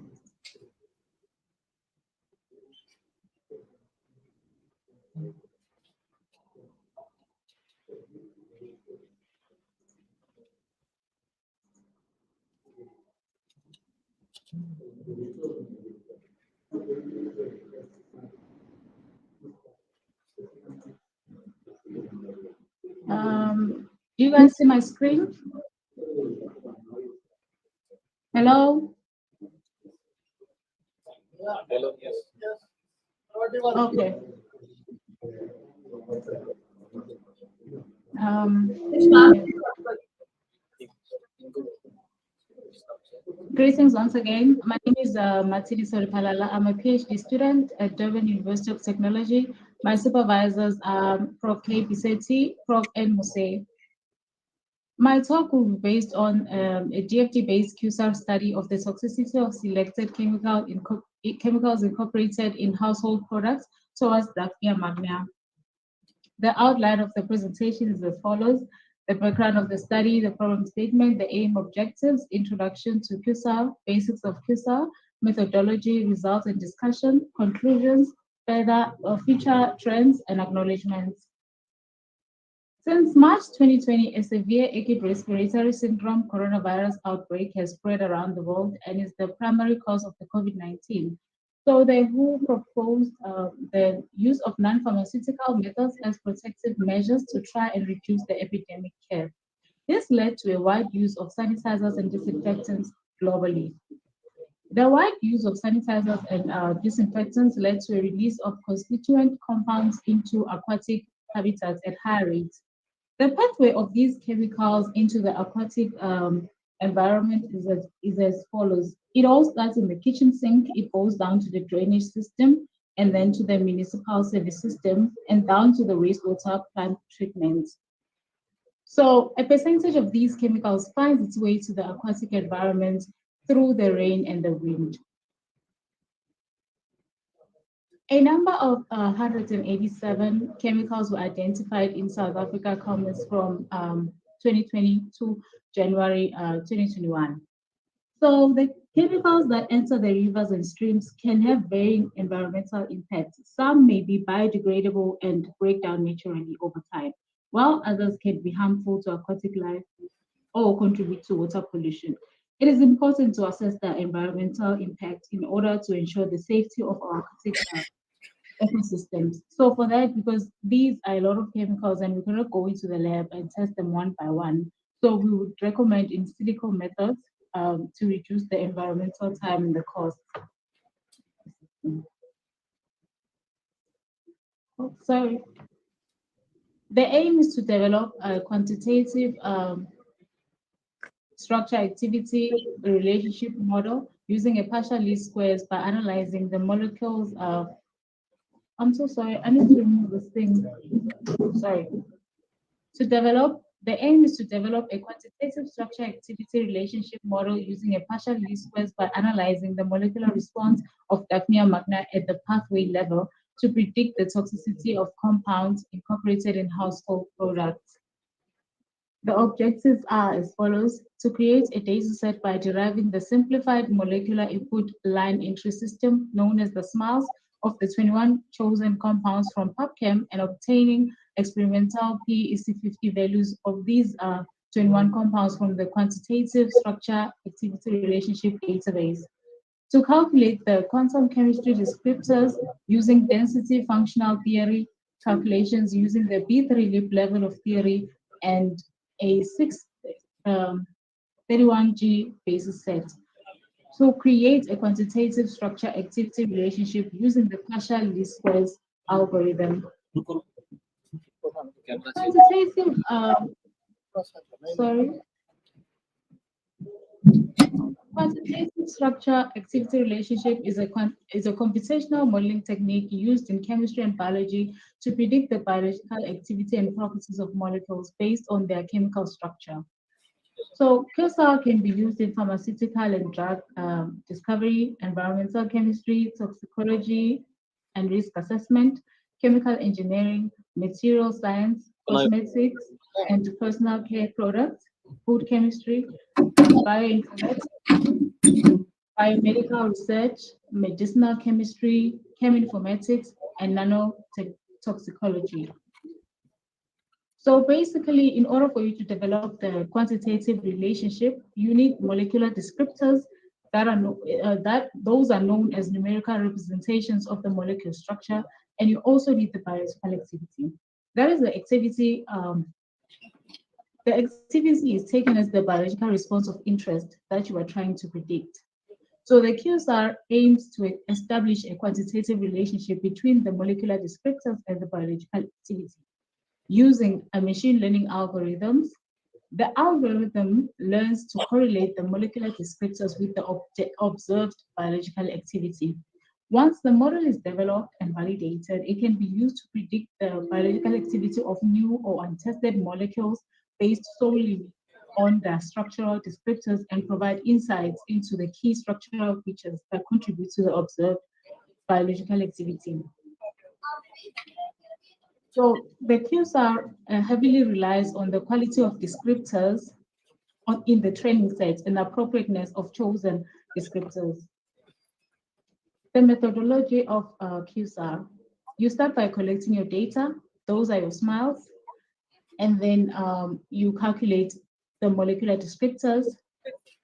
Do you guys see my screen? Hello? Hello, yes. Okay. Greetings once again. My name is Matsidi Soripalala. I'm a PhD student at Durban University of Technology. My supervisors are Prof. K. Bisetti, Prof. N. Muse. My talk will be based on a DFT-based QSAR study of the toxicity of selected chemicals incorporated in household products towards Daphnia magna. The outline of the presentation is as follows: the background of the study, the problem statement, the aim, objectives, introduction to QSAR, basics of QSAR, methodology, results and discussion, conclusions, further future trends and acknowledgements. Since March 2020, a severe acute respiratory syndrome coronavirus outbreak has spread around the world and is the primary cause of the COVID-19. So the WHO proposed the use of non-pharmaceutical methods as protective measures to try and reduce the epidemic curve. This led to a wide use of sanitizers and disinfectants globally. The wide use of sanitizers and disinfectants led to a release of constituent compounds into aquatic habitats at high rates. The pathway of these chemicals into the aquatic environment is as follows. It all starts in the kitchen sink, it goes down to the drainage system, and then to the municipal service system, and down to the wastewater plant treatment. So a percentage of these chemicals finds its way to the aquatic environment through the rain and the wind. A number of 187 chemicals were identified in South Africa commerce from 2020 to January 2021. So the chemicals that enter the rivers and streams can have varying environmental impacts. Some may be biodegradable and break down naturally over time, while others can be harmful to aquatic life or contribute to water pollution. It is important to assess the environmental impact in order to ensure the safety of our aquatic ecosystems. So for that, because these are a lot of chemicals and we cannot go into the lab and test them one by one, so we would recommend in silico methods to reduce the environmental time and the cost. Oh, sorry. The aim is to develop a quantitative structure activity relationship model using a partial least squares by analyzing the molecules of, I'm so sorry, I need to remove this thing. Sorry. The aim is to develop a quantitative structure activity relationship model using a partial least squares by analyzing the molecular response of Daphnia magna at the pathway level to predict the toxicity of compounds incorporated in household products. The objectives are as follows: to create a dataset by deriving the simplified molecular input line entry system known as the SMILES of the 21 chosen compounds from PubChem and obtaining experimental PEC50 values of these 21 compounds from the quantitative structure activity relationship database. To calculate the quantum chemistry descriptors using density functional theory calculations using the B3 level of theory and a 631G basis set. To create a quantitative structure activity relationship using the partial least squares algorithm. Quantitative, quantitative structure activity relationship is a computational modeling technique used in chemistry and biology to predict the biological activity and properties of molecules based on their chemical structure. So QSAR can be used in pharmaceutical and drug discovery, environmental chemistry, toxicology and risk assessment, chemical engineering, material science, cosmetics and personal care products, food chemistry, bioinformatics, biomedical research, medicinal chemistry, cheminformatics, and nanotoxicology. So basically, in order for you to develop the quantitative relationship, you need molecular descriptors that are those are known as numerical representations of the molecule structure, and you also need the biological activity. That is the activity. The activity is taken as the biological response of interest that you are trying to predict. So the QSR aims to establish a quantitative relationship between the molecular descriptors and the biological activity. Using a machine learning algorithms, the algorithm learns to correlate the molecular descriptors with the observed biological activity. Once the model is developed and validated, it can be used to predict the biological activity of new or untested molecules based solely on their structural descriptors and provide insights into the key structural features that contribute to the observed biological activity. So the QSAR heavily relies on the quality of descriptors in the training sets and appropriateness of chosen descriptors. The methodology of QSAR: you start by collecting your data, those are your SMILES, and then you calculate the molecular descriptors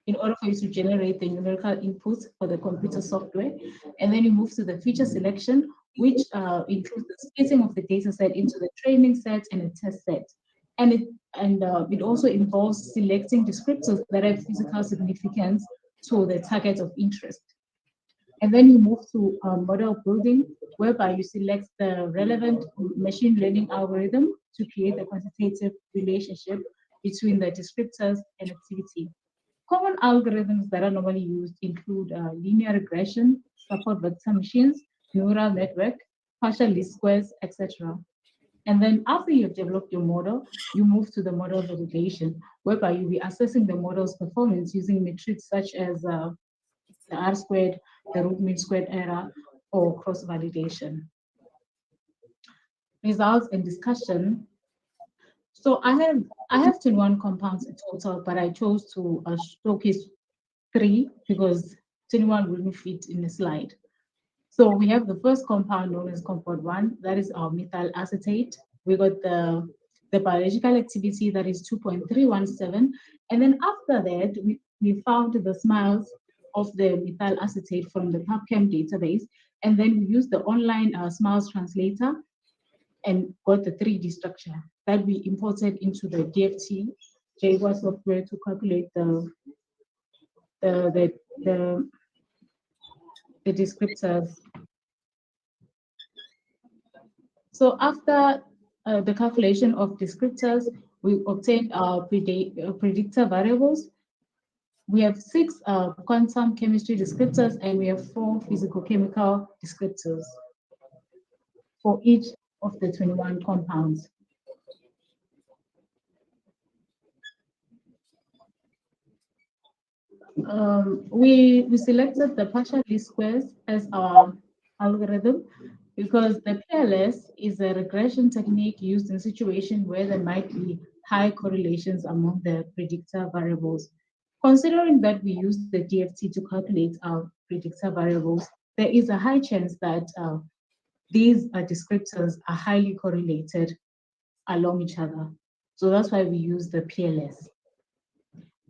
in order for you to generate the numerical input for the computer software. And then you move to the feature selection, which includes the splitting of the data set into the training set and a test set. And it also involves selecting descriptors that have physical significance to the target of interest. And then you move to model building, whereby you select the relevant machine learning algorithm to create a quantitative relationship between the descriptors and activity. Common algorithms that are normally used include linear regression, support vector machines, neural network, partial least squares, etc. And then after you've developed your model, you move to the model validation, whereby you'll be assessing the model's performance using metrics such as the R-squared, the root mean squared error, or cross-validation. Results and discussion. So I have 21 compounds in total, but I chose to showcase 3 because 21 wouldn't fit in the slide. So we have the first compound known as compound 1, that is our methyl acetate. We got the biological activity that is 2.317. And then after that, we found the smiles of the methyl acetate from the PubChem database. And then we used the online smiles translator and got the 3D structure that we imported into the DFT Jaguar software to calculate the descriptors. So after the calculation of descriptors, we obtained our predictor variables. We have 6 quantum chemistry descriptors and we have 4 physicochemical descriptors for each of the 21 compounds. We selected the partial least squares as our algorithm because the PLS is a regression technique used in situations where there might be high correlations among the predictor variables. Considering that we use the DFT to calculate our predictor variables, there is a high chance that these descriptors are highly correlated along each other. So that's why we use the PLS.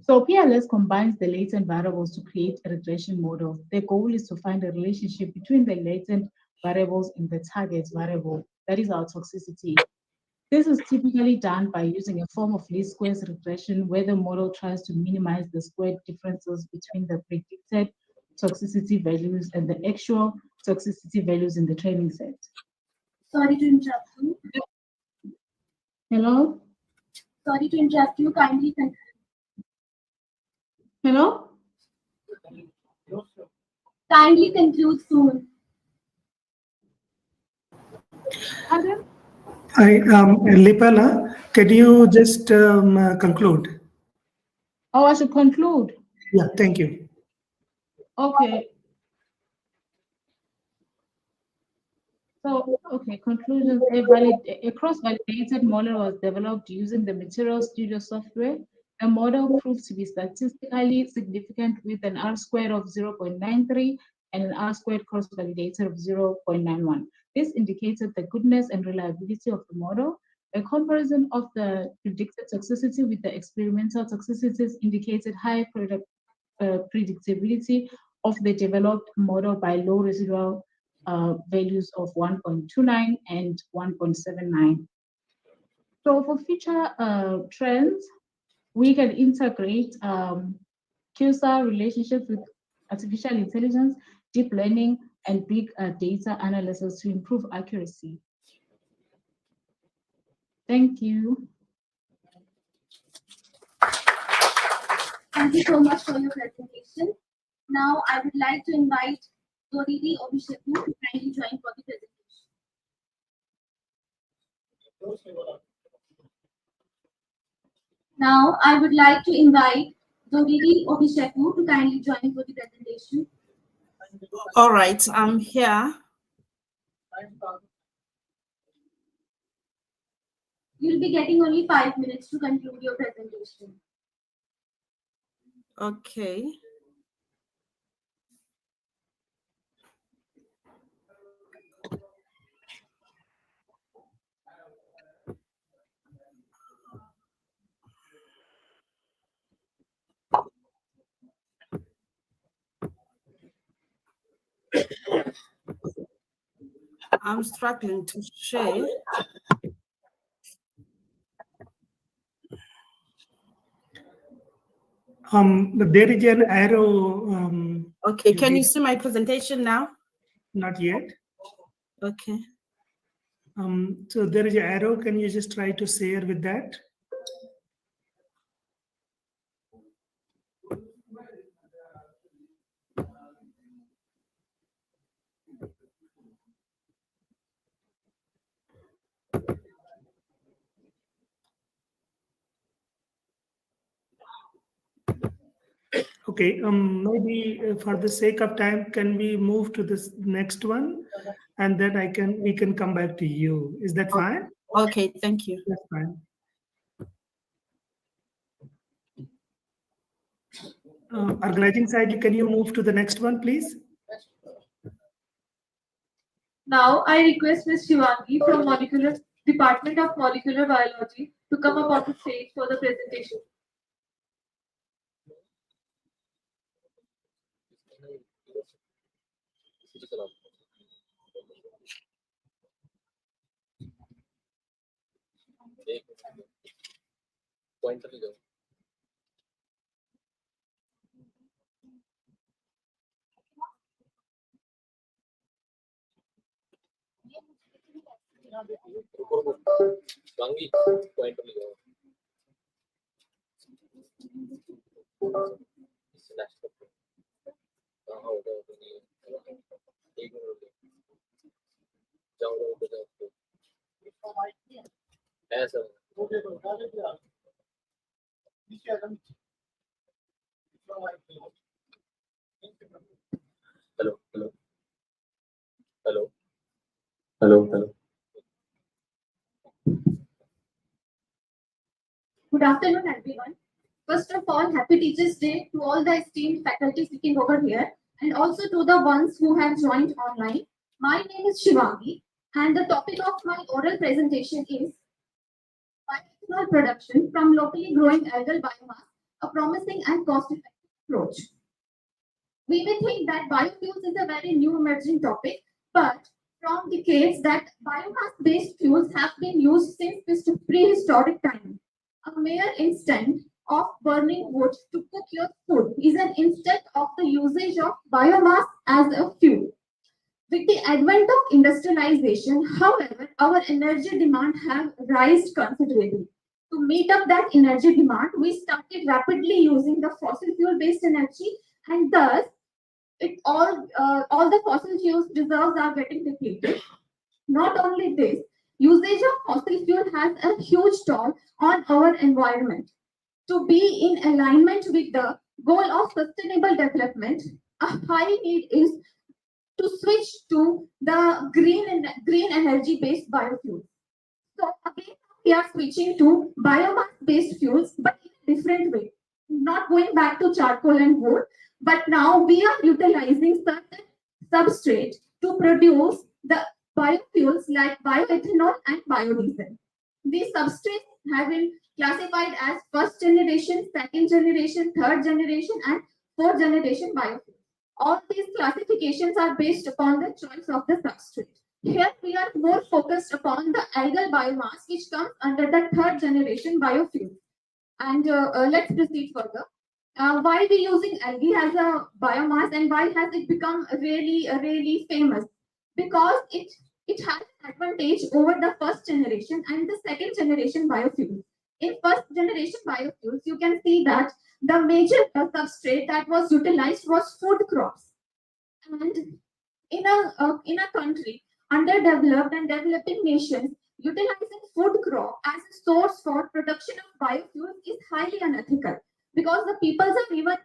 So PLS combines the latent variables to create a regression model. The goal is to find a relationship between the latent variables and the target variable, that is our toxicity. This is typically done by using a form of least squares regression where the model tries to minimize the squared differences between the predicted toxicity values and the actual toxicity values in the training set. Sorry to interrupt you. Hello? Sorry to interrupt you. Kindly continue. Hello? Kindly conclude soon. Adam? Lipala, can you just conclude? Oh, I should conclude. Yeah, thank you. Okay. So, okay, conclusions. A cross-validated model was developed using the Material Studio software. The model proved to be statistically significant with an R-squared of 0.93 and an R-squared cross-validated of 0.91. This indicated the goodness and reliability of the model. A comparison of the predicted toxicity with the experimental toxicities indicated high predictability of the developed model by low residual values of 1.29 and 1.79. So for future trends, we can integrate QSAR relationships with artificial intelligence, deep learning, and big data analysis to improve accuracy. Thank you. Thank you so much for your presentation. Now I would like to invite Doridi Obisheku to kindly join for the presentation. Now I would like to invite Doridi Obisheku to kindly join for the presentation. All right, I'm here. You'll be getting only 5 minutes to conclude your presentation. Okay. I'm struggling to share. There is an arrow. Okay, can you see my presentation now? Not yet. Okay. So there is an arrow. Can you just try to share with that? Okay, maybe for the sake of time, can we move to this next one, and then we can come back to you. Is that fine? Okay, thank you. That's fine. Organizing side, can you move to the next one, please? Now I request Ms. Shivangi from Department of Molecular Biology to come up on the stage for the presentation. Hello, hello, hello, hello, hello. Good afternoon, everyone. First of all, happy Teachers' Day to all the esteemed faculty sitting over here and also to the ones who have joined online. My name is Shivangi and the topic of my oral presentation is bioethanol production from locally growing algal biomass, a promising and cost-effective approach. We may think that biofuels is a very new emerging topic, but from decades that biomass-based fuels have been used since prehistoric times. A mere instant of burning wood to cook your food is an instance of the usage of biomass as a fuel. With the advent of industrialization, however, our energy demand has risen considerably. To meet up that energy demand, we started rapidly using the fossil fuel-based energy, and thus all the fossil fuels reserves are getting depleted. Not only this, usage of fossil fuel has a huge toll on our environment. To be in alignment with the goal of sustainable development, a high need is to switch to the green energy based biofuels. So again, we are switching to biomass based fuels, but in a different way. Not going back to charcoal and wood, but now we are utilizing certain substrate to produce the biofuels like bioethanol and biodiesel. These substrates have been classified as first generation, second generation, third generation, and fourth generation biofuels. All these classifications are based upon the choice of the substrate. Here we are more focused upon the algal biomass, which comes under the third generation biofuel. And let's proceed further. Why we using algae as a biomass and why has it become really famous? Because it has an advantage over the first generation and the second generation biofuels. In first generation biofuels, you can see that the major substrate that was utilized was food crops. And in a country underdeveloped and developing nations, utilizing food crop as a source for production of biofuels is highly unethical because the peoples are even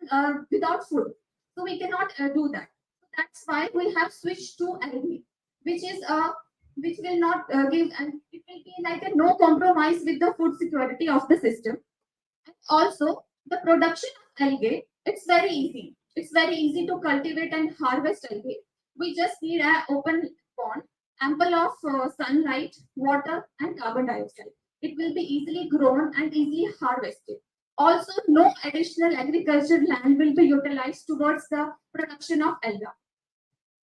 without food. So we cannot do that. That's why we have switched to algae, which is which will not give, and it will be like a no compromise with the food security of the system. And also, the production of algae, it's very easy. It's very easy to cultivate and harvest algae. We just need an open pond, ample of sunlight, water, and carbon dioxide. It will be easily grown and easily harvested. Also, no additional agricultural land will be utilized towards the production of alga.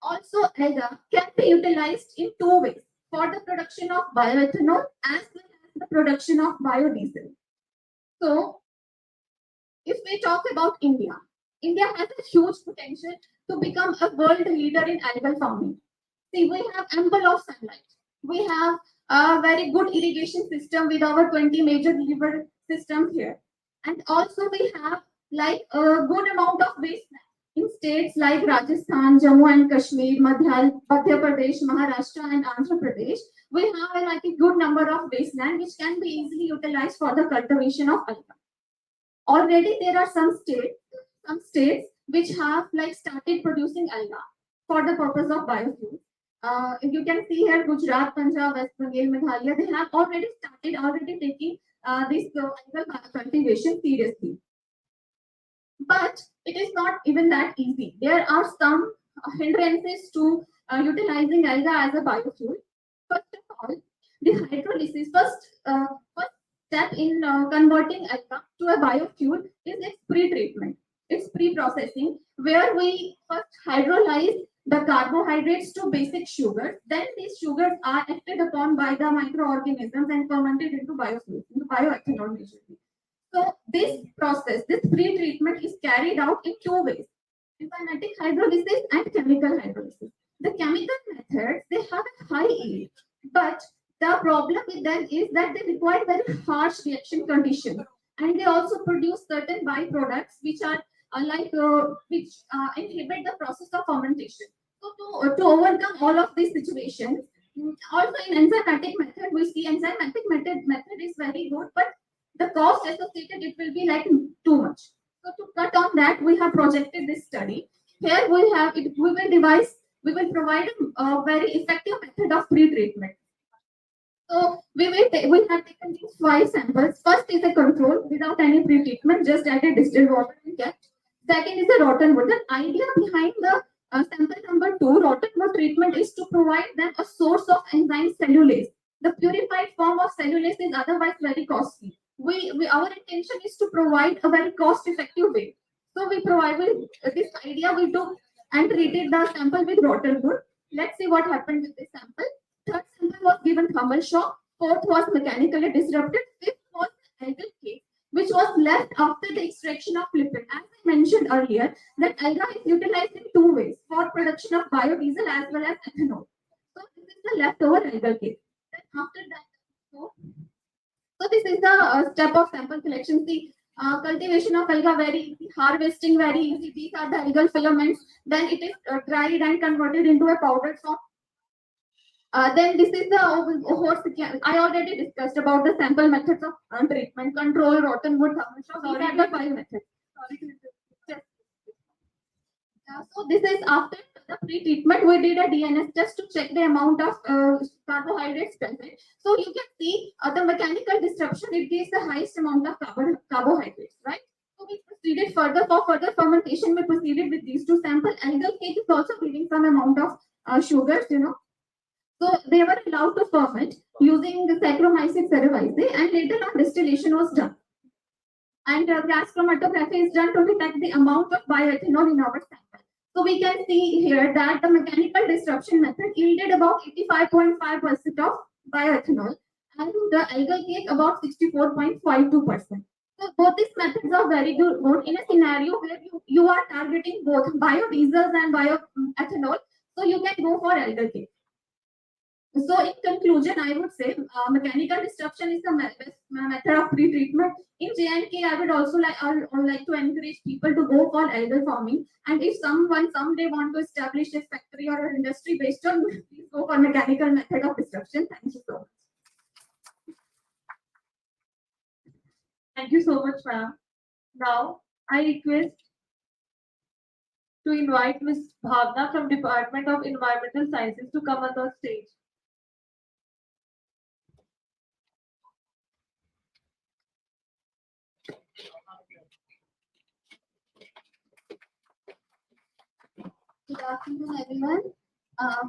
Also, alga can be utilized in two ways, for the production of bioethanol as well as the production of biodiesel. So, if we talk about India, India has a huge potential to become a world leader in algal farming. See, we have ample of sunlight. We have a very good irrigation system with our 20 major river systems here. And also we have like a good amount of wasteland in states like Rajasthan, Jammu and Kashmir, Madhya Pradesh, Maharashtra and Andhra Pradesh. We have like a good number of wasteland which can be easily utilized for the cultivation of alga. Already there are some states some states which have like started producing alga for the purpose of biofuel. You can see here Gujarat, Punjab, West Bengal, Meghalaya, they have already taking this algal cultivation seriously. But it is not even that easy. There are some hindrances to utilizing alga as a biofuel. First of all, the hydrolysis, first step in converting alga to a biofuel is its pre-treatment. It's pre-processing, where we first hydrolyze the carbohydrates to basic sugars. Then these sugars are acted upon by the microorganisms and fermented into biofuel, into bioethanol majorly. So this process, this pre-treatment is carried out in two ways: enzymatic hydrolysis and chemical hydrolysis. The chemical methods, they have a high yield, but the problem with them is that they require very harsh reaction conditions, and they also produce certain byproducts which are which inhibit the process of fermentation. So to overcome all of these situations, also in enzymatic method, we see enzymatic method is very good, but the cost associated, it will be like too much. So to cut on that, we have projected this study. Here we have it, we will provide a very effective method of pre-treatment. So we have taken these 5 samples. First is a control without any pre-treatment, just added distilled water and kept. Second is a rotten wood. The idea behind the sample number 2, rotten wood treatment, is to provide them a source of enzyme cellulase. The purified form of cellulase is otherwise very costly. Our intention is to provide a very cost-effective way. So we provide this idea. We took and treated the sample with rotten wood. Let's see what happened with this sample. Third sample was given thermal shock. Fourth was mechanically disrupted. Fifth was algal cake, which was left after the extraction of lipid. As I mentioned earlier, that alga is utilized in 2 ways: for production of biodiesel as well as ethanol. So this is the leftover algal cake. Then after that, so this is the step of sample collection. See, cultivation of alga very easy, harvesting very easy. These are the algal filaments. Then it is dried and converted into a powdered form. Then this is the horse. I already discussed about the sample methods of treatment: control, rotten wood, thermal shock. These are the 5 methods. So this is after the pre-treatment. We did a DNS test to check the amount of carbohydrates present. So you can see the mechanical disruption, it gives the highest amount of carbohydrates, right? So we proceeded further. For further fermentation, we proceeded with these 2 samples. Algal cake is also giving some amount of sugars, So they were allowed to ferment using the Saccharomyces cerevisiae, and later on distillation was done. And gas chromatography is done to detect the amount of bioethanol in our sample. So we can see here that the mechanical disruption method yielded about 85.5% of bioethanol, and the algal cake about 64.52%. So both these methods are very good in a scenario where you are targeting both biodiesels and bioethanol. So you can go for algal cake. So in conclusion, I would say mechanical disruption is the best method of pre-treatment. In J&K, I would also like to encourage people to go for algal farming. And if someone someday want to establish a factory or an industry based on, please go for mechanical method of disruption. Thank you so much. Thank you so much, ma'am. Now, I request to invite Ms. Bhavna from Department of Environmental Sciences to come on the stage. Good afternoon, everyone.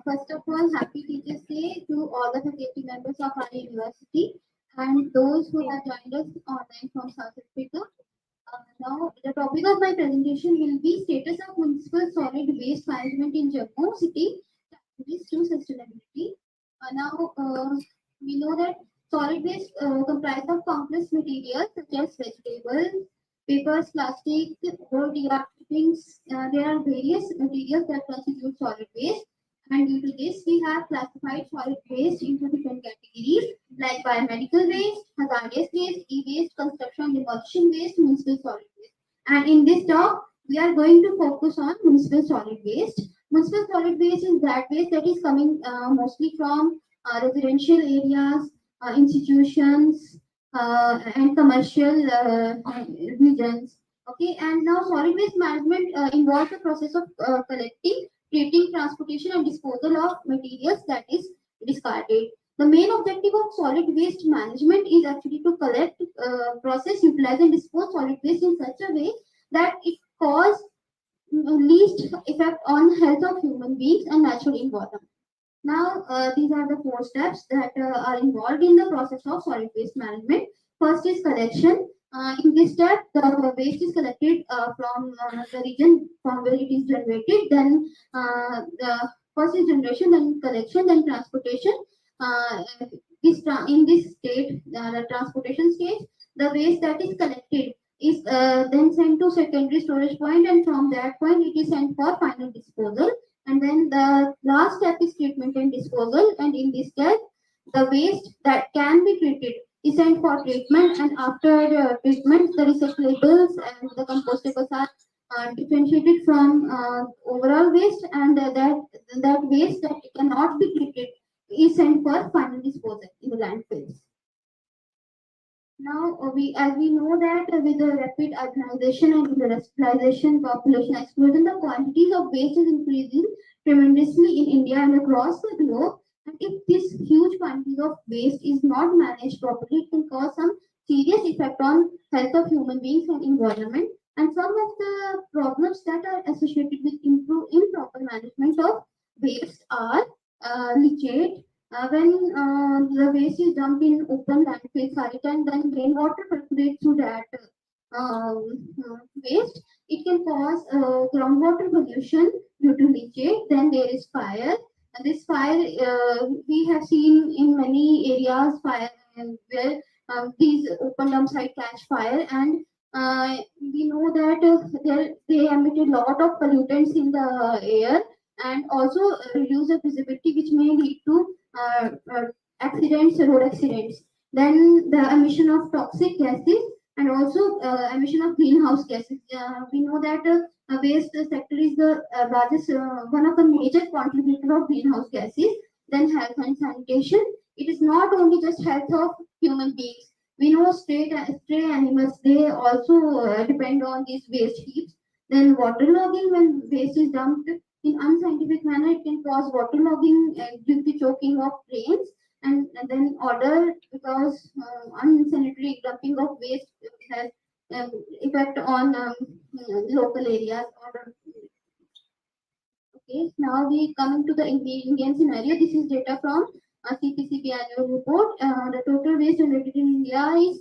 First of all, happy Teachers' Day to all the faculty members of our university and those who have joined us online from South Africa. Now, the topic of my presentation will be status of municipal solid waste management in Jammu city, strategies to sustainability. We know that solid waste comprise of complex materials such as vegetables, papers, plastic, road clippings. There are various materials that constitute solid waste, and due to this, we have classified solid waste into different categories like biomedical waste, hazardous waste, e-waste, construction, demolition waste, municipal solid waste. And in this talk, we are going to focus on municipal solid waste. Municipal solid waste is that waste that is coming mostly from residential areas, institutions, and commercial regions. Okay, and now solid waste management involves the process of collecting, treating, transportation, and disposal of materials that is discarded. The main objective of solid waste management is actually to collect, process, utilize, and dispose solid waste in such a way that it cause least effect on health of human beings and natural environment. Now, these are the 4 steps that are involved in the process of solid waste management. First is collection. In this step, the waste is collected from the region from where it is generated. Then, the first is generation, then collection, then transportation. In this state, the transportation stage, the waste that is collected is then sent to secondary storage point, and from that point, it is sent for final disposal. And then the last step is treatment and disposal. And in this step, the waste that can be treated is sent for treatment. And after treatment, the recyclables and the compostables are differentiated from overall waste. And that waste that cannot be treated is sent for final disposal in the landfills. Now, as we know that with the rapid urbanization and industrialization, population explosion, the quantities of waste is increasing tremendously in India and across the globe. And if this huge quantity of waste is not managed properly, it can cause some serious effect on health of human beings and environment. And some of the problems that are associated with improper management of waste are leachate, when the waste is dumped in open landfill site and then rainwater percolates through that waste, it can cause groundwater pollution due to leachate. Then there is fire. And this fire, we have seen in many areas, fire where these open dump site catch fire, and we know that they emit a lot of pollutants in the air and also reduce the visibility, which may lead to accidents, road accidents. Then the emission of toxic gases and also emission of greenhouse gases. We know that waste sector is the largest, one of the major contributor of greenhouse gases. Then health and sanitation. It is not only just health of human beings. We know stray animals, they also depend on these waste heaps. Then waterlogging, when waste is dumped in unscientific manner, it can cause waterlogging due to choking of drains, and then odor, because unsanitary dumping of waste has effect on local areas. Odor. Okay, now we coming to the Indian scenario. This is data from CPCB annual report. The total waste generated in India is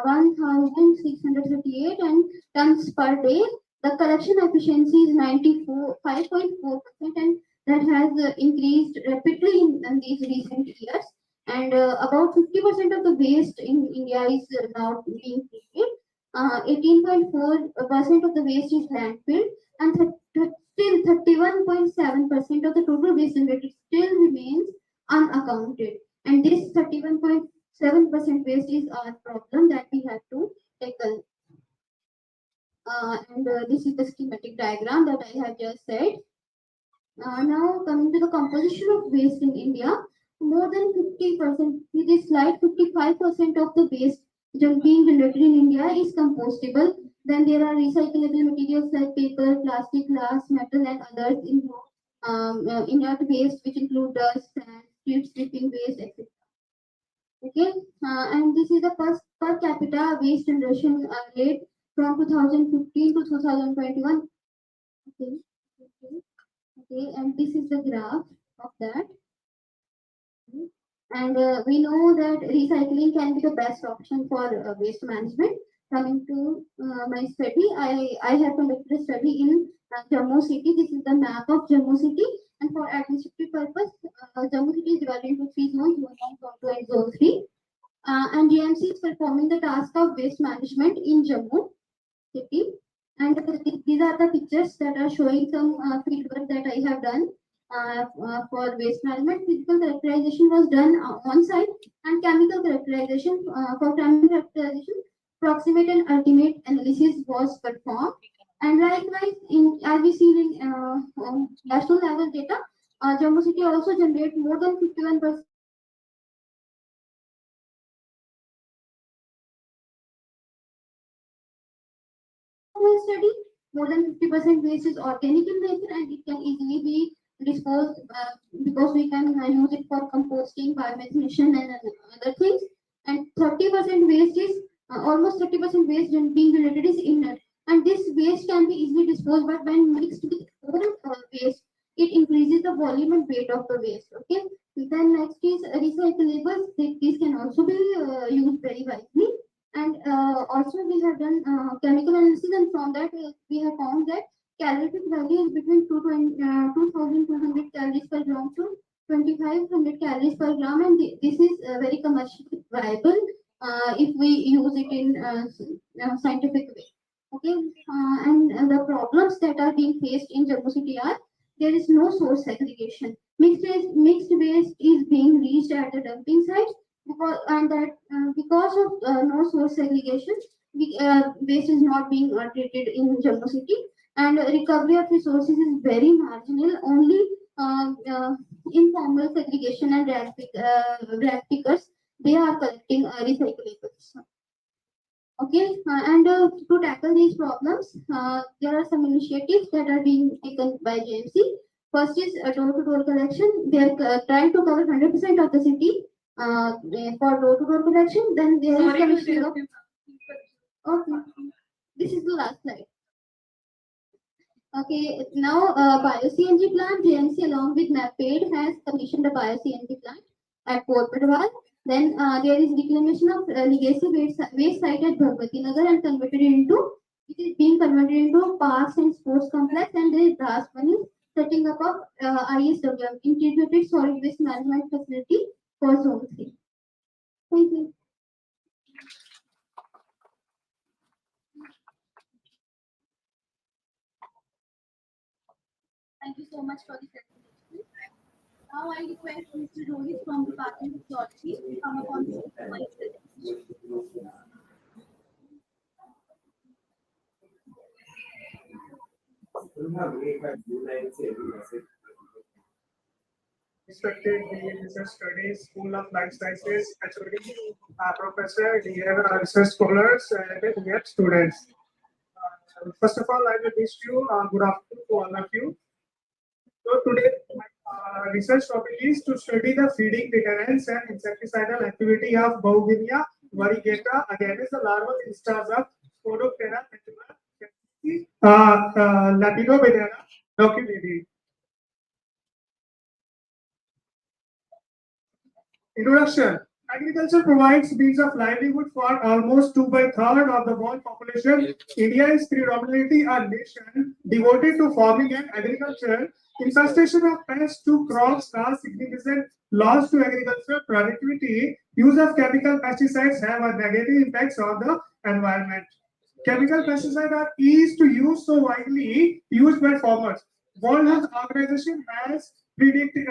1,638 and tons per day. The collection efficiency is 95.4%, and that has increased rapidly in these recent years. And about 50% of the waste in India is now being treated. 18.4% of the waste is landfill, and still 31.7% of the total waste generated still remains unaccounted. And this 31.7% waste is our problem that we have to tackle. And this is the schematic diagram that I have just said. Now coming to the composition of waste in India, more than 50%, with this slide, 55% of the waste being generated in India is compostable. Then there are recyclable materials like paper, plastic, glass, metal, and others inert waste, which include dust, sand, street sweeping waste, etc. Okay, and this is the first per capita waste generation rate from 2015 to 2021. Okay, and this is the graph of that. And we know that recycling can be the best option for waste management. Coming to my study, I have conducted a study in Jammu city. This is the map of Jammu city, and for administrative purpose, Jammu city is divided into 3 zones: Zone 1, Zone 2, and Zone 3. And GMC is performing the task of waste management in Jammu city. And these are the pictures that are showing some fieldwork that I have done for waste management. Physical characterization was done on site, and chemical characterization for chemical characterization, proximate and ultimate analysis was performed. And likewise, as we see in national level data, Jammu city also generate more than 51% study. More than 50% waste is organic in nature and it can easily be disposed because we can use it for composting, biomethanation, and other things. And 30% waste is almost 30% waste being related is inert. And this waste can be easily disposed, but when mixed with other waste, it increases the volume and weight of the waste. Okay. Then next is recyclables. These can also be used very wisely. And also we have done chemical analysis, and from that we have found that calorific value is between 2,200 calories per gram to 2,500 calories per gram, and this is very commercially viable if we use it in scientific way. Okay, and the problems that are being faced in Jammu City are there is no source segregation. Mixed waste is being reached at the dumping sites because of no source segregation, waste is not being treated in Jammu City, and recovery of resources is very marginal. Only informal segregation and rag pickers they are collecting recyclables. Okay, and to tackle these problems, there are some initiatives that are being taken by JMC. First is door-to-door collection. They are trying to cover 100% of the city for door-to-door collection. Then there is commissioning of. Okay, this is the last slide. Okay, now bio-CNG plant, JMC along with NAPED has commissioned a bio-CNG plant at Port Padwal. Then there is reclamation of legacy waste site at Bhagwati Nagar and it is being converted into parks and sports complex, and there is last one is setting up of ISWM, Integrated Solid Waste Management Facility for Zone 3. Thank you. Thank you so much for the presentation. Now I request Mr. Rohit from Department of Geology to come up on the presentation. Respected the Research Studies, School of Life Sciences, HOD, Professor, dear research scholars, and dear students. First of all, I will wish you good afternoon to all of you. So today, my research topic is to study the feeding deterrence and insecticidal activity of Bougainvillea variegata against the larval instars of Spodoptera Lepidoptera documenti. Introduction. Agriculture provides means of livelihood for almost 2/3 of the world population. India is predominantly a nation devoted to farming and agriculture. Infestation of pests to crops cause significant loss to agricultural productivity. Use of chemical pesticides have a negative impacts on the environment. Chemical pesticides are easy to use, so widely used by farmers. World Health Organization has predicted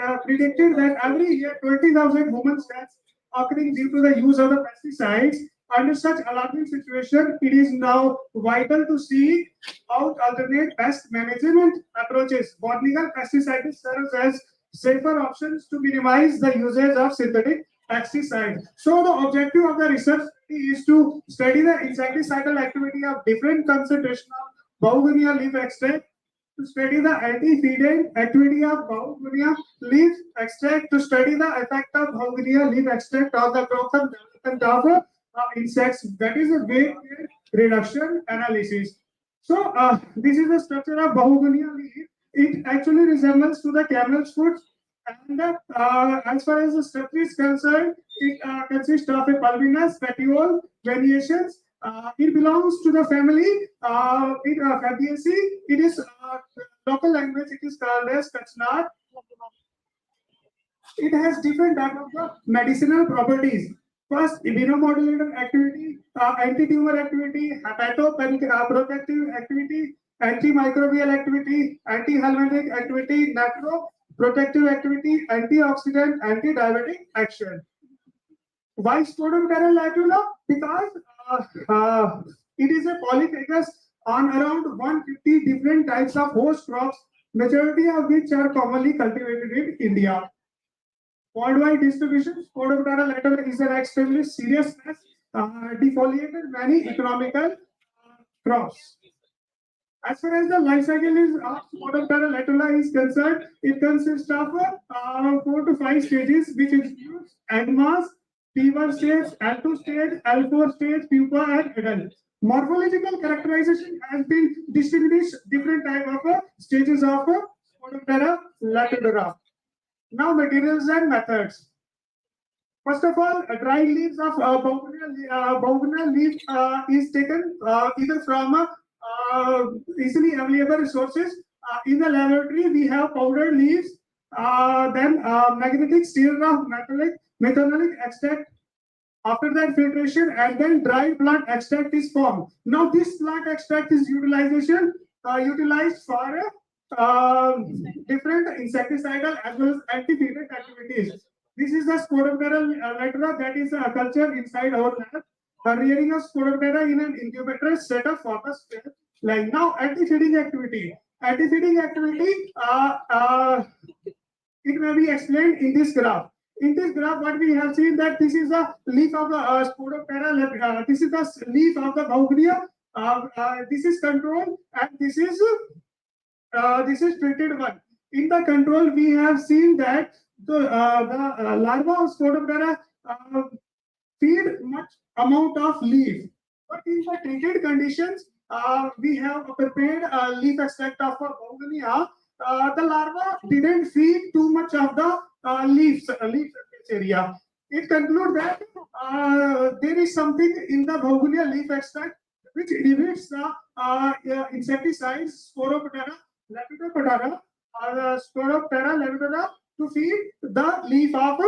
that every year 20,000 human deaths occurring due to the use of the pesticides. Under such alarming situation, it is now vital to seek out alternate pest management approaches. Botanical pesticides serve as safer options to minimize the usage of synthetic pesticides. So the objective of the research is to study the insecticidal activity of different concentration of Bougainvillea leaf extract, to study the anti-feeding activity of Bougainvillea leaf extract, to study the effect of Bougainvillea leaf extract on the growth and development of insects. That is a weight reduction analysis. So this is the structure of Bougainvillea leaf. It actually resembles to the camel's foot. And as far as the structure is concerned, it consists of a pulvinous petiole variations. It belongs to the family Fabaceae. It is local language. It is called as Kachnat. It has different type of medicinal properties. First, immunomodulator activity, anti-tumor activity, hepatoprotective activity, antimicrobial activity, anti-helmintic activity, nephroprotective activity, antioxidant, anti-diabetic action. Why Spodoptera latula? Because it is a polyphagous on around 150 different types of host crops, majority of which are commonly cultivated in India. Worldwide distribution, Spodoptera latula is an extremely serious pest, defoliated many economical crops. As far as the life cycle is of Spodoptera latera is concerned, it consists of 4 to 5 stages, which includes advanced, fever stage, L2 stage, L4 stage, pupa, and adult. Morphological characterization has been distinguished different type of stages of Spodoptera latera. Now, materials and methods. First of all, dry leaves of Bougainvillea leaf is taken either from easily available resources. In the laboratory, we have powdered leaves, then magnetic stirrer of methanolic extract. After that, filtration, and then dry plant extract is formed. Now, this plant extract is utilized for different insecticidal as well as anti-fungal activities. This is the Spodoptera latera that is cultured inside our lab. The rearing of Spodoptera in an incubator set up for the stage. Like now, anti-feeding activity. Anti-feeding activity, it may be explained in this graph. In this graph, what we have seen that this is the leaf of the Spodoptera. This is the leaf of the Bougainvillea. This is control, and this is treated one. In the control, we have seen that the larva of Spodoptera feed much amount of leaf. But in the treated conditions, we have prepared a leaf extract of Bougainvillea. The larva didn't feed too much of the leaf area. It concludes that there is something in the Bougainvillea leaf extract which inhibits the insecticides Spodoptera lepidoptera or Spodoptera lepidoptera to feed the leaf of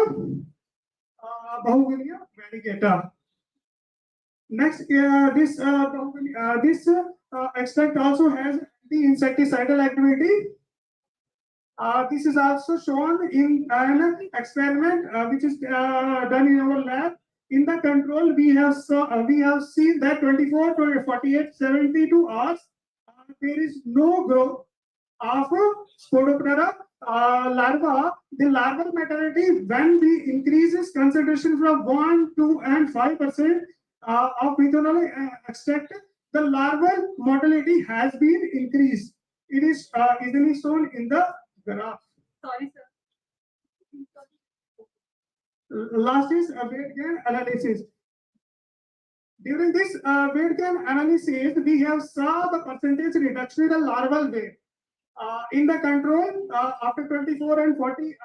Bougainvillea varigata. Next, this extract also has the insecticidal activity. This is also shown in an experiment which is done in our lab. In the control, we have seen that 24 to 48, 72 hours, there is no growth of Spodoptera larva. The larval mortality, when we increases concentration from 1, 2, and 5% of methanol extract, the larval mortality has been increased. It is easily shown in the graph. Sorry, sir. Last is weight gain analysis. During this weight gain analysis, we have saw the percentage reduction in the larval weight. In the control, after 24 and 48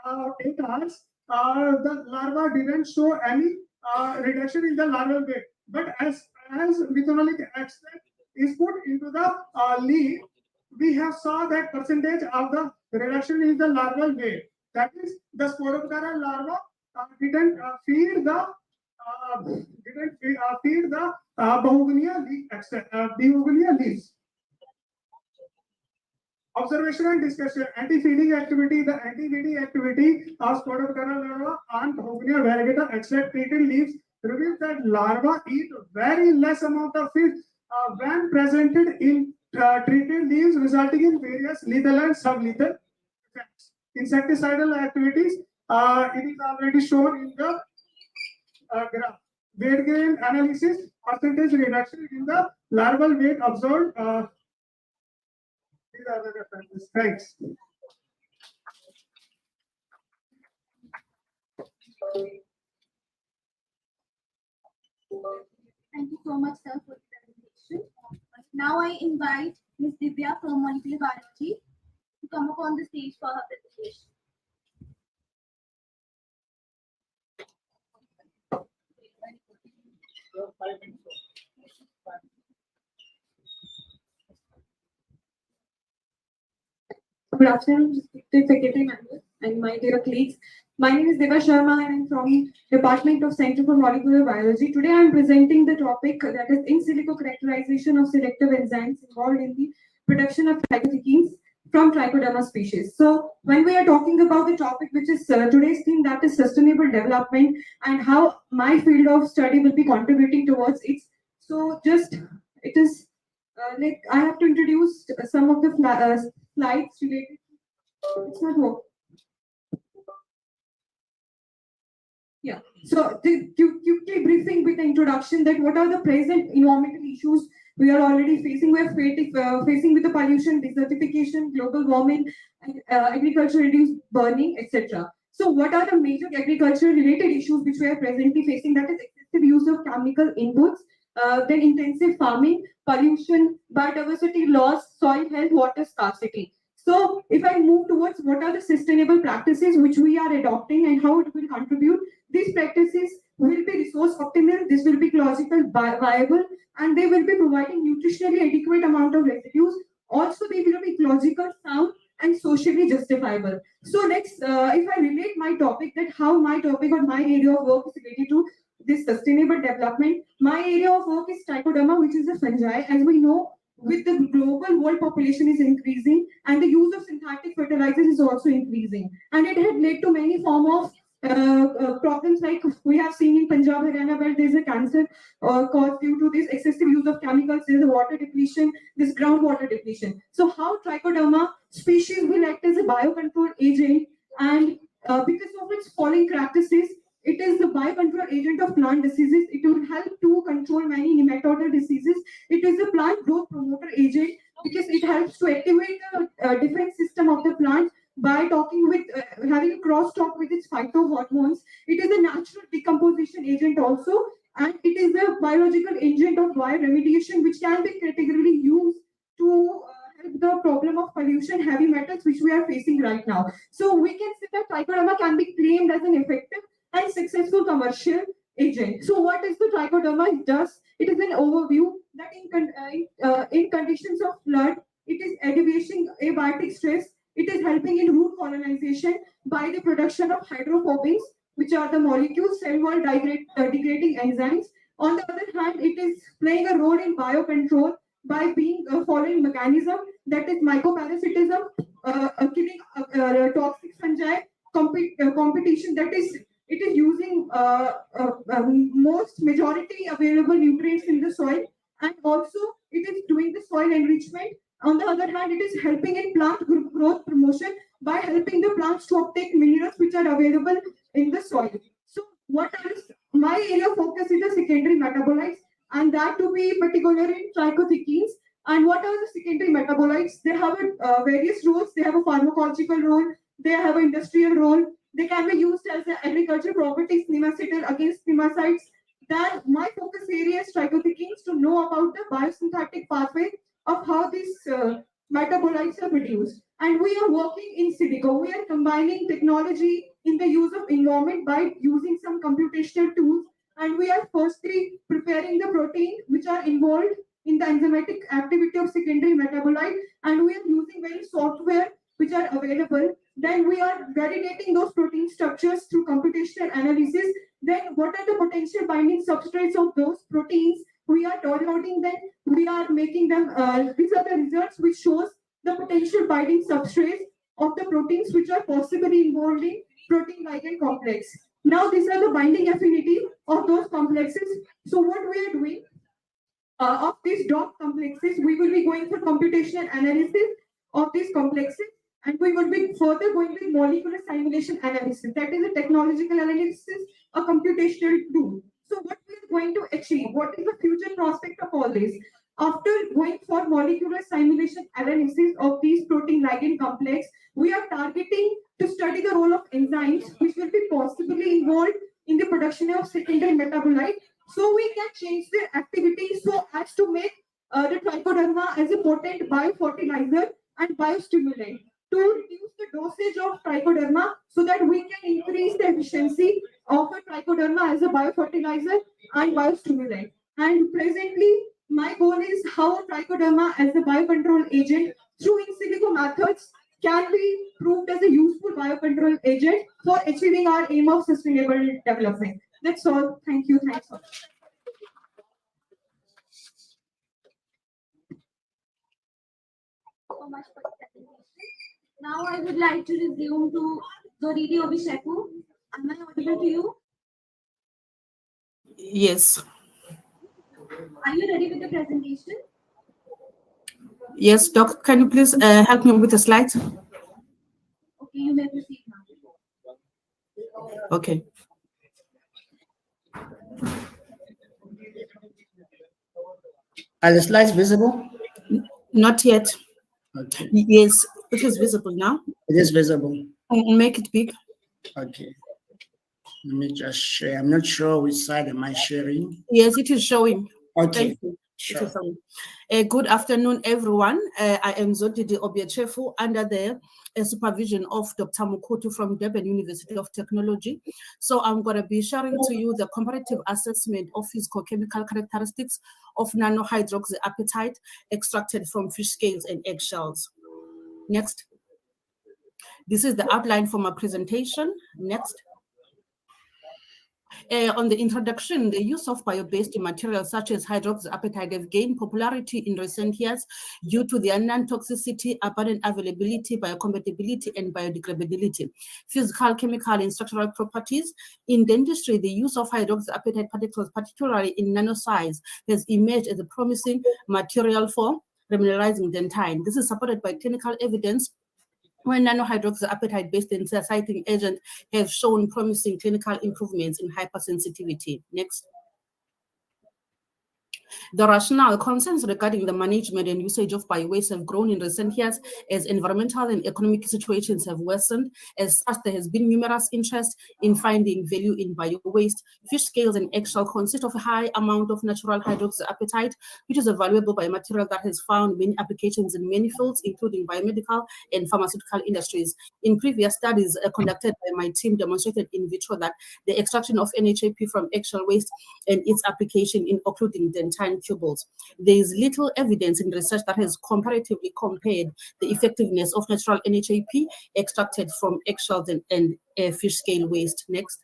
hours, the larva didn't show any reduction in the larval weight. But as methanolic extract is put into the leaf, we have saw that percentage of the reduction in the larval weight. That is, the Spodoptera larva didn't feed the Bougainvillea leaves. Observation and discussion. Anti-feeding activity. The anti-feeding activity of Spodoptera larva on Bougainvillea variegata extract treated leaves reveals that larvae eat very less amount of fish when presented in treated leaves, resulting in various lethal and sublethal effects. Insecticidal activities. It is already shown in the graph. Weight gain analysis, percentage reduction in the larval weight observed. These are the references. Thanks. Thank you so much, sir, for the presentation. Now I invite Ms. Divya from Molecular Biology to come up on the stage for her presentation. Good afternoon, respected faculty members and my dear colleagues. My name is Deva Sharma and I'm from Department of Center for Molecular Biology. Today I'm presenting the topic that is in silico characterization of selective enzymes involved in the production of phytoalkylkenes from Trichoderma species. So when we are talking about the topic which is today's theme, that is sustainable development and how my field of study will be contributing towards it. So just it is like I have to introduce some of the slides related. It's not working. Yeah. So quickly briefing with the introduction that what are the present environmental issues we are already facing. We are facing with the pollution, desertification, global warming, and agriculture reduced burning, etc. So what are the major agriculture related issues which we are presently facing? That is excessive use of chemical inputs, then intensive farming, pollution, biodiversity loss, soil health, water scarcity. So if I move towards what are the sustainable practices which we are adopting and how it will contribute, these practices will be resource optimal, this will be ecological viable, and they will be providing nutritionally adequate amount of residues. Also, they will be ecological sound and socially justifiable. So next, if I relate my topic, that how my topic or my area of work is related to this sustainable development, my area of work is trichoderma, which is a fungi. As we know, with the global world population is increasing and the use of synthetic fertilizers is also increasing, and it had led to many form of problems like we have seen in Punjab, Haryana, where there is a cancer caused due to this excessive use of chemicals, there is a water depletion, this groundwater depletion. So how trichoderma species will act as a biocontrol agent, and because of its following practices, it is the biocontrol agent of plant diseases. It will help to control many nematodal diseases. It is a plant growth promoter agent because it helps to activate the defense system of the plant by talking with having a cross talk with its phytohormones. It is a natural decomposition agent also, and it is a biological agent of bioremediation which can be categorically used to help the problem of pollution, heavy metals which we are facing right now. So we can say that trichoderma can be claimed as an effective and successful commercial agent. So what is the trichoderma? It does. It is an overview that in conditions of flood, it is alleviating abiotic stress. It is helping in root colonization by the production of hydrophobins, which are the molecules, cell wall degrading enzymes. On the other hand, it is playing a role in biocontrol by being following mechanism, that is mycoparasitism, killing toxic fungi, competition, that is it is using most majority available nutrients in the soil, and also it is doing the soil enrichment. On the other hand, it is helping in plant growth promotion by helping the plants to uptake minerals which are available in the soil. So what else? My area of focus is the secondary metabolites, and that to be particular in trichothecenes. And what are the secondary metabolites? They have various roles. They have a pharmacological role. They have an industrial role. They can be used as an agricultural properties, nemacidal against nematodes. Then my focus area is trichothecenes, to know about the biosynthetic pathway of how these metabolites are produced. And we are working in silico. We are combining technology in the use of environment by using some computational tools. And we are firstly preparing the protein which are involved in the enzymatic activity of secondary metabolite. And we are using various software which are available. Then we are validating those protein structures through computational analysis. Then what are the potential binding substrates of those proteins? We are downloading them. We are making them. These are the results which shows the potential binding substrates of the proteins which are possibly involved in protein ligand complex. Now these are the binding affinity of those complexes. So what we are doing of these dot complexes, we will be going for computational analysis of these complexes. And we will be further going with molecular simulation analysis. That is a technological analysis, a computational tool. So what we are going to achieve? What is the future prospect of all this? After going for molecular simulation analysis of these protein ligand complex, we are targeting to study the role of enzymes which will be possibly involved in the production of secondary metabolite. So we can change their activity so as to make the trichoderma as a potent biofertilizer and biostimulant, to reduce the dosage of trichoderma so that we can increase the efficiency of a trichoderma as a biofertilizer and biostimulant. And presently, my goal is how trichoderma as a biocontrol agent through in silico methods can be proved as a useful biocontrol agent for achieving our aim of sustainable development. That's all. Thank you. Thanks all. So much for the presentation. Now I would like to resume to Doridi Obisheku. Am I audible to you? Yes. Are you ready with the presentation? Yes, Doc, can you please help me with the slides? Okay, you may proceed now. Okay. Are the slides visible? Not yet. Okay. Yes, it is visible now. It is visible. I'll make it big. Okay. Let me just share. I'm not sure which side am I sharing. Yes, it is showing. Okay. Thank you. Sure. It is showing. Good afternoon, everyone. I am Zodidi Obiechefu under the supervision of Dr. Mukutu from Durban University of Technology. So I'm going to be sharing to you the comparative assessment of physicochemical characteristics of nanohydroxyapatite extracted from fish scales and eggshells. Next. This is the outline for my presentation. Next. On the introduction, the use of bio-based materials such as hydroxyapatite have gained popularity in recent years due to their non-toxicity, abundant availability, biocompatibility, and biodegradability, physical, chemical, and structural properties. In dentistry, the use of hydroxyapatite particles, particularly in nano size, has emerged as a promising material for remineralizing dentine. This is supported by clinical evidence when nanohydroxyapatite-based densitating agents have shown promising clinical improvements in hypersensitivity. Next. The rationale concerns regarding the management and usage of bio-waste have grown in recent years as environmental and economic situations have worsened. As such, there has been numerous interest in finding value in bio-waste. Fish scales and eggshell consist of a high amount of natural hydroxyapatite, which is a valuable biomaterial that has found many applications in many fields, including biomedical and pharmaceutical industries. In previous studies conducted by my team demonstrated in vitro that the extraction of NHAP from eggshell waste and its application in occluding dentine tubules. There is little evidence in research that has comparatively compared the effectiveness of natural NHAP extracted from eggshells and fish scale waste. Next.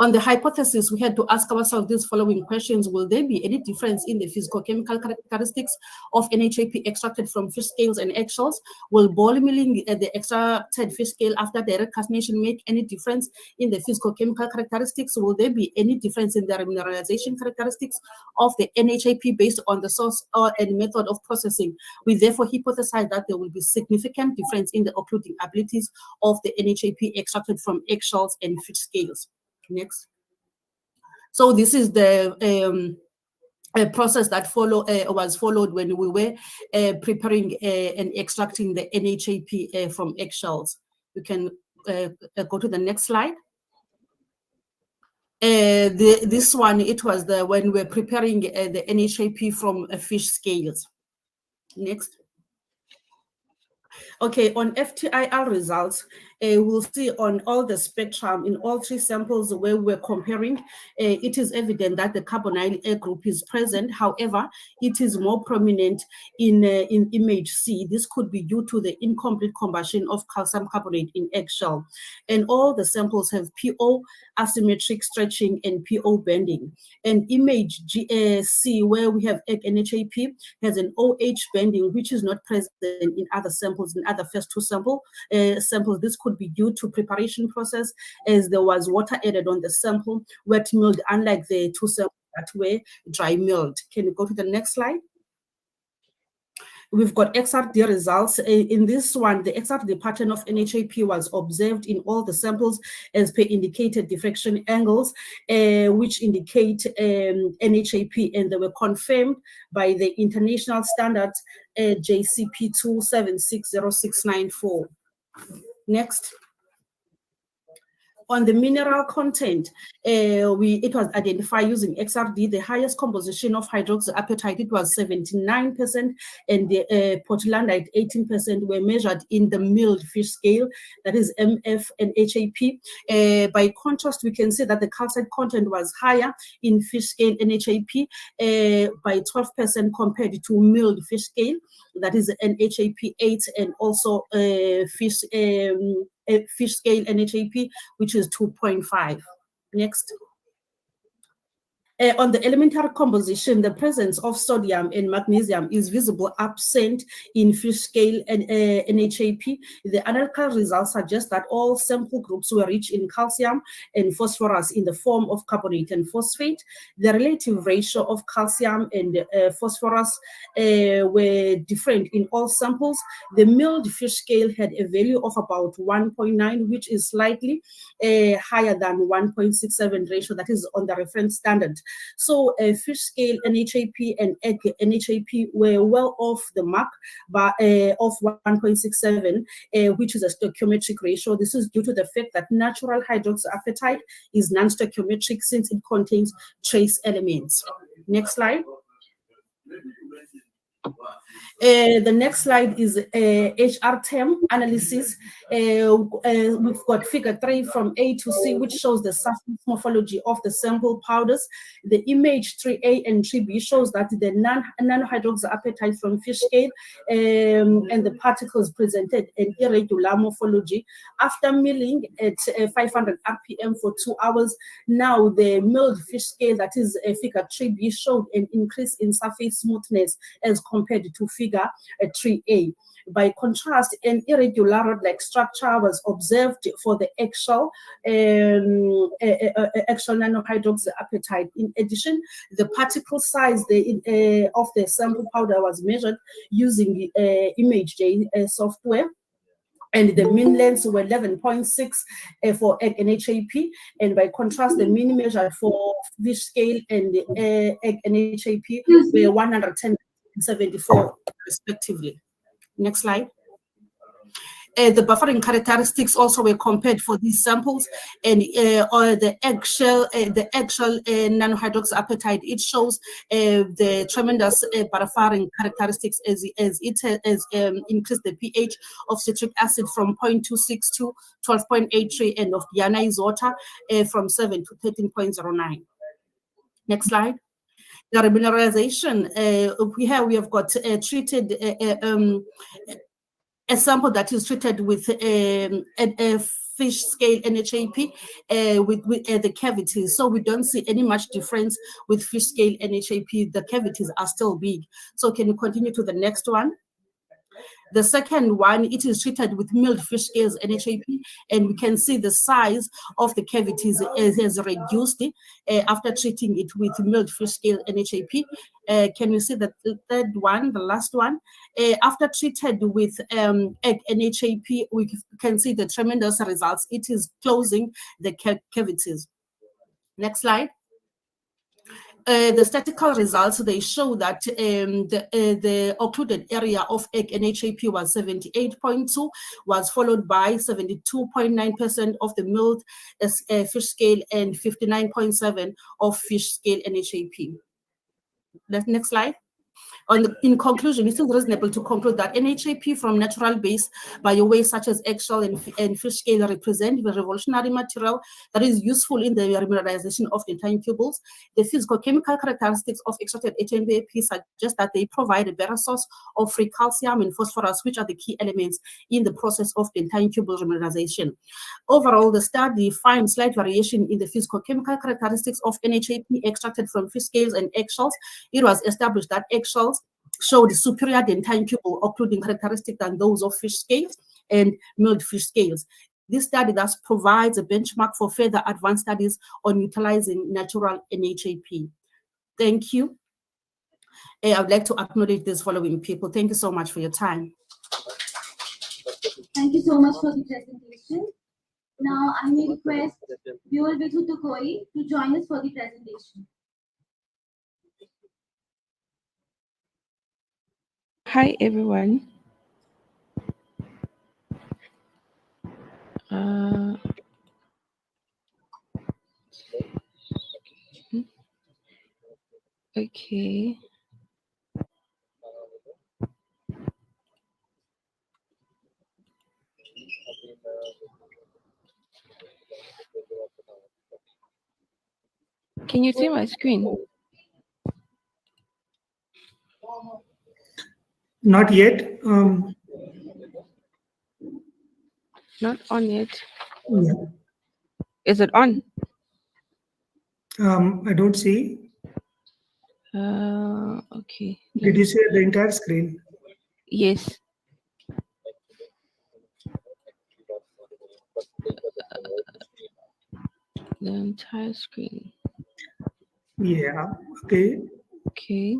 On the hypothesis, we had to ask ourselves these following questions. Will there be any difference in the physicochemical characteristics of NHAP extracted from fish scales and eggshells? Will ball milling the extracted fish scale after direct calcination make any difference in the physicochemical characteristics? Will there be any difference in the remineralization characteristics of the NHAP based on the source and method of processing? We therefore hypothesize that there will be significant difference in the occluding abilities of the NHAP extracted from eggshells and fish scales. Next. So this is the process that was followed when we were preparing and extracting the NHAP from eggshells. You can go to the next slide. This one, it was when we're preparing the NHAP from fish scales. Next. Okay, on FTIR results, we'll see on all the spectrum in all three samples where we're comparing, it is evident that the carbonyl A group is present. However, it is more prominent in image C. This could be due to the incomplete combustion of calcium carbonate in eggshell. And all the samples have PO asymmetric stretching and PO bending. And image C, where we have egg NHAP, has an OH bending, which is not present in other samples, in other first two samples. This could be due to preparation process, as there was water added on the sample, wet milled, unlike the two samples that were dry milled. Can you go to the next slide? We've got XRD results. In this one, the XRD pattern of NHAP was observed in all the samples as per indicated diffraction angles, which indicate NHAP, and they were confirmed by the international standards JCP 2760694. Next. On the mineral content, it was identified using XRD. The highest composition of hydroxyapatite, it was 79%, and the portlandite 18% were measured in the milled fish scale, that is MF and HAP. By contrast, we can see that the calcite content was higher in fish scale NHAP by 12% compared to milled fish scale, that is NHAP 8, and also fish scale NHAP, which is 2.5. Next. On the elementary composition, the presence of sodium and magnesium is visible absent in fish scale and NHAP. The analytical results suggest that all sample groups were rich in calcium and phosphorus in the form of carbonate and phosphate. The relative ratio of calcium and phosphorus were different in all samples. The milled fish scale had a value of about 1.9, which is slightly higher than 1.67 ratio that is on the reference standard. So fish scale NHAP and egg NHAP were well off the mark of 1.67, which is a stoichiometric ratio. This is due to the fact that natural hydroxyapatite is non-stoichiometric since it contains trace elements. Next slide. The next slide is HR term analysis. We've got figure 3 from A to C, which shows the surface morphology of the sample powders. The image 3A and 3B shows that the non-hydroxyapatite from fish scale and the particles presented an irregular morphology. After milling at 500 RPM for 2 hours, now the milled fish scale, that is figure 3B, showed an increase in surface smoothness as compared to figure 3A. By contrast, an irregular rod-like structure was observed for the actual non-hydroxyapatite. In addition, the particle size of the sample powder was measured using ImageJ software, and the mean lengths were 11.6 for egg NHAP, and by contrast, the mean measured for fish scale and egg NHAP were 110.74 respectively. Next slide. The buffering characteristics also were compared for these samples, and the eggshell non-hydroxyapatite, it shows the tremendous buffering characteristics as it has increased the pH of citric acid from 0.26 to 12.83 and of deionized water from 7 to 13.09. Next slide. The remineralization, here we have got treated a sample that is treated with a fish scale NHAP with the cavities. So we don't see any much difference with fish scale NHAP. The cavities are still big. So can you continue to the next one? The second one, it is treated with milled fish scales NHAP, and we can see the size of the cavities has reduced after treating it with milled fish scale NHAP. Can you see the third one, the last one? After treated with egg NHAP, we can see the tremendous results. It is closing the cavities. Next slide. The statistical results, they show that the occluded area of egg NHAP was 78.2, was followed by 72.9% of the milled fish scale and 59.7% of fish scale NHAP. Next slide. In conclusion, it is reasonable to conclude that NHAP from natural base biowaste such as eggshell and fish scale represent the revolutionary material that is useful in the remineralization of the tiny tubules. The physical-chemical characteristics of extracted HNBAP suggest that they provide a better source of free calcium and phosphorus, which are the key elements in the process of the tiny tubule remineralization. Overall, the study finds slight variation in the physical-chemical characteristics of NHAP extracted from fish scales and eggshells. It was established that eggshells showed superior tiny tubule occluding characteristics than those of fish scales and milled fish scales. This study thus provides a benchmark for further advanced studies on utilizing natural NHAP. Thank you. I would like to acknowledge these following people. Thank you so much for your time. Thank you so much for the presentation. Now I may request Buell Tukoi to join us for the presentation. Hi everyone. Okay. Can you see my screen? Not yet. Not on yet. Yeah. Is it on? I don't see. Okay. Did you share the entire screen? Yes. The entire screen. Yeah. Okay. Okay.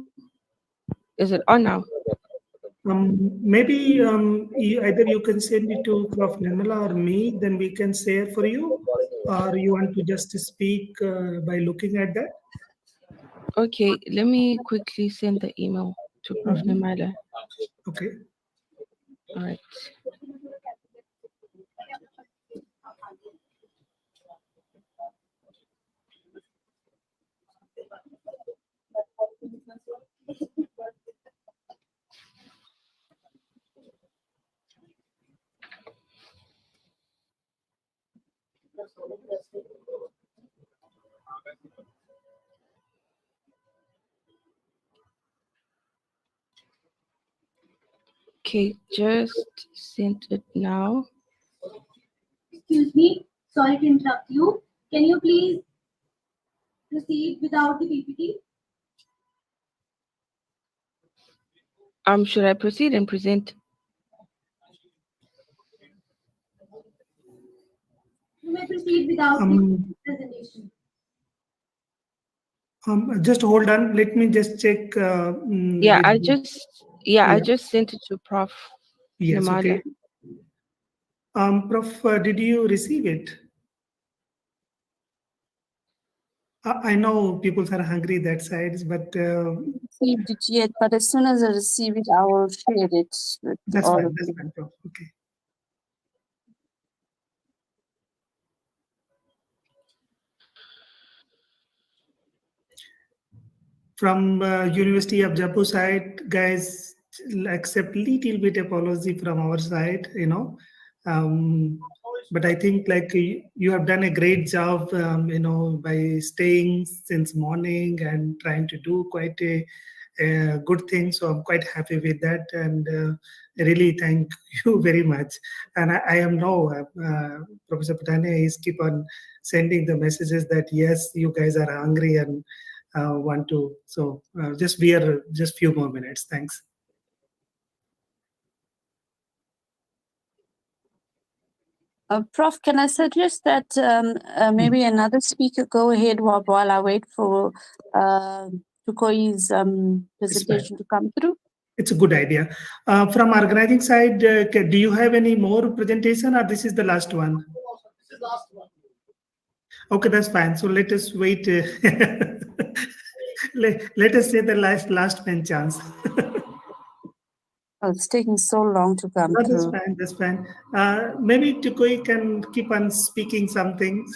Is it on now? Maybe either you can send it to Prof. Nirmala or me, then we can share for you, or you want to just speak by looking at that? Okay, let me quickly send the email to Prof. Namala. Okay. All right. Okay, just sent it now. Excuse me, sorry to interrupt you. Can you please proceed without the PPT? Should I proceed and present? You may proceed without the presentation. Just hold on. Let me just check. Yeah, I just sent it to Prof. Yes, Namala. okay. Prof, did you receive it? I know people are hungry that sides, but Received it yet, but as soon as I receive it, I will share it with that's all fine. of That's you. fine, Prof. Okay. From University of Jaipur side, guys, accept little bit apology from our side, but I think like you have done a great job, by staying since morning and trying to do quite a good thing. So I'm quite happy with that, and I really thank you very much. And I am now Professor Patania is keep on sending the messages that yes, you guys are hungry and want to. So just bear just few more minutes. Thanks. Prof, can I suggest that maybe another speaker go ahead while I wait for Tukoi's presentation to come through? It's a good idea. From organizing side, do you have any more presentation, or this is the last one? This is last one. Okay, that's fine. So let us wait. Let us say the last man chance. Oh, it's taking so long to come That's through. fine. That's fine. Maybe Tukoi can keep on speaking something.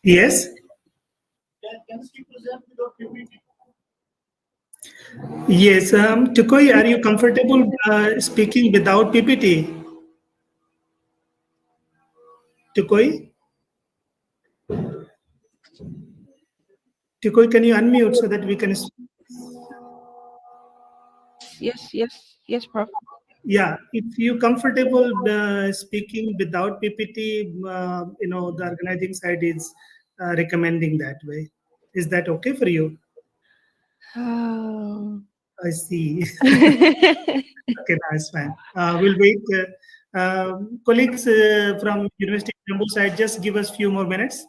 Yes. Can you present without PPT? Yes. Tukoi, are you comfortable speaking without PPT? Tukoi? Tukoi, can you unmute so that we can? Yes, Prof. Yeah, if you're comfortable speaking without PPT, the organizing side is recommending that way. Is that okay for you? I see. Okay, that's fine. We'll wait. Colleagues from University of Jammu side, just give us few more minutes.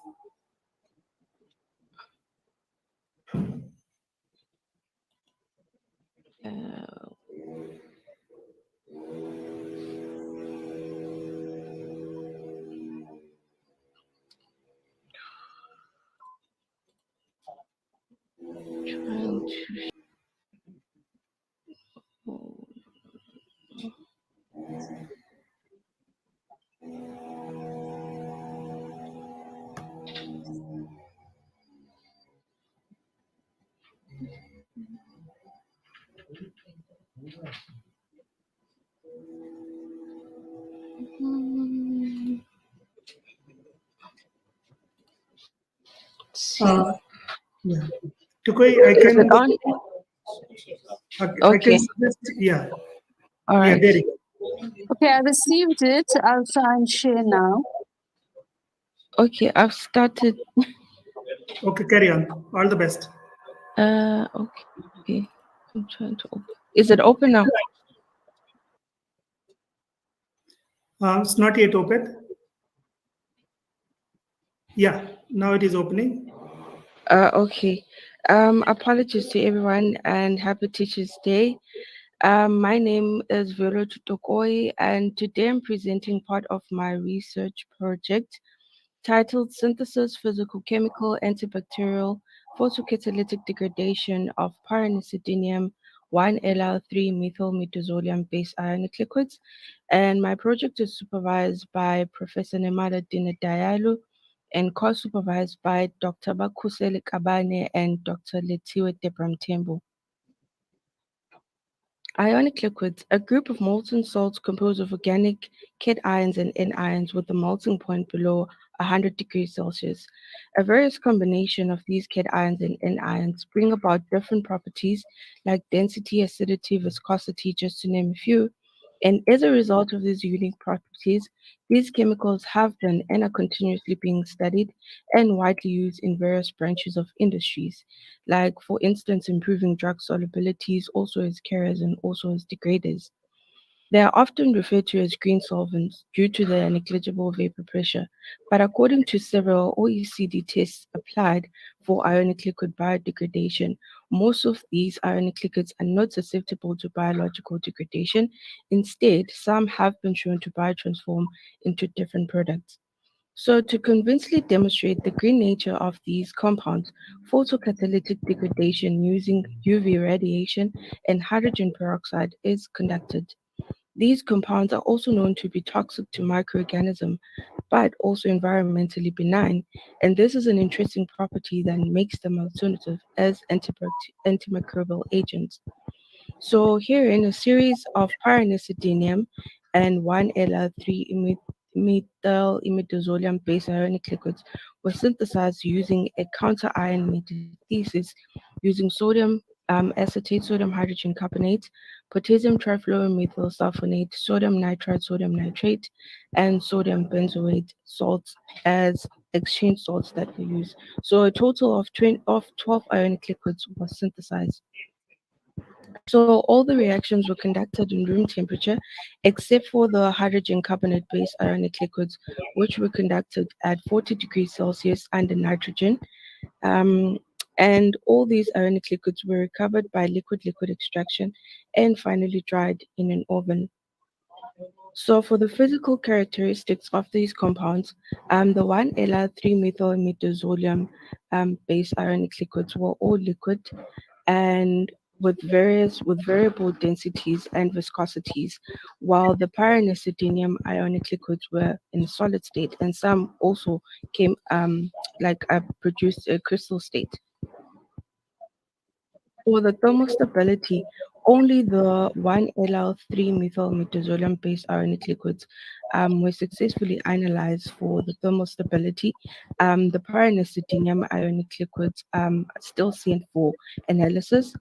Yeah. Tukoi, I can. I can suggest. Yeah. All right. Yeah, there you go. Okay, I received it. I'll try and share now. Okay, I've started. Okay, carry on. All the best. Okay. I'm trying to open. Is it open now? It's not yet open. Yeah, now it is opening. Okay. Apologies to everyone and happy Teachers Day. My name is Vero Tutokoi, and today I'm presenting part of my research project titled Synthesis Physicochemical Antibacterial Photocatalytic Degradation of Pyranicidinium 1-LL3 methyl metazolium base ionic liquids. And my project is supervised by Professor Nemada Dina Diallo and co-supervised by Dr. Bakusele Kabane and Dr. Letiwe Debram. Ionic liquids, a group of molten salts composed of organic cations and anions with a melting point below 100 degrees Celsius. A various combination of these cations and anions bring about different properties like density, acidity, viscosity, just to name a few. And as a result of these unique properties, these chemicals have been and are continuously being studied and widely used in various branches of industries, like, for instance, improving drug solubilities, also as carriers and also as degraders. They are often referred to as green solvents due to their negligible vapor pressure, but according to several OECD tests applied for ionic liquid biodegradation, most of these ionic liquids are not susceptible to biological degradation. Instead, some have been shown to biotransform into different products. So, to convincingly demonstrate the green nature of these compounds, photocatalytic degradation using UV radiation and hydrogen peroxide is conducted. These compounds are also known to be toxic to microorganisms, but also environmentally benign, and this is an interesting property that makes them alternative as antimicrobial agents. So here in a series of pyranicidinium and 1-LR3 methyl imidazolium based ionic liquids were synthesized using a counter ion metathesis using sodium acetate, sodium hydrogen carbonate, potassium trifluoromethyl sulfonate, sodium nitrite, sodium nitrate, and sodium benzoate salts as exchange salts that were used. So a total of 12 ionic liquids was synthesized. So all the reactions were conducted in room temperature, except for the hydrogen carbonate-based ionic liquids, which were conducted at 40 degrees Celsius under nitrogen. Um, and all these ionic liquids were recovered by liquid-liquid extraction and finally dried in an oven. So for the physical characteristics of these compounds, the 1-LR3-methyl based ionic liquids were all liquid and with variable densities and viscosities, while the pyranicidinium ionic liquids were in a solid state, and some also came produced a crystal state. For the thermal stability, only the 1-LL3 methyl metazolium based ionic liquids were successfully analyzed for the thermal stability. The pyranicidinium ionic liquids are still seen for analysis,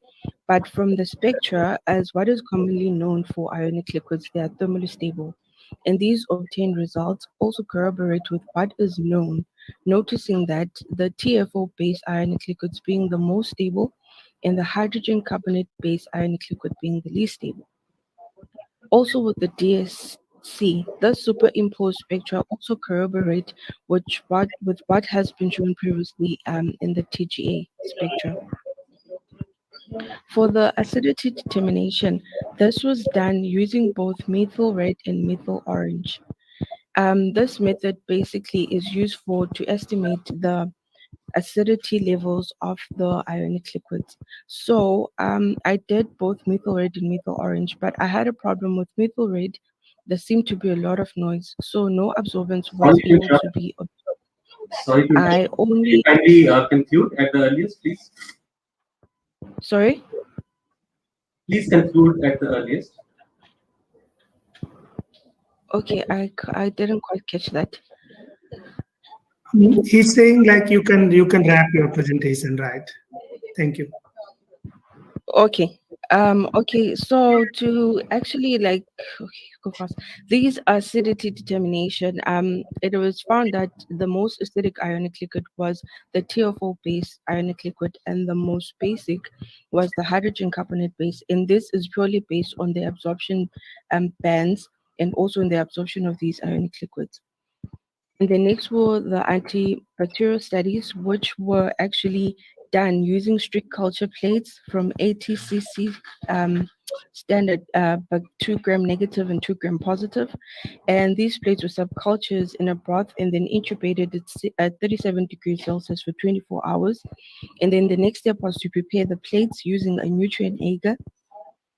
but from the spectra, as what is commonly known for ionic liquids, they are thermally stable. And these obtained results also corroborate with what is known, noticing that the TFO based ionic liquids being the most stable and the hydrogen carbonate based ionic liquid being the least stable. Also with the DSC, the superimposed spectra also corroborate with what has been shown previously in the TGA spectra. For the acidity determination, this was done using both methyl red and methyl orange. This method basically is used to estimate the acidity levels of the ionic liquids. So I did both methyl red and methyl orange, but I had a problem with methyl red. There seemed to be a lot of noise, so no absorbance was Sorry to able interrupt. to be observed. Sorry to I interrupt. only Kindly conclude at the earliest, please. Sorry. Please conclude at the earliest. Okay, I didn't quite catch that. He's saying like you can wrap your presentation, right? Thank you. Okay. So to actually okay, go fast. These acidity determination, it was found that the most acidic ionic liquid was the TFO based ionic liquid, and the most basic was the hydrogen carbonate base. And this is purely based on the absorption bands and also in the absorption of these ionic liquids. And the next were the antibacterial studies, which were actually done using strict culture plates from ATCC standard, but 2 gram negative and 2 gram positive. And these plates were subcultures in a broth and then incubated at 37 degrees Celsius for 24 hours. And then the next step was to prepare the plates using a nutrient agar.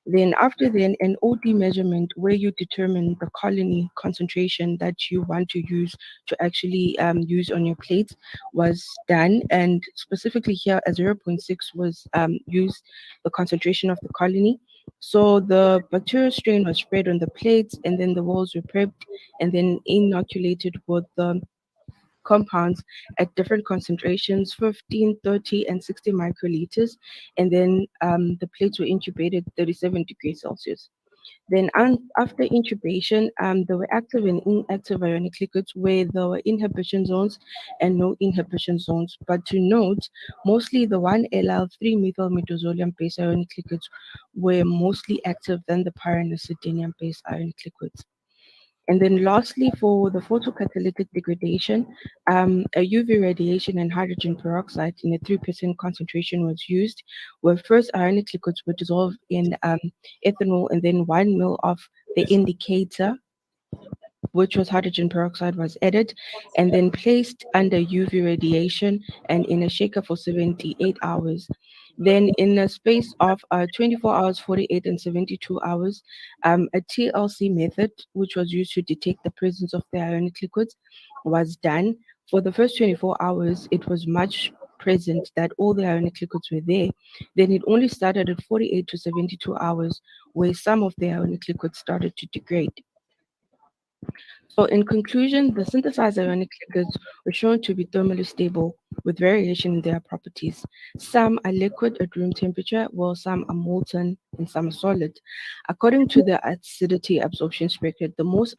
Then after then, an OD measurement where you determine the colony concentration that you want to use to actually use on your plate was done. And specifically here, a zero 0.6 was used, the concentration of the colony. So the bacterial strain was spread on the plates, and then the walls were prepped and then inoculated with the compounds at different concentrations, 15, 30, and 60 microliters. And then the plates were incubated 37 degrees Celsius. Then after incubation, there were active and inactive ionic liquids where there were inhibition zones and no inhibition zones. But to note, mostly the 1-LL-3-methyl-metazolium based ionic liquids were mostly active than the pyranacidinium based ionic liquids. And then lastly, for the photocatalytic degradation, a UV radiation and hydrogen peroxide in a 3% concentration was used, where first ionic liquids were dissolved in ethanol, and then 1 ml of the indicator, which was hydrogen peroxide, was added and then placed under UV radiation and in a shaker for 78 hours. Then in a space of 24 hours, 48 and 72 hours, a TLC method, which was used to detect the presence of the ionic liquids, was done. For the first 24 hours, it was much present that all the ionic liquids were there. Then it only started at 48 to 72 hours, where some of the ionic liquids started to degrade. So in conclusion, the synthesized ionic liquids were shown to be thermally stable with variation in their properties. Some are liquid at room temperature, while some are molten and some are solid. According to the acidity absorption spectrum, the most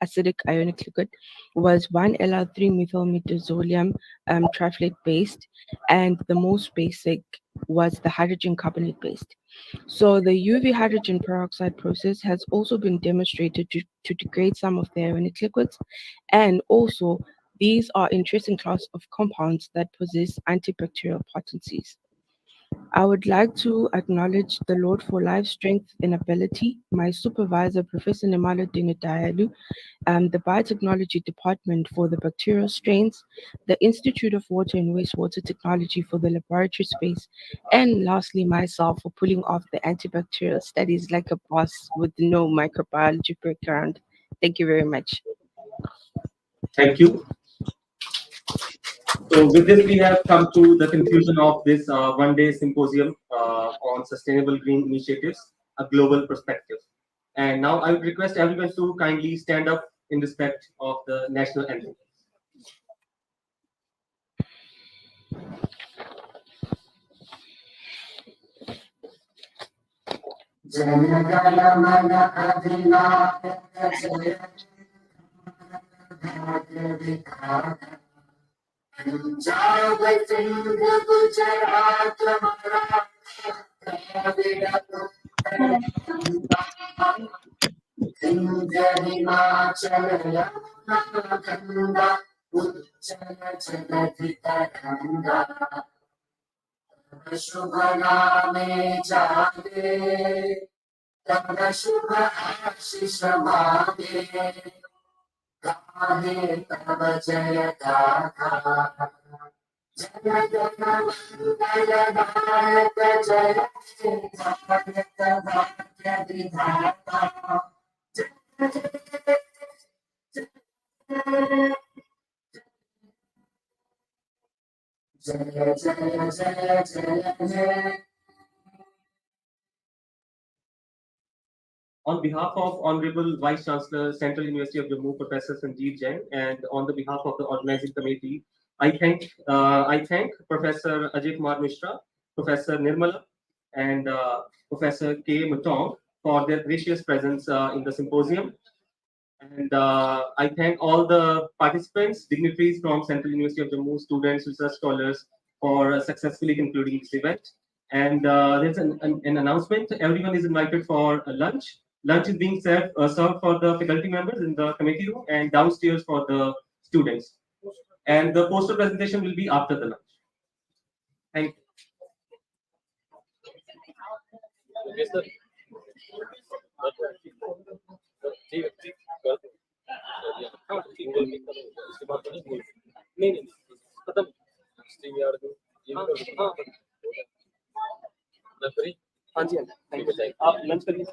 acidic ionic liquid was 1-LR3-methylmetazolium triflate based, and the most basic was the hydrogen carbonate based. So the UV hydrogen peroxide process has also been demonstrated to degrade some of the ionic liquids, and also these are interesting class of compounds that possess antibacterial potencies. I would like to acknowledge the Lord for life, strength, and ability, my supervisor, Professor Nemalo Dinadayalu, the Biotechnology Department for the bacterial strains, the Institute of Water and Wastewater Technology for the laboratory space, and lastly, myself for pulling off the antibacterial studies like a boss with no microbiology background. Thank you very much. Thank you. So with this, we have come to the conclusion of this one-day symposium on sustainable green initiatives, a global perspective. And now I would request everyone to kindly stand up in respect of the national anthem. शुभ नामे जागे तब शुभ आशीष मांगे गाहे तब जय गाथा जय जन मंगलदायक जय भारत भाग्य विधाता जय On behalf of Honorable Vice Chancellor, Central University of Jammu, Professor Sanjeev Jain, and on the behalf of the organizing committee, I thank Professor Ajay Kumar Mishra, Professor Nirmala, and Professor K. Mutong for their gracious presence in the symposium. And I thank all the participants, dignitaries from Central University of Jammu, students, research scholars for successfully concluding this event. And there's an announcement. Everyone is invited for a lunch. Lunch is being served for the faculty members in the committee room and downstairs for the students. And the poster presentation will be after the lunch. Thank you. Yes, sir. नहीं खत्म हाँ जी हाँ जी, thank you. आप lunch करिए।